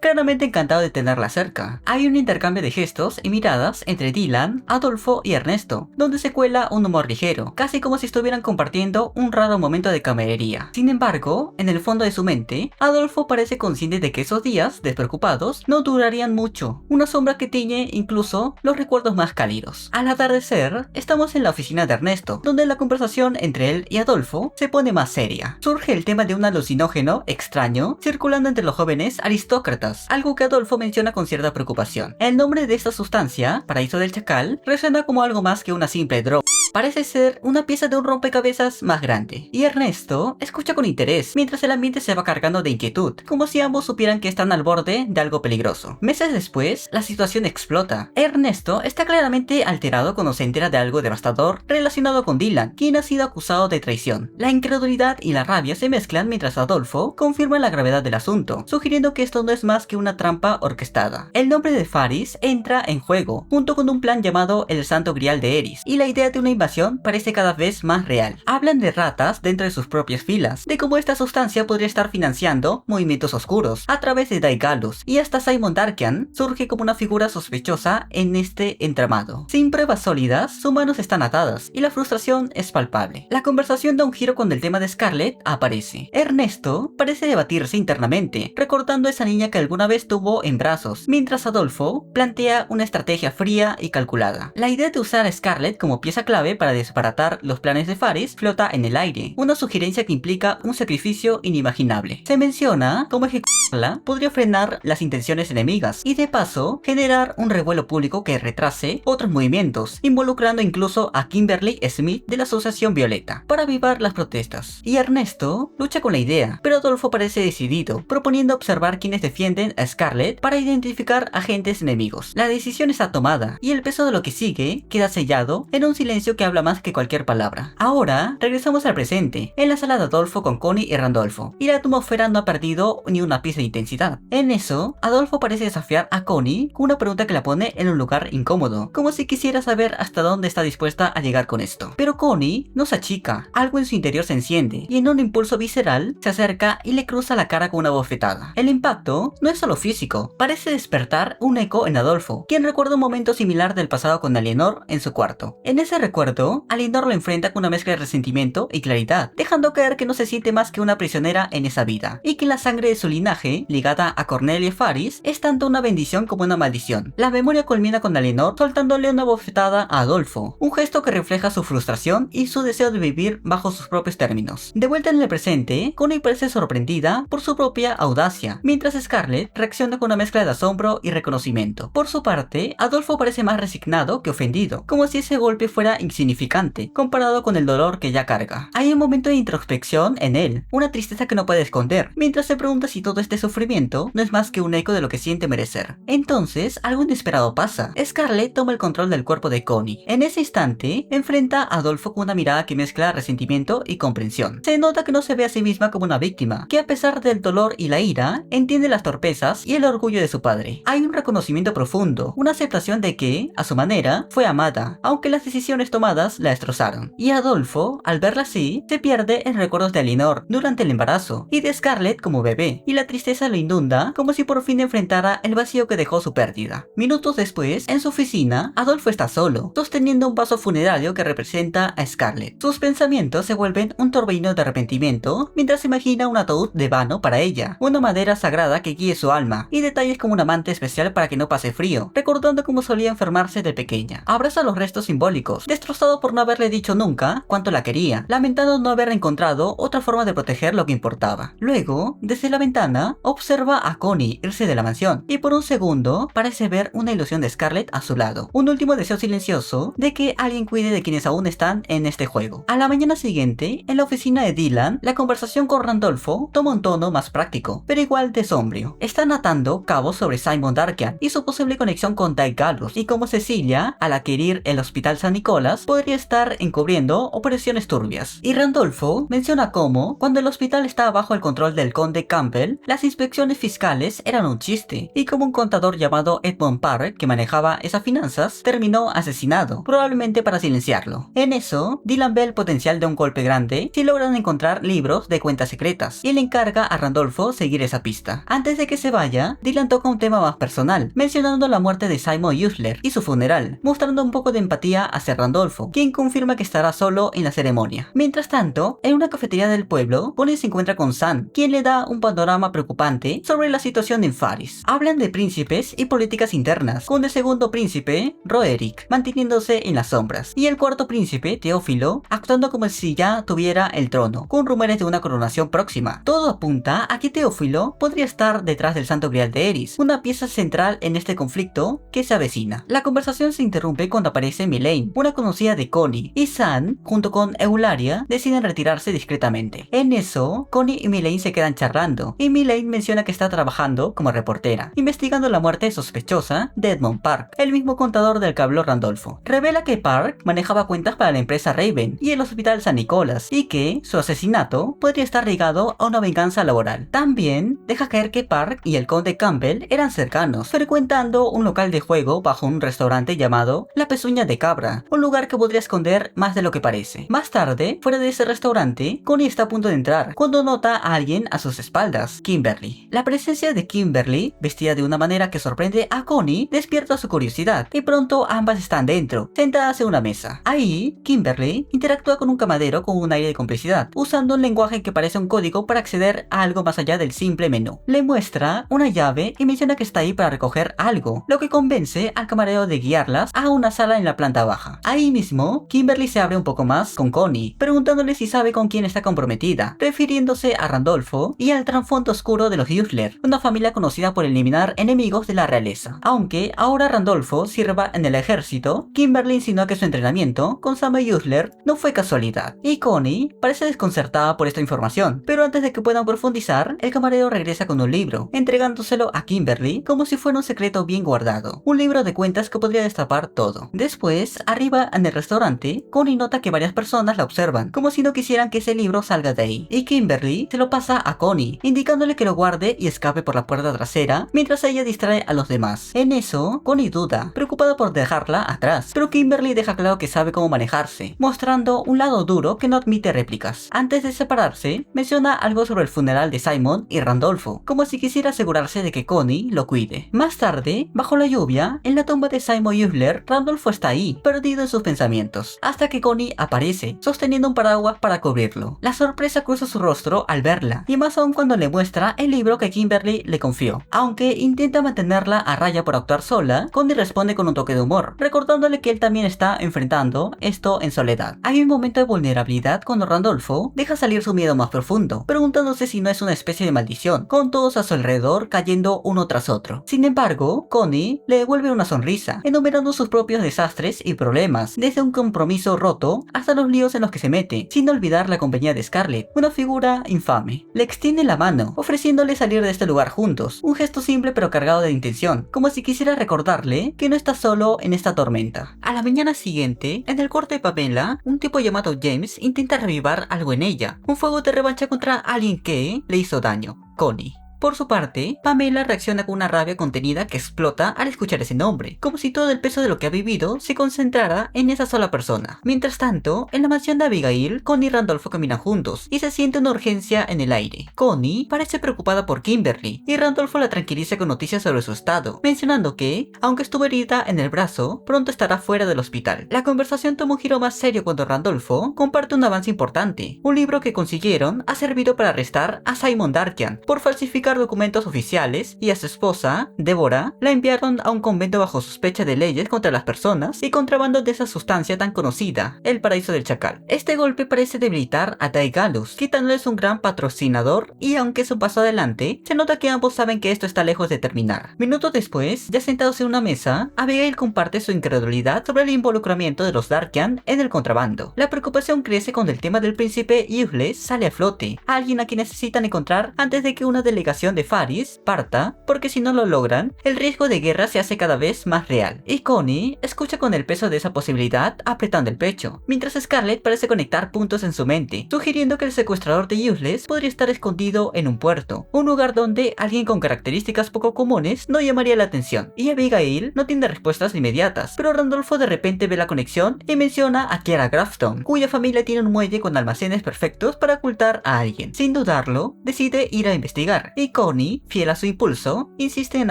claramente encantado de tenerla cerca. Hay un intercambio de gestos y miradas entre Dylan, Adolfo y Ernesto, donde se cuela un humor ligero, casi como si estuvieran compartiendo un raro momento de camaradería. Sin embargo, en el fondo de su mente, Adolfo parece consciente de que esos días, despreocupados, no durarían mucho, una sombra que tiñe incluso los recuerdos más cálidos. Al atardecer, estamos en la oficina de Ernesto, donde la conversación entre él y Adolfo se pone más seria. Surge el tema de un alucinógeno extraño circulando entre los jóvenes aristócratas, algo que Adolfo menciona con cierta preocupación. El nombre de esta sustancia, Paraíso del Chacal, resuena como algo más que una simple droga. Parece ser una pieza de un rompecabezas más grande, y Ernesto escucha con interés, mientras el ambiente se va cargando de inquietud, como si ambos supieran que están al borde de algo peligroso. Meses después, la situación explota. Ernesto está claramente alterado cuando se entera de algo devastador relacionado con Dylan, quien ha sido acusado de traición. La incredulidad y la rabia se mezclan mientras Adolfo confirma la gravedad del asunto, sugiriendo que esto no es más que una trampa orquestada. El nombre de Faris entra en juego, junto con un plan llamado el Santo Grial de Eris, y la idea de una invasión parece cada vez más real. Hablan de ratas dentro de sus propias filas, de cómo esta sustancia podría estar financiando movimientos oscuros a través de Daigalus, y hasta Simon Darkian surge como una figura sospechosa en este entramado. Sin pruebas sólidas, sus manos están atadas y la frustración es palpable. La conversación da un giro cuando el tema de Scarlett aparece. Ernesto parece debatirse internamente, recordando a esa niña que alguna vez tuvo en brazos, mientras Adolfo plantea una estrategia fría y calculada. La idea de usar a Scarlett como pieza clave para desbaratar los planes de Faris flota en el aire, una sugerencia que implica un sacrificio inimaginable. Se menciona cómo ejecutarla podría frenar las intenciones enemigas y de paso generar un revuelo público que retrase otros movimientos, involucrando incluso a Kimberly Smith de la Asociación Violeta para avivar las protestas. Y Ernesto lucha con la idea, pero Adolfo parece decidido, proponiendo observar quienes defienden a Scarlett para identificar agentes enemigos. La decisión está tomada y el peso de lo que sigue queda sellado en un silencio que habla más que cualquier palabra. Ahora regresamos al presente, en la sala de Adolfo con Connie y Randolfo, y la atmósfera no ha perdido ni una pizca de intensidad. En eso, Adolfo parece desafiar a Connie con una pregunta que la pone en un lugar incómodo, como si quisiera saber hasta dónde está dispuesta a llegar con esto. Pero Connie no se achica, algo en su interior se enciende, y en un impulso visceral se acerca y le cruza la cara con una bofetada. El impacto no es solo físico, parece despertar un eco en Adolfo, quien recuerda un momento similar del pasado con Alienor en su cuarto. En ese recuerdo, Alienor lo enfrenta con una mezcla de resentimiento y claridad, dejando caer que no se siente más que una prisionera en esa vida, y que la sangre de su linaje, ligada a Cornelia Faris, es tanto una bendición como una maldición. La memoria culmina con Alienor soltándole una bofetada a Adolfo, un gesto que refleja su frustración y su deseo de vivir bajo sus propios términos. De vuelta en el presente, Connie parece sorprendida por su propia audacia, mientras Scarlett reacciona con una mezcla de asombro y reconocimiento. Por su parte, Adolfo parece más resignado que ofendido, como si ese golpe fuera insignificante comparado con el dolor que ya carga. Hay un momento de introspección en él, una tristeza que no puede esconder, mientras se pregunta si todo este sufrimiento no es más que un eco de lo que siente merecer. Entonces, algo inesperado pasa. Scarlett toma el control del cuerpo de Connie. En ese instante, enfrenta a Adolfo con una mirada que mezcla resentimiento y comprensión. Se nota que no se ve a sí misma como una víctima, que a pesar del dolor y la ira, entiende las torpezas y el orgullo de su padre. Hay un reconocimiento profundo, una aceptación de que, a su manera, fue amada, aunque las decisiones tomadas la destrozaron. Y Adolfo, al verla así, se pierde en recuerdos de Alienor durante el embarazo y de Scarlett como bebé, y la tristeza lo inunda como si por fin enfrentara el vacío que dejó su pérdida. Minutos después, en su oficina, Adolfo está solo, sosteniendo un vaso funerario que representa a Scarlett. Sus pensamientos se vuelven un torbellino de arrepentimiento mientras imagina un ataúd de vano para ella, una madera sagrada que guíe su alma, y detalles como un amante especial para que no pase frío, recordando cómo solía enfermarse de pequeña. Abraza los restos simbólicos, destrozado por no haberle dicho nunca cuánto la quería, lamentando no haber encontrado otra forma de proteger lo que importaba. Luego, desde la ventana, observa a Connie irse de la mansión, y por un segundo parece ver una ilusión de Scarlett a su lado. Un último deseo silencioso de que alguien cuide de quienes aún están en este juego. A la mañana siguiente, en la oficina de Dylan, la conversación con Randolfo toma un tono más práctico, pero igual de sombrío. Están atando cabos sobre Simon Darkian y su posible conexión con Ty Gallus, y cómo Cecilia, al adquirir el Hospital San Nicolás, podría estar encubriendo operaciones turbias. Y Randolfo menciona cómo, cuando el hospital estaba bajo el control del conde Campbell, las inspecciones fiscales eran un chiste, y como un contador llamado Edmund Park, que manejaba esas finanzas, terminó asesinado, probablemente para silenciarlo. En eso, Dylan ve el potencial de un golpe grande si logran encontrar libros de cuentas secretas, y le encarga a Randolfo seguir esa pista. Antes de que se vaya, Dylan toca un tema más personal, mencionando la muerte de Simon Usler y su funeral, mostrando un poco de empatía hacia Randolfo, quien confirma que estará solo en la ceremonia. Mientras tanto, en una cafetería del pueblo, Bonnie se encuentra con Sam, quien le da un panorama preocupante sobre la situación en Faris. Hablan de príncipes y políticas internas, con el segundo príncipe, Roeric, manteniéndose en las sombras, y el cuarto príncipe, Teófilo, actuando como si ya tuviera el trono, con rumores de una coronación próxima. Todo apunta a que Teófilo podría estar detrás del Santo Grial de Eris, una pieza central en este conflicto que se avecina. La conversación se interrumpe cuando aparece Melaine, una conocida de Connie, y Sam, junto con Eulalia, deciden retirarse discretamente. En eso, Connie y Melaine se quedan charlando, y Melaine menciona que está trabajando como reportera, investigando la muerte sospechosa de Edmund Park, el mismo contador del que habló Randolfo. Revela que Park manejaba cuentas para la empresa Raven y el Hospital San Nicolás, y que su asesinato podría estar ligado a una venganza laboral. También deja caer que Park y el conde Campbell eran cercanos, frecuentando un local de juego bajo un restaurante llamado La Pezuña de Cabra, un lugar que podría esconder más de lo que parece. Más tarde, fuera de ese restaurante, Connie está a punto de entrar, cuando nota a alguien a sus espaldas, Kimberly. La presencia de Kimberly, vestida de una manera que sorprende a Connie, despierta su curiosidad, y pronto ambas están dentro, sentadas en una mesa. Ahí, Kimberly interactúa con un camarero con un aire de complicidad, usando un lenguaje que parece un código para acceder a algo más allá del simple menú. Le muestra una llave y menciona que está ahí para recoger algo, lo que convence al camarero de guiarlas a una sala en la planta baja. Ahí mismo, Kimberly se abre un poco más con Connie, preguntándole si sabe con quién está comprometida, refiriéndose a Randolfo y al trasfondo oscuro de los Usler, una familia conocida por eliminar enemigos de la realeza. Aunque ahora Randolfo sirva en el ejército, Kimberly insinúa que su entrenamiento con Samuel Usler no fue casualidad, y Connie parece desconcertada por esta información, pero antes de que puedan profundizar, el camarero regresa con un libro, entregándoselo a Kimberly como si fuera un secreto bien guardado, un libro de cuentas que podría destapar todo. Después, arriba en el restaurante, Connie nota que varias personas la observan, como si no quisieran que ese libro salga de ahí, y Kimberly se lo pasa a Connie, indicándole que lo guarde y escape por la puerta trasera, mientras ella distrae a los demás. En eso, Connie duda, preocupada por dejarla atrás, pero Kimberly deja claro que sabe cómo manejarse, mostrando un lado duro que no admite réplicas. Antes de separarse, menciona algo sobre el funeral de Simon y Randolfo, como si quisiera asegurarse de que Connie lo cuide. Más tarde, bajo la lluvia, en la tumba de Simon Usler, Randolfo está ahí, perdido en sus pensamientos, hasta que Connie aparece, sosteniendo un paraguas para cubrirlo. La sorpresa cruza su rostro al verla, y más aún cuando le muestra el libro que Kimberly le confió. Aunque intenta mantenerla a raya por actuar sola, Connie responde con un toque de humor, recordándole que él también está enfrentando esto en soledad. Hay un momento de vulnerabilidad cuando Randolfo deja salir su miedo más profundo, preguntándose si no es una especie de maldición, con todos a su alrededor cayendo uno tras otro. Sin embargo, Connie le devuelve una sonrisa, enumerando sus propios desastres y problemas, desde un compromiso roto hasta los líos en los que se mete, sin olvidar la compañía de Scarlett, una figura infame. Le extiende la mano, ofreciéndole salir de este lugar juntos, un gesto simple pero cargado de intención, como si quisiera recordarle que no está solo en esta tormenta. A la mañana siguiente, en el cuarto de Pamela, un tipo llamado James intenta revivar algo en ella, un fuego de revancha contra alguien que le hizo daño, Connie. Por su parte, Pamela reacciona con una rabia contenida que explota al escuchar ese nombre, como si todo el peso de lo que ha vivido se concentrara en esa sola persona. Mientras tanto, en la mansión de Abigail, Connie y Randolfo caminan juntos y se siente una urgencia en el aire. Connie parece preocupada por Kimberly y Randolfo la tranquiliza con noticias sobre su estado, mencionando que, aunque estuvo herida en el brazo, pronto estará fuera del hospital. La conversación toma un giro más serio cuando Randolfo comparte un avance importante. Un libro que consiguieron ha servido para arrestar a Simon Darkian por falsificar documentos oficiales y a su esposa, Deborah, la enviaron a un convento bajo sospecha de leyes contra las personas y contrabando de esa sustancia tan conocida, el paraíso del chacal. Este golpe parece debilitar a Ty Gallus, quitándoles un gran patrocinador, y aunque es un paso adelante, se nota que ambos saben que esto está lejos de terminar. Minutos después, ya sentados en una mesa, Abigail comparte su incredulidad sobre el involucramiento de los Darkian en el contrabando. La preocupación crece cuando el tema del príncipe Useless sale a flote, alguien a quien necesitan encontrar antes de que una delegación de Faris parta, porque si no lo logran, el riesgo de guerra se hace cada vez más real. Y Connie escucha con el peso de esa posibilidad apretando el pecho, mientras Scarlett parece conectar puntos en su mente, sugiriendo que el secuestrador de Useless podría estar escondido en un puerto, un lugar donde alguien con características poco comunes no llamaría la atención. Y Abigail no tiene respuestas inmediatas, pero Randolfo de repente ve la conexión y menciona a Kiara Grafton, cuya familia tiene un muelle con almacenes perfectos para ocultar a alguien. Sin dudarlo, decide ir a investigar, y Connie, fiel a su impulso, insiste en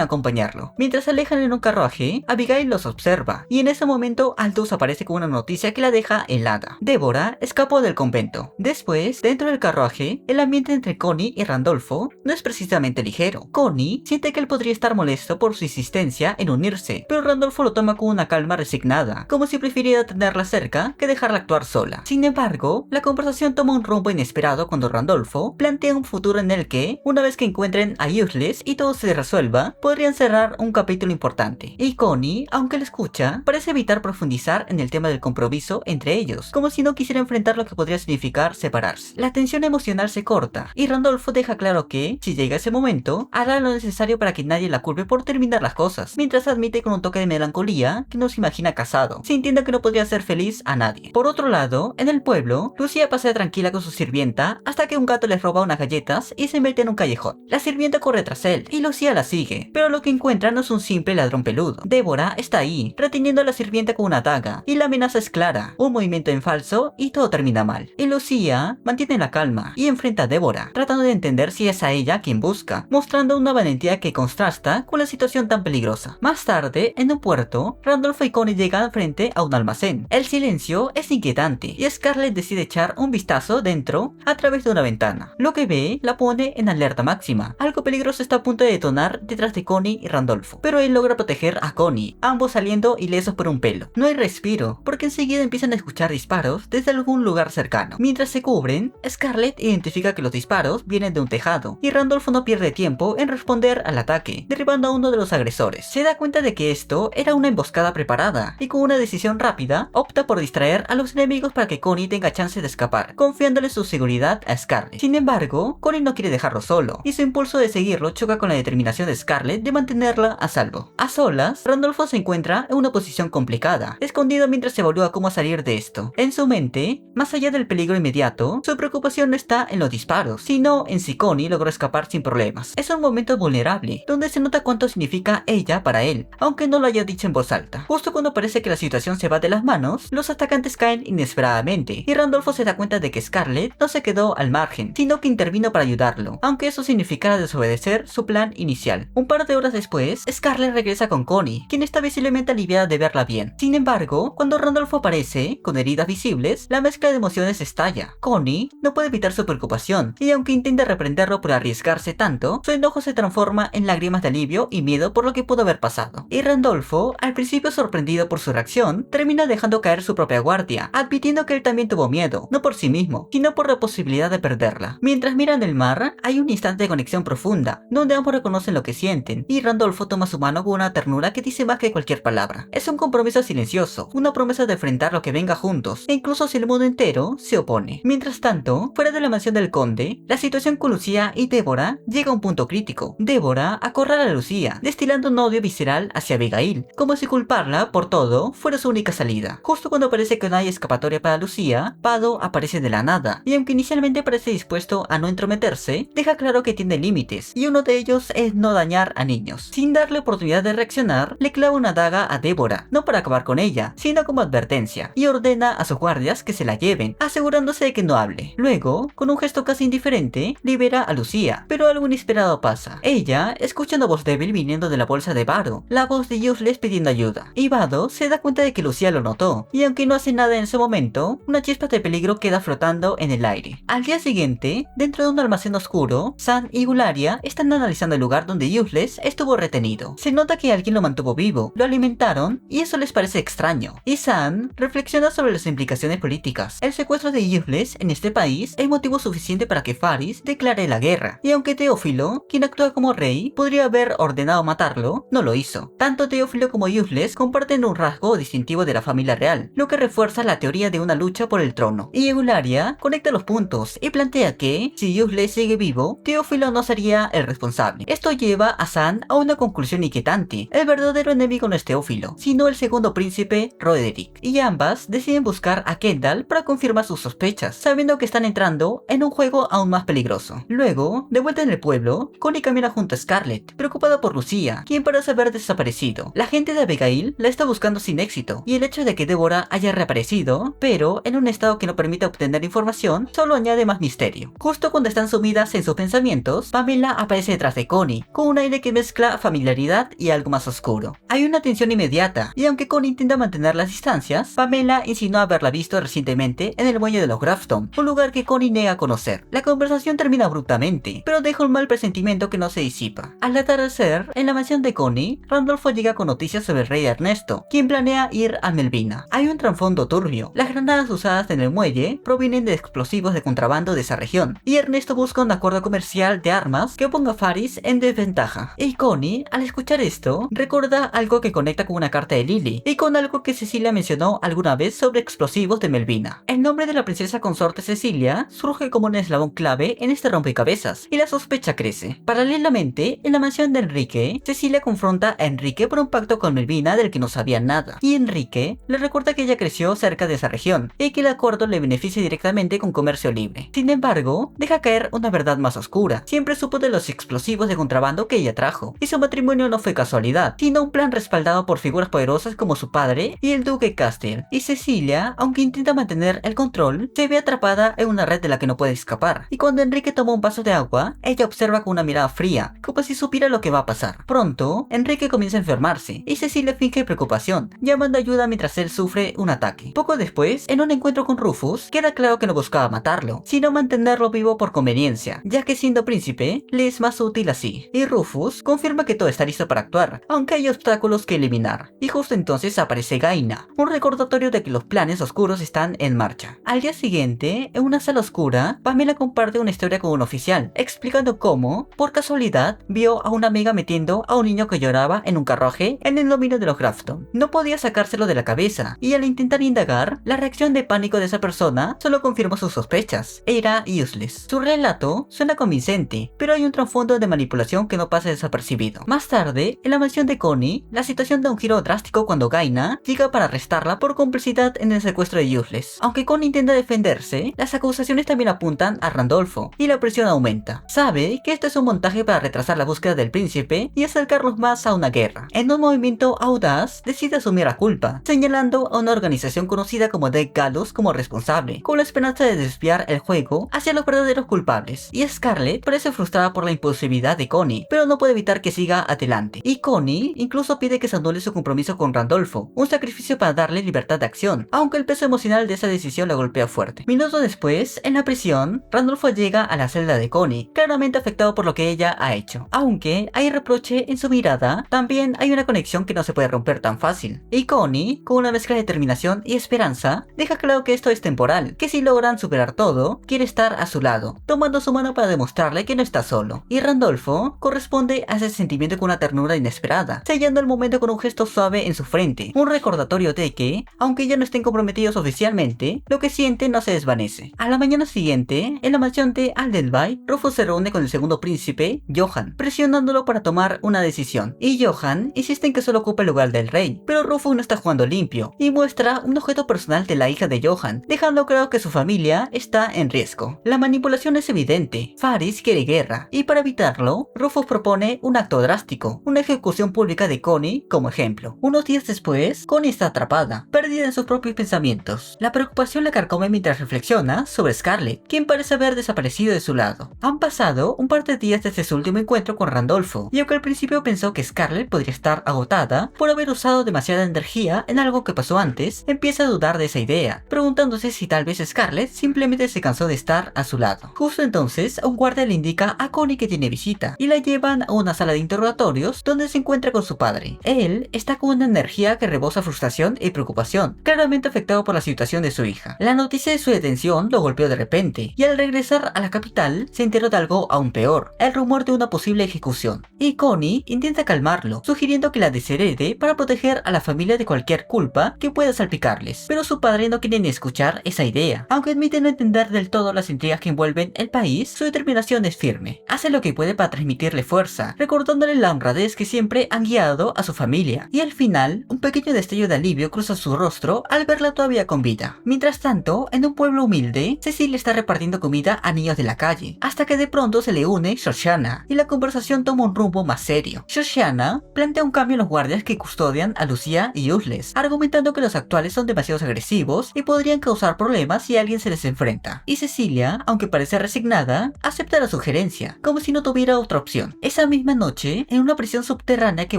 acompañarlo. Mientras se alejan en un carruaje, Abigail los observa, y en ese momento Aldous aparece con una noticia que la deja helada. Deborah escapó del convento. Después, dentro del carruaje, el ambiente entre Connie y Randolfo no es precisamente ligero. Connie siente que él podría estar molesto por su insistencia en unirse, pero Randolfo lo toma con una calma resignada, como si prefiriera tenerla cerca que dejarla actuar sola. Sin embargo, la conversación toma un rumbo inesperado cuando Randolfo plantea un futuro en el que, una vez que encuentren a Useless y todo se resuelva, podrían cerrar un capítulo importante. Y Connie, aunque la escucha, parece evitar profundizar en el tema del compromiso entre ellos, como si no quisiera enfrentar lo que podría significar separarse. La tensión emocional se corta, y Randolfo deja claro que, si llega ese momento, hará lo necesario para que nadie la culpe por terminar las cosas, mientras admite con un toque de melancolía que no se imagina casado, sintiendo que no podría ser feliz a nadie. Por otro lado, en el pueblo, Lucía pasea tranquila con su sirvienta hasta que un gato les roba unas galletas y se mete en un callejón. La sirvienta corre tras él, y Lucía la sigue, pero lo que encuentra no es un simple ladrón peludo. Deborah está ahí, reteniendo a la sirvienta con una daga, y la amenaza es clara, un movimiento en falso y todo termina mal. Y Lucía mantiene la calma y enfrenta a Deborah, tratando de entender si es a ella quien busca, mostrando una valentía que contrasta con la situación tan peligrosa. Más tarde, en un puerto, Randolfo y Connie llegan frente a un almacén. El silencio es inquietante y Scarlett decide echar un vistazo dentro a través de una ventana. Lo que ve la pone en alerta máxima. Algo peligroso está a punto de detonar detrás de Connie y Randolfo, pero él logra proteger a Connie, ambos saliendo ilesos por un pelo. No hay respiro, porque enseguida empiezan a escuchar disparos desde algún lugar cercano. Mientras se cubren, Scarlett identifica que los disparos vienen de un tejado, y Randolfo no pierde tiempo en responder al ataque, derribando a uno de los agresores. Se da cuenta de que esto era una emboscada preparada, y con una decisión rápida, opta por distraer a los enemigos para que Connie tenga chance de escapar, confiándole su seguridad a Scarlett. Sin embargo, Connie no quiere dejarlo solo, y su impulso de seguirlo choca con la determinación de Scarlett de mantenerla a salvo. A solas, Randolfo se encuentra en una posición complicada, escondido mientras se evalúa cómo salir de esto. En su mente, más allá del peligro inmediato, su preocupación no está en los disparos, sino en si Connie logró escapar sin problemas. Es un momento vulnerable, donde se nota cuánto significa ella para él, aunque no lo haya dicho en voz alta. Justo cuando parece que la situación se va de las manos, los atacantes caen inesperadamente, y Randolfo se da cuenta de que Scarlett no se quedó al margen, sino que intervino para ayudarlo, aunque eso significara desobedecer su plan inicial. Un par de horas después, Scarlett regresa con Connie, quien está visiblemente aliviada de verla bien. Sin embargo, cuando Randolfo aparece, con heridas visibles, la mezcla de emociones estalla. Connie no puede evitar su preocupación, y aunque intenta reprenderlo por arriesgarse tanto, su enojo se transforma en lágrimas de alivio y miedo por lo que pudo haber pasado. Y Randolfo, al principio sorprendido por su reacción, termina dejando caer su propia guardia, admitiendo que él también tuvo miedo, no por sí mismo, sino por la posibilidad de perderla. Mientras miran el mar, hay un instante de conexión profunda, donde ambos reconocen lo que sienten, y Randolfo toma su mano con una ternura que dice más que cualquier palabra. Es un compromiso silencioso, una promesa de enfrentar lo que venga juntos, e incluso si el mundo entero se opone. Mientras tanto, fuera de la mansión del conde, la situación con Lucía y Deborah llega a un punto crítico. Deborah acorrala a Lucía, destilando un odio visceral hacia Abigail, como si culparla por todo fuera su única salida. Justo cuando parece que no hay escapatoria para Lucía, Pado aparece de la nada, y aunque inicialmente parece dispuesto a no entrometerse, deja claro que tiene de límites, y uno de ellos es no dañar a niños. Sin darle oportunidad de reaccionar, le clava una daga a Deborah, no para acabar con ella, sino como advertencia, y ordena a sus guardias que se la lleven, asegurándose de que no hable. Luego, con un gesto casi indiferente, libera a Lucía, pero algo inesperado pasa. Ella escucha una voz débil viniendo de la bolsa de Vado, la voz de Useless pidiendo ayuda, y Vado se da cuenta de que Lucía lo notó, y aunque no hace nada en ese momento, una chispa de peligro queda flotando en el aire. Al día siguiente, dentro de un almacén oscuro, Sam y Eulalia están analizando el lugar donde Useless estuvo retenido. Se nota que alguien lo mantuvo vivo, lo alimentaron, y eso les parece extraño. Y Sam reflexiona sobre las implicaciones políticas. El secuestro de Useless en este país es motivo suficiente para que Faris declare la guerra, y aunque Teófilo, quien actúa como rey, podría haber ordenado matarlo, no lo hizo. Tanto Teófilo como Useless comparten un rasgo distintivo de la familia real, lo que refuerza la teoría de una lucha por el trono. Y Eulalia conecta los puntos y plantea que, si Useless sigue vivo, Teófilo no sería el responsable. Esto lleva a Sam a una conclusión inquietante. El verdadero enemigo no es Teófilo, sino el segundo príncipe, Roderick. Y ambas deciden buscar a Kendall para confirmar sus sospechas, sabiendo que están entrando en un juego aún más peligroso. Luego, de vuelta en el pueblo, Connie camina junto a Scarlett, preocupada por Lucía, quien parece haber desaparecido. La gente de Abigail la está buscando sin éxito, y el hecho de que Deborah haya reaparecido, pero en un estado que no permite obtener información, solo añade más misterio. Justo cuando están sumidas en sus pensamientos, Pamela aparece detrás de Connie, con un aire que mezcla familiaridad y algo más oscuro. Hay una tensión inmediata, y aunque Connie intenta mantener las distancias, Pamela insinúa haberla visto recientemente en el muelle de los Grafton, un lugar que Connie niega conocer. La conversación termina abruptamente, pero deja un mal presentimiento que no se disipa. Al atardecer, en la mansión de Connie, Randolfo llega con noticias sobre el rey Ernesto, quien planea ir a Melvina. Hay un trasfondo turbio. Las granadas usadas en el muelle provienen de explosivos de contrabando de esa región, y Ernesto busca un acuerdo comercial de armas que ponga a Faris en desventaja. Y Connie, al escuchar esto, recuerda algo que conecta con una carta de Lily, y con algo que Cecilia mencionó alguna vez sobre explosivos de Melvina. El nombre de la princesa consorte Cecilia surge como un eslabón clave en este rompecabezas, y la sospecha crece. Paralelamente, en la mansión de Enrique, Cecilia confronta a Enrique por un pacto con Melvina del que no sabía nada, y Enrique le recuerda que ella creció cerca de esa región, y que el acuerdo le beneficia directamente con comercio libre. Sin embargo, deja caer una verdad más oscura. Siempre supo de los explosivos de contrabando que ella trajo, y su matrimonio no fue casualidad, sino un plan respaldado por figuras poderosas como su padre y el duque Castell. Y Cecilia, aunque intenta mantener el control, se ve atrapada en una red de la que no puede escapar, y cuando Enrique toma un vaso de agua, ella observa con una mirada fría, como si supiera lo que va a pasar. Pronto, Enrique comienza a enfermarse, y Cecilia finge preocupación, llamando ayuda mientras él sufre un ataque. Poco después, en un encuentro con Rufus, queda claro que no buscaba matarlo, sino mantenerlo vivo por conveniencia, ya que siendo príncipe, le es más útil así. Y Rufus confirma que todo está listo para actuar, aunque hay obstáculos que eliminar. Y justo entonces aparece Gaina, un recordatorio de que los planes oscuros están en marcha. Al día siguiente, en una sala oscura, Pamela comparte una historia con un oficial, explicando cómo, por casualidad, vio a una amiga metiendo a un niño que lloraba en un carruaje en el dominio de los Grafton. No podía sacárselo de la cabeza, y al intentar indagar, la reacción de pánico de esa persona solo confirmó sus sospechas. Era Useless. Su relato suena convincente, pero hay un trasfondo de manipulación que no pasa desapercibido. Más tarde, en la mansión de Connie, la situación da un giro drástico cuando Gaina llega para arrestarla por complicidad en el secuestro de Useless. Aunque Connie intenta defenderse, las acusaciones también apuntan a Randolfo, y la presión aumenta. Sabe que esto es un montaje para retrasar la búsqueda del príncipe y acercarlos más a una guerra. En un movimiento audaz, decide asumir la culpa, señalando a una organización conocida como Dead Gallows como responsable, con la esperanza de desviar el juego hacia los verdaderos culpables. Y Scarlett parece frustrada por la impulsividad de Connie, pero no puede evitar que siga adelante. Y Connie incluso pide que se anule su compromiso con Randolfo, un sacrificio para darle libertad de acción, aunque el peso emocional de esa decisión la golpea fuerte. Minutos después, en la prisión, Randolfo llega a la celda de Connie, claramente afectado por lo que ella ha hecho. Aunque hay reproche en su mirada, también hay una conexión que no se puede romper tan fácil. Y Connie, con una mezcla de determinación y esperanza, deja claro que esto es temporal, que si logran superar todo, quiere estar a su lado, tomando su mano para demostrarle que no está solo. Y Randolfo corresponde a ese sentimiento con una ternura inesperada, sellando el momento con un gesto suave en su frente, un recordatorio de que, aunque ya no estén comprometidos oficialmente, lo que sienten no se desvanece. A la mañana siguiente, en la mansión de Aldenby, Rufus se reúne con el segundo príncipe, Johan, presionándolo para tomar una decisión. Y Johan insiste en que solo ocupa el lugar del rey, pero Rufus no está jugando limpio, y muestra un objeto personal de la hija de Johan, dejando claro que su familia está en riesgo. La manipulación es evidente. Faris quiere guerra, y para evitarlo, Rufus propone un acto drástico, una ejecución pública de Connie como ejemplo. Unos días después, Connie está atrapada, perdida en sus propios pensamientos. La preocupación la carcome mientras reflexiona sobre Scarlett, quien parece haber desaparecido de su lado. Han pasado un par de días desde su último encuentro con Randolfo, y aunque al principio pensó que Scarlett podría estar agotada por haber usado demasiada energía en algo que pasó antes, empieza a dudar de esa idea, preguntándose si tal vez Scarlett simplemente se cansó de estar a su lado. Justo entonces, un guardia le indica a Connie que tiene visita, y la llevan a una sala de interrogatorios donde se encuentra con su padre. Él está con una energía que rebosa frustración y preocupación, claramente afectado por la situación de su hija. La noticia de su detención lo golpeó de repente, y al regresar a la capital, se enteró de algo aún peor, el rumor de una posible ejecución. Y Connie intenta calmarlo, sugiriendo que la desherede para proteger a la familia de cualquier culpa que pueda salpicarles. Pero su padre no quiere ni escuchar esa idea. Aunque admite no entender del todo las intrigas que envuelven el país, su determinación es firme. Hace lo que puede para transmitirle fuerza, recordándole la honradez que siempre han guiado a su familia. Y al final, un pequeño destello de alivio cruza su rostro al verla todavía con vida. Mientras tanto, en un pueblo humilde, Cecilia está repartiendo comida a niños de la calle, hasta que de pronto se le une Shoshana, y la conversación toma un rumbo más serio. Shoshana plantea un cambio en los guardias que custodian a Lucia y Useless, argumentando que los actuales son demasiado agresivos y podrían causar problemas si alguien se les enfrenta. Y Cecilia, aunque parece resignada, acepta la sugerencia, como si no tuviera otra opción. Esa misma noche, en una prisión subterránea que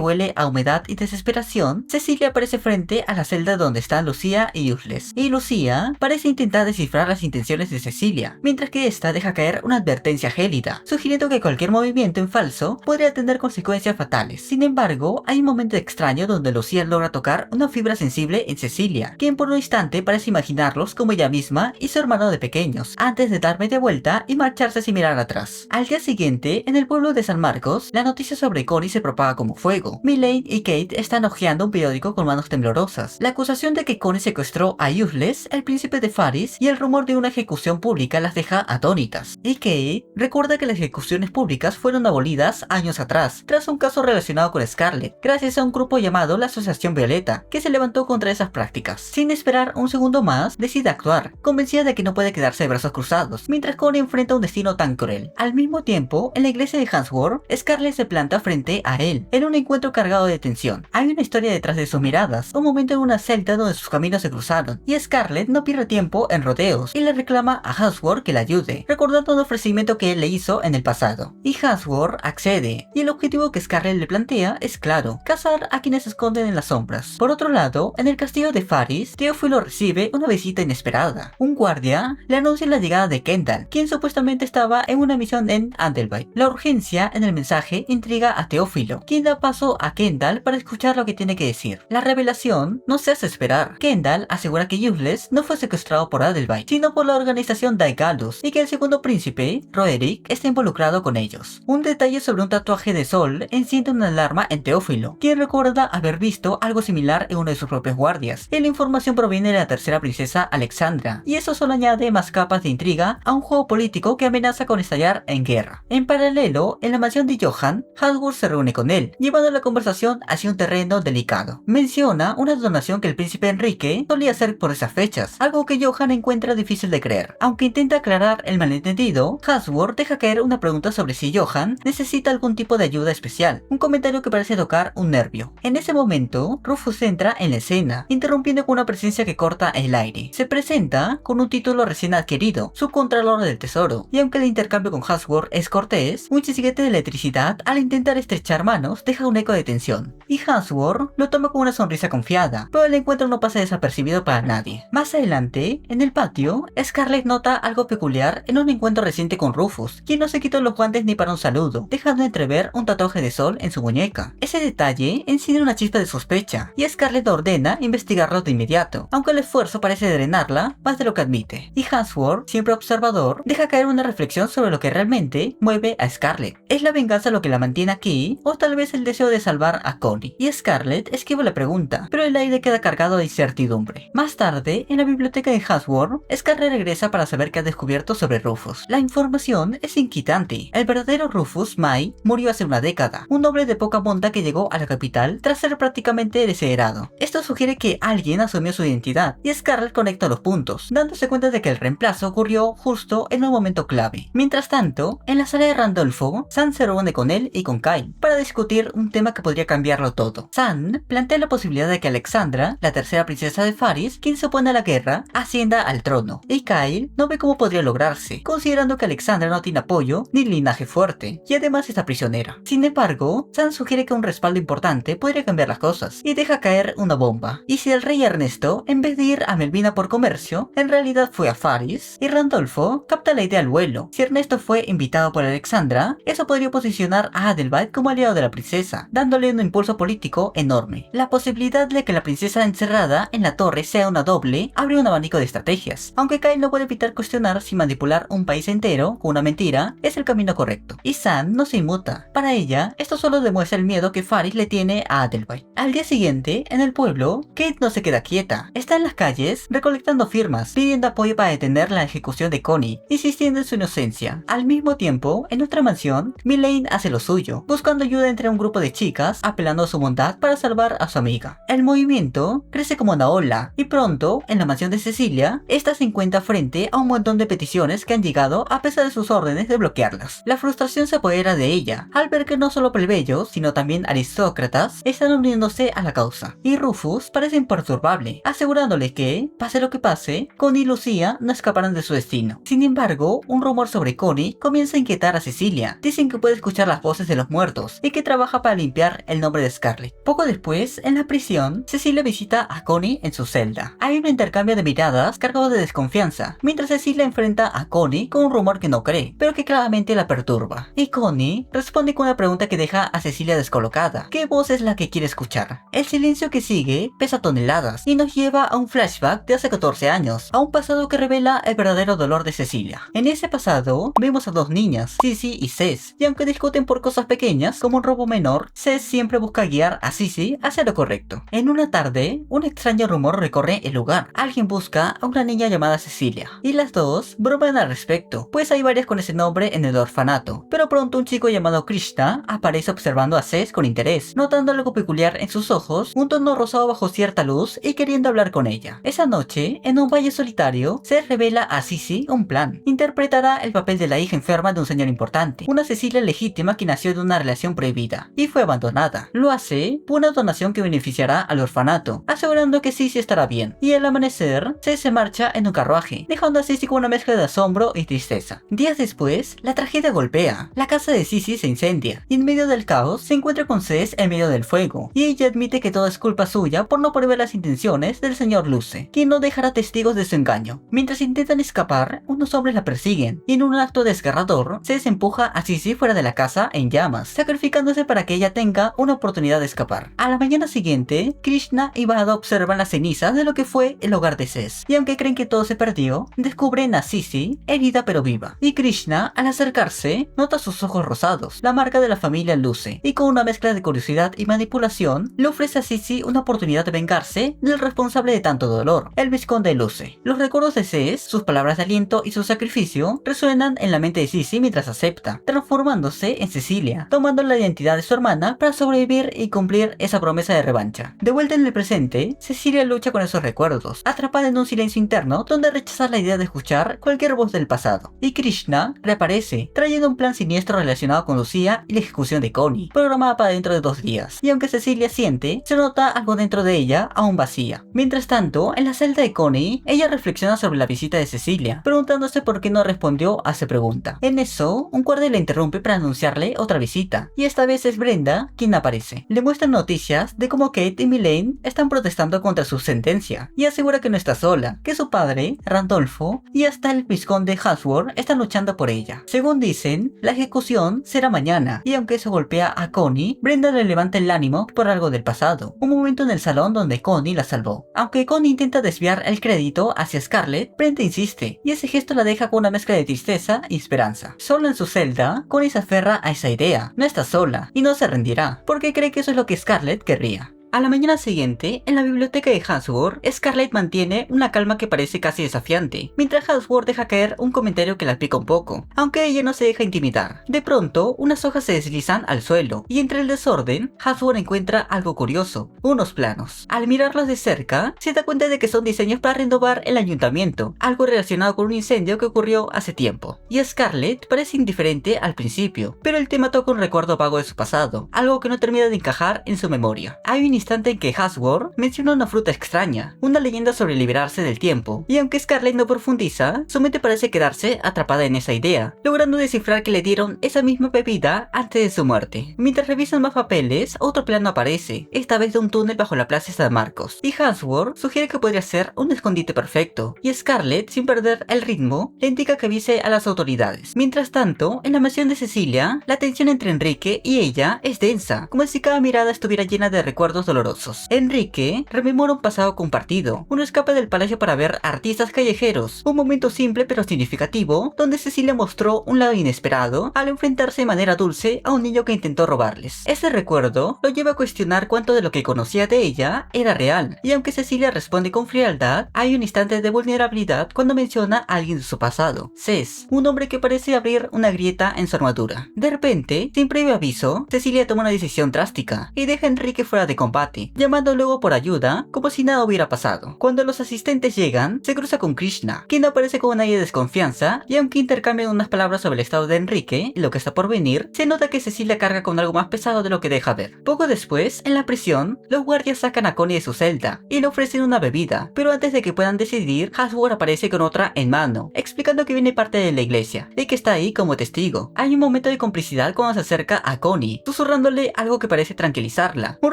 huele a humedad y desesperación, Cecilia aparece frente a la celda donde están Lucia y Useless, y Lucia parece intentar descifrar las intenciones de Cecilia, mientras que esta deja caer una advertencia gélida, sugiriendo que cualquier movimiento en falso podría tener consecuencias fatales. Sin embargo, hay un momento extraño donde Lucia logra tocar una fibra sensible en Cecilia, quien por un instante parece imaginarlos como ella misma y su hermano de pequeños, antes de dar media vuelta y marcharse sin mirar atrás. Al día siguiente, en el pueblo de San Marcos, la noticia sobre Connie se propaga como fuego. Milane y Kate están hojeando un periódico con manos temblorosas. La acusación de que Connie secuestró a Useless, el príncipe de Faris, y el rumor de una ejecución pública las deja atónitas. Y Kate recuerda que las ejecuciones públicas fueron abolidas años atrás, tras un caso relacionado con Scarlett, gracias a un grupo llamado la Asociación Violeta, que se levantó contra esas prácticas. Sin esperar un segundo más, decide actuar, convencida de que no puede quedarse de brazos cruzados, mientras Connie enfrenta un destino tan cruel. Al mismo tiempo, en la iglesia de Handsworth, Scarlett se planta frente a él, en un encuentro cargado de tensión. Hay una historia detrás de sus miradas, un momento en una celda donde sus caminos se cruzaron, y Scarlett no pierde tiempo en rodeos, y le reclama a Handsworth que la ayude, recordando un ofrecimiento que él le hizo en el pasado. Y Handsworth accede, y el objetivo que Scarlett le plantea es claro: cazar a quienes se esconden en las sombras. Por otro lado, en el castillo de Faris, Teófilo recibe una visita inesperada. Un guardia le anuncia la llegada de Kendall, quien supuestamente estaba en una misión en Andelby. La urgencia en el mensaje intriga a Teófilo, quien da paso a Kendall para escuchar lo que tiene que decir. La revelación no se hace esperar. Kendall asegura que Useless no fue secuestrado por Andelby, sino por la organización Daedalus, y que el segundo príncipe, Roderick, está involucrado con ellos. Un detalle sobre un tatuaje de sol enciende una alarma en Teófilo, quien recuerda haber visto algo similar en uno de sus propios guardias. Y la información proviene de la tercera princesa Alexandra, y eso solo añade más capas de intriga a un juego político que amenaza con estallar en guerra. En paralelo, en la mansión de Johan, Handsworth se reúne con él, llevando la conversación hacia un terreno delicado. Menciona una donación que el príncipe Enrique solía hacer por esas fechas, algo que Johan encuentra difícil de creer. Aunque intenta aclarar el malentendido, Handsworth deja caer una pregunta sobre si Johan necesita algún tipo de ayuda especial, un comentario que parece tocar un nervio. En ese momento, Rufus entra en la escena, interrumpiendo con una presencia que corta el aire. Se presenta con un título recién adquirido, subcontralor del tesoro, y aunque el intercambio con Handsworth es cortés, un chisguete de electricidad al intentar estrechar manos deja un eco de tensión, y Handsworth lo toma con una sonrisa confiada, pero el encuentro no pasa desapercibido para nadie. Más adelante, en el patio, Scarlett nota algo peculiar en un encuentro reciente con Rufus, quien no se quitó los guantes ni para un saludo, dejando entrever un tatuaje de sol en su muñeca. Ese detalle enciende una chispa de sospecha, y Scarlett ordena investigarlo de inmediato, aunque el esfuerzo parece drenarla más de lo que admite. Y Handsworth, siempre observador, deja caer una reflexión sobre lo que realmente mueve a Scarlett. ¿Es la venganza lo que la mantiene aquí? ¿O tal vez el deseo de salvar a Connie? Y Scarlett esquiva la pregunta, pero el aire queda cargado de incertidumbre. Más tarde, en la biblioteca de Handsworth, Scarlett regresa para saber qué ha descubierto sobre Rufus. La información es inquietante. El verdadero Rufus May murió hace una década, un noble de poca monta que llegó a la capital tras ser prácticamente desheredado. Esto sugiere que alguien asumió su identidad, y Scarlett conecta los puntos, dándose cuenta de que el reemplazo ocurrió justo en un momento clave. Mientras tanto, momento, en la sala de Randolfo, San se reúne con él y con Kyle para discutir un tema que podría cambiarlo todo. San plantea la posibilidad de que Alexandra, la tercera princesa de Faris, quien se opone a la guerra, ascienda al trono, y Kyle no ve cómo podría lograrse, considerando que Alexandra no tiene apoyo ni linaje fuerte, y además está prisionera. Sin embargo, San sugiere que un respaldo importante podría cambiar las cosas, y deja caer una bomba. Y si el rey Ernesto, en vez de ir a Melvina por comercio, en realidad fue a Faris, y Randolfo capta la idea al vuelo. Si Ernesto fue invitado por Alexandra, eso podría posicionar a Adelbert como aliado de la princesa, dándole un impulso político enorme. La posibilidad de que la princesa encerrada en la torre sea una doble abre un abanico de estrategias, aunque Kyle no puede evitar cuestionar si manipular un país entero con una mentira es el camino correcto. Y San no se inmuta. Para ella, esto solo demuestra el miedo que Faris le tiene a Adelbert. Al día siguiente, en el pueblo, Kate no se queda quieta. Está en las calles recolectando firmas, pidiendo apoyo para detener la ejecución de Connie, insistiendo en su inocencia. Al mismo tiempo, en otra mansión, Mylene hace lo suyo, buscando ayuda entre un grupo de chicas, apelando a su bondad para salvar a su amiga. El movimiento crece como una ola, y pronto, en la mansión de Cecilia, esta se encuentra frente a un montón de peticiones que han llegado a pesar de sus órdenes de bloquearlas. La frustración se apodera de ella, al ver que no solo plebeyos, sino también aristócratas, están uniéndose a la causa, y Rufus parece imperturbable, asegurándole que, pase lo que pase, Connie y Lucía no escaparán de su destino. Sin embargo, un rumor sobre Connie comienza a inquietar a Cecilia. Dicen que puede escuchar las voces de los muertos y que trabaja para limpiar el nombre de Scarlett. Poco después, en la prisión, Cecilia visita a Connie en su celda. Hay un intercambio de miradas cargado de desconfianza, mientras Cecilia enfrenta a Connie con un rumor que no cree, pero que claramente la perturba. Y Connie responde con una pregunta que deja a Cecilia descolocada. ¿Qué voz es la que quiere escuchar? El silencio que sigue pesa toneladas y nos lleva a un flashback de hace 14 años, a un pasado que revela el verdadero dolor de Cecilia. En ese pasado, vemos a dos niñas, Sissy y Cez, y aunque discuten por cosas pequeñas, como un robo menor, Cez siempre busca guiar a Sissy hacia lo correcto. En una tarde, un extraño rumor recorre el lugar. Alguien busca a una niña llamada Cecilia, y las dos bromean al respecto, pues hay varias con ese nombre en el orfanato. Pero pronto un chico llamado Krishna aparece observando a Cez con interés, notando algo peculiar en sus ojos, un tono rosado bajo cierta luz y queriendo hablar con ella. Esa noche, en un valle solitario, Cez revela a Sissy un plan. Interpretará el papel de la hija enferma de un señor importante, una Cecilia legítima que nació de una relación prohibida y fue abandonada. Lo hace por una donación que beneficiará al orfanato, asegurando que Sissy estará bien. Y al amanecer, Cez se marcha en un carruaje, dejando a Sissy con una mezcla de asombro y tristeza. Días después, la tragedia golpea. La casa de Sissy se incendia, y en medio del caos se encuentra con Cez en medio del fuego, y ella admite que todo es culpa suya por no prever las intenciones del señor Luce, quien no dejará testigos de su engaño. Mientras intentan escapar, unos hombres la persiguen, y en un acto desgarrador, Cez empuja a Sissy fuera de la casa en llamas, sacrificándose para que ella tenga una oportunidad de escapar. A la mañana siguiente, Krishna y Vado observan las cenizas de lo que fue el hogar de Cez, y aunque creen que todo se perdió, descubren a Sissy herida pero viva. Y Krishna, al acercarse, nota sus ojos rosados, la marca de la familia Luce, y con una mezcla de curiosidad y manipulación, le ofrece a Sissy una oportunidad de vengarse del responsable de tanto dolor, el vizconde Luce. Los recuerdos de Cez, sus palabras de aliento y su sacrificio resuenan en la mente de Sissy mientras acepta, transformándose en Cecilia, tomando la identidad de su hermana para sobrevivir y cumplir esa promesa de revancha. De vuelta en el presente, Cecilia lucha con esos recuerdos, atrapada en un silencio interno donde rechaza la idea de escuchar cualquier voz del pasado. Y Krishna reaparece, trayendo un plan siniestro relacionado con Lucía y la ejecución de Connie, programada para dentro de 2 días. Y aunque Cecilia siente, se nota algo dentro de ella aún vacía. Mientras tanto, en la celda de Connie, ella reflexiona sobre la visita de Cecilia, preguntándose por qué no respondió a su pregunta. En eso, un guardia la interrumpe para anunciarle otra visita, y esta vez es Brenda quien aparece. Le muestran noticias de cómo Kate y Mylene están protestando contra su sentencia, y asegura que no está sola, que su padre, Randolfo, y hasta el vizconde Halsworth están luchando por ella. Según dicen, la ejecución será mañana, y aunque eso golpea a Connie, Brenda le levanta el ánimo por algo del pasado, un momento en el salón donde Connie la salvó. Aunque Connie intenta desviar el crédito hacia Scarlett, Brenda insiste, y ese gesto la deja con una mezcla de tristeza y esperanza. Solo en su celda, Connie se aferra a esa idea, no está sola, y no se rendirá, porque cree que eso es lo que Scarlett querría. A la mañana siguiente, en la biblioteca de Hansworth, Scarlet mantiene una calma que parece casi desafiante, mientras Hansworth deja caer un comentario que la pica un poco, aunque ella no se deja intimidar. De pronto, unas hojas se deslizan al suelo, y entre el desorden, Hansworth encuentra algo curioso, unos planos. Al mirarlos de cerca, se da cuenta de que son diseños para renovar el ayuntamiento, algo relacionado con un incendio que ocurrió hace tiempo. Y Scarlet parece indiferente al principio, pero el tema toca un recuerdo vago de su pasado, algo que no termina de encajar en su memoria. Hay un instante en que Hansworth menciona una fruta extraña, una leyenda sobre liberarse del tiempo, y aunque Scarlet no profundiza, su mente parece quedarse atrapada en esa idea, logrando descifrar que le dieron esa misma bebida antes de su muerte. Mientras revisan más papeles, otro plano aparece, esta vez de un túnel bajo la plaza San Marcos, y Hansworth sugiere que podría ser un escondite perfecto, y Scarlet, sin perder el ritmo, le indica que avise a las autoridades. Mientras tanto, en la mansión de Cecilia, la tensión entre Enrique y ella es densa, como si cada mirada estuviera llena de recuerdos dolorosos. Enrique rememora un pasado compartido, uno escapa del palacio para ver artistas callejeros, un momento simple pero significativo, donde Cecilia mostró un lado inesperado al enfrentarse de manera dulce a un niño que intentó robarles. Ese recuerdo lo lleva a cuestionar cuánto de lo que conocía de ella era real, y aunque Cecilia responde con frialdad, hay un instante de vulnerabilidad cuando menciona a alguien de su pasado, Cés, un hombre que parece abrir una grieta en su armadura. De repente, sin previo aviso, Cecilia toma una decisión drástica y deja a Enrique fuera de combate, llamando luego por ayuda como si nada hubiera pasado. Cuando los asistentes llegan, se cruza con Krishna, quien aparece con un aire de desconfianza, y aunque intercambian unas palabras sobre el estado de Enrique y lo que está por venir, se nota que Cecilia carga con algo más pesado de lo que deja ver. Poco después, en la prisión, los guardias sacan a Connie de su celda y le ofrecen una bebida, pero antes de que puedan decidir, Hansworth aparece con otra en mano, explicando que viene parte de la iglesia y que está ahí como testigo. Hay un momento de complicidad cuando se acerca a Connie, susurrándole algo que parece tranquilizarla, un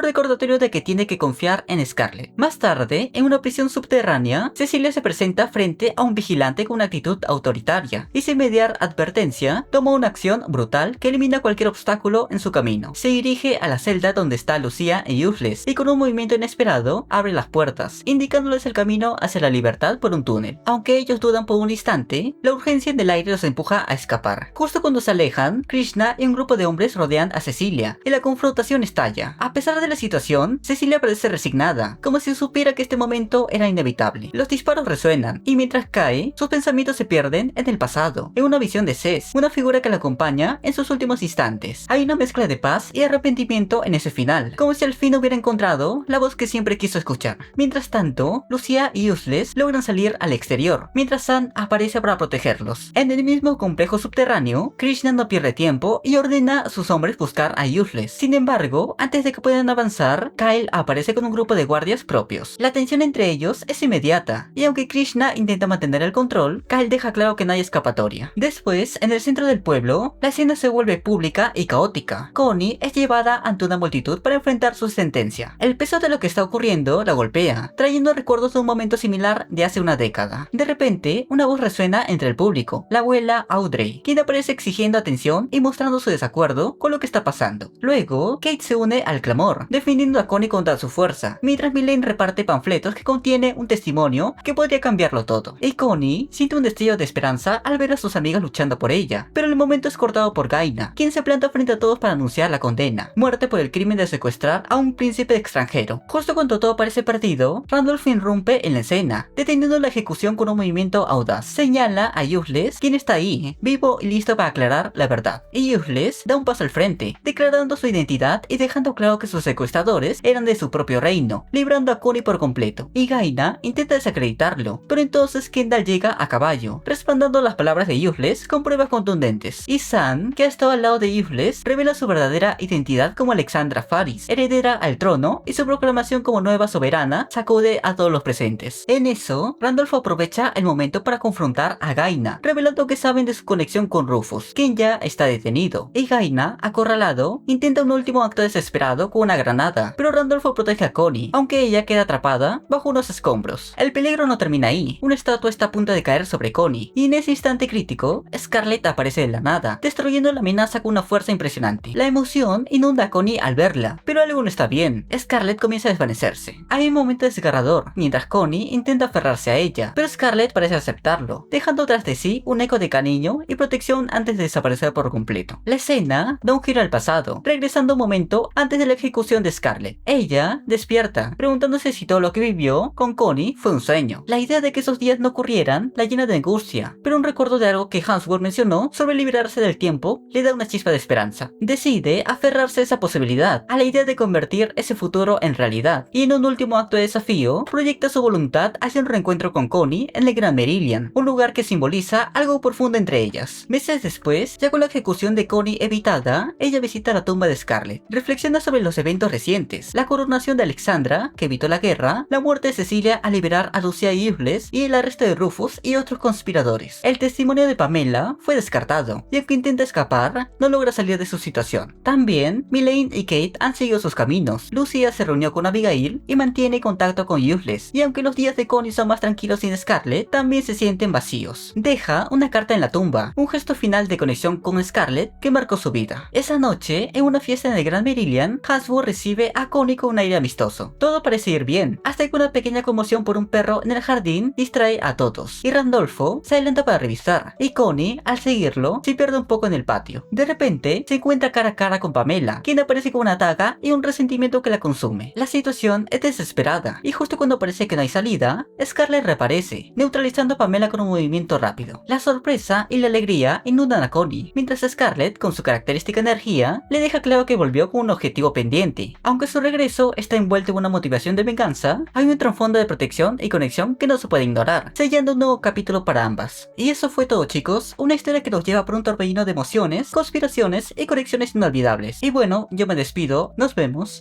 recordatorio de que tiene que confiar en Scarlet. Más tarde, en una prisión subterránea, Cecilia se presenta frente a un vigilante con una actitud autoritaria y sin mediar advertencia, toma una acción brutal que elimina cualquier obstáculo en su camino. Se dirige a la celda donde está Lucia y Useless y con un movimiento inesperado abre las puertas, indicándoles el camino hacia la libertad por un túnel. Aunque ellos dudan por un instante, la urgencia en el aire los empuja a escapar. Justo cuando se alejan, Krishna y un grupo de hombres rodean a Cecilia y la confrontación estalla. A pesar de la situación, Cecilia parece resignada, como si supiera que este momento era inevitable. Los disparos resuenan y mientras cae, sus pensamientos se pierden en el pasado, en una visión de Cés, una figura que la acompaña en sus últimos instantes. Hay una mezcla de paz y arrepentimiento en ese final, como si al fin hubiera encontrado la voz que siempre quiso escuchar. Mientras tanto, Lucia y Useless logran salir al exterior, mientras San aparece para protegerlos. En el mismo complejo subterráneo, Krishna no pierde tiempo y ordena a sus hombres buscar a Useless. Sin embargo, antes de que puedan avanzar, Kyle aparece con un grupo de guardias propios. La tensión entre ellos es inmediata, y aunque Krishna intenta mantener el control, Kyle deja claro que no hay escapatoria. Después, en el centro del pueblo, la escena se vuelve pública y caótica. Connie es llevada ante una multitud para enfrentar su sentencia. El peso de lo que está ocurriendo la golpea, trayendo recuerdos de un momento similar de hace una década. De repente, una voz resuena entre el público, la abuela Audrey, quien aparece exigiendo atención y mostrando su desacuerdo con lo que está pasando. Luego, Kate se une al clamor, defendiendo a Connie contra su fuerza, mientras Milene reparte panfletos que contiene un testimonio que podría cambiarlo todo. Y Connie siente un destello de esperanza al ver a sus amigas luchando por ella, pero el momento es cortado por Gaina, quien se planta frente a todos para anunciar la condena, muerte por el crimen de secuestrar a un príncipe extranjero. Justo cuando todo parece perdido, Randolph irrumpe en la escena, deteniendo la ejecución con un movimiento audaz. Señala a Useless, quien está ahí, vivo y listo para aclarar la verdad. Y Useless da un paso al frente, declarando su identidad y dejando claro que sus secuestradores eran de su propio reino, librando a Connie por completo. Y Gaina intenta desacreditarlo, pero entonces Kendall llega a caballo, respaldando las palabras de Useless con pruebas contundentes. Y San, que ha estado al lado de Useless, revela su verdadera identidad como Alexandra Faris, heredera al trono, y su proclamación como nueva soberana sacude a todos los presentes. En eso, Randolph aprovecha el momento para confrontar a Gaina, revelando que saben de su conexión con Rufus, quien ya está detenido. Y Gaina, acorralado, intenta un último acto desesperado con una granada, pero Randolph protege a Connie, aunque ella queda atrapada bajo unos escombros. El peligro no termina ahí, una estatua está a punto de caer sobre Connie, y en ese instante crítico, Scarlet aparece de la nada, destruyendo la amenaza con una fuerza impresionante. La emoción inunda a Connie al verla, pero algo no está bien. Scarlet comienza a desvanecerse. Hay un momento desgarrador, mientras Connie intenta aferrarse a ella, pero Scarlet parece aceptarlo, dejando tras de sí un eco de cariño y protección antes de desaparecer por completo. La escena da un giro al pasado, regresando un momento antes de la ejecución de Scarlet. Scarlett. Ella despierta, preguntándose si todo lo que vivió con Connie fue un sueño. La idea de que esos días no ocurrieran la llena de angustia, pero un recuerdo de algo que Hemsworth mencionó sobre liberarse del tiempo le da una chispa de esperanza. Decide aferrarse a esa posibilidad, a la idea de convertir ese futuro en realidad, y en un último acto de desafío, proyecta su voluntad hacia un reencuentro con Connie en el Gran Meridian, un lugar que simboliza algo profundo entre ellas. Meses después, ya con la ejecución de Connie evitada, ella visita la tumba de Scarlett, reflexiona sobre los eventos recientes, la coronación de Alexandra, que evitó la guerra, la muerte de Cecilia al liberar a Lucia y Useless, y el arresto de Rufus y otros conspiradores. El testimonio de Pamela fue descartado, y aunque intenta escapar, no logra salir de su situación. También, Mylene y Kate han seguido sus caminos. Lucia se reunió con Abigail y mantiene contacto con Useless, y aunque los días de Connie son más tranquilos sin Scarlett, también se sienten vacíos. Deja una carta en la tumba, un gesto final de conexión con Scarlett que marcó su vida. Esa noche, en una fiesta en el Gran Meridian, Hemsworth recibe a Connie con un aire amistoso. Todo parece ir bien, hasta que una pequeña conmoción por un perro en el jardín distrae a todos, y Randolfo se adelanta para revisar, y Connie, al seguirlo, se pierde un poco en el patio. De repente, se encuentra cara a cara con Pamela, quien aparece con una daga y un resentimiento que la consume. La situación es desesperada, y justo cuando parece que no hay salida, Scarlett reaparece, neutralizando a Pamela con un movimiento rápido. La sorpresa y la alegría inundan a Connie, mientras Scarlett, con su característica energía, le deja claro que volvió con un objetivo pendiente. Aunque su regreso está envuelto en una motivación de venganza, hay un trasfondo de protección y conexión que no se puede ignorar, sellando un nuevo capítulo para ambas. Y eso fue todo, chicos, una historia que nos lleva por un torbellino de emociones, conspiraciones y conexiones inolvidables. Y bueno, yo me despido, nos vemos.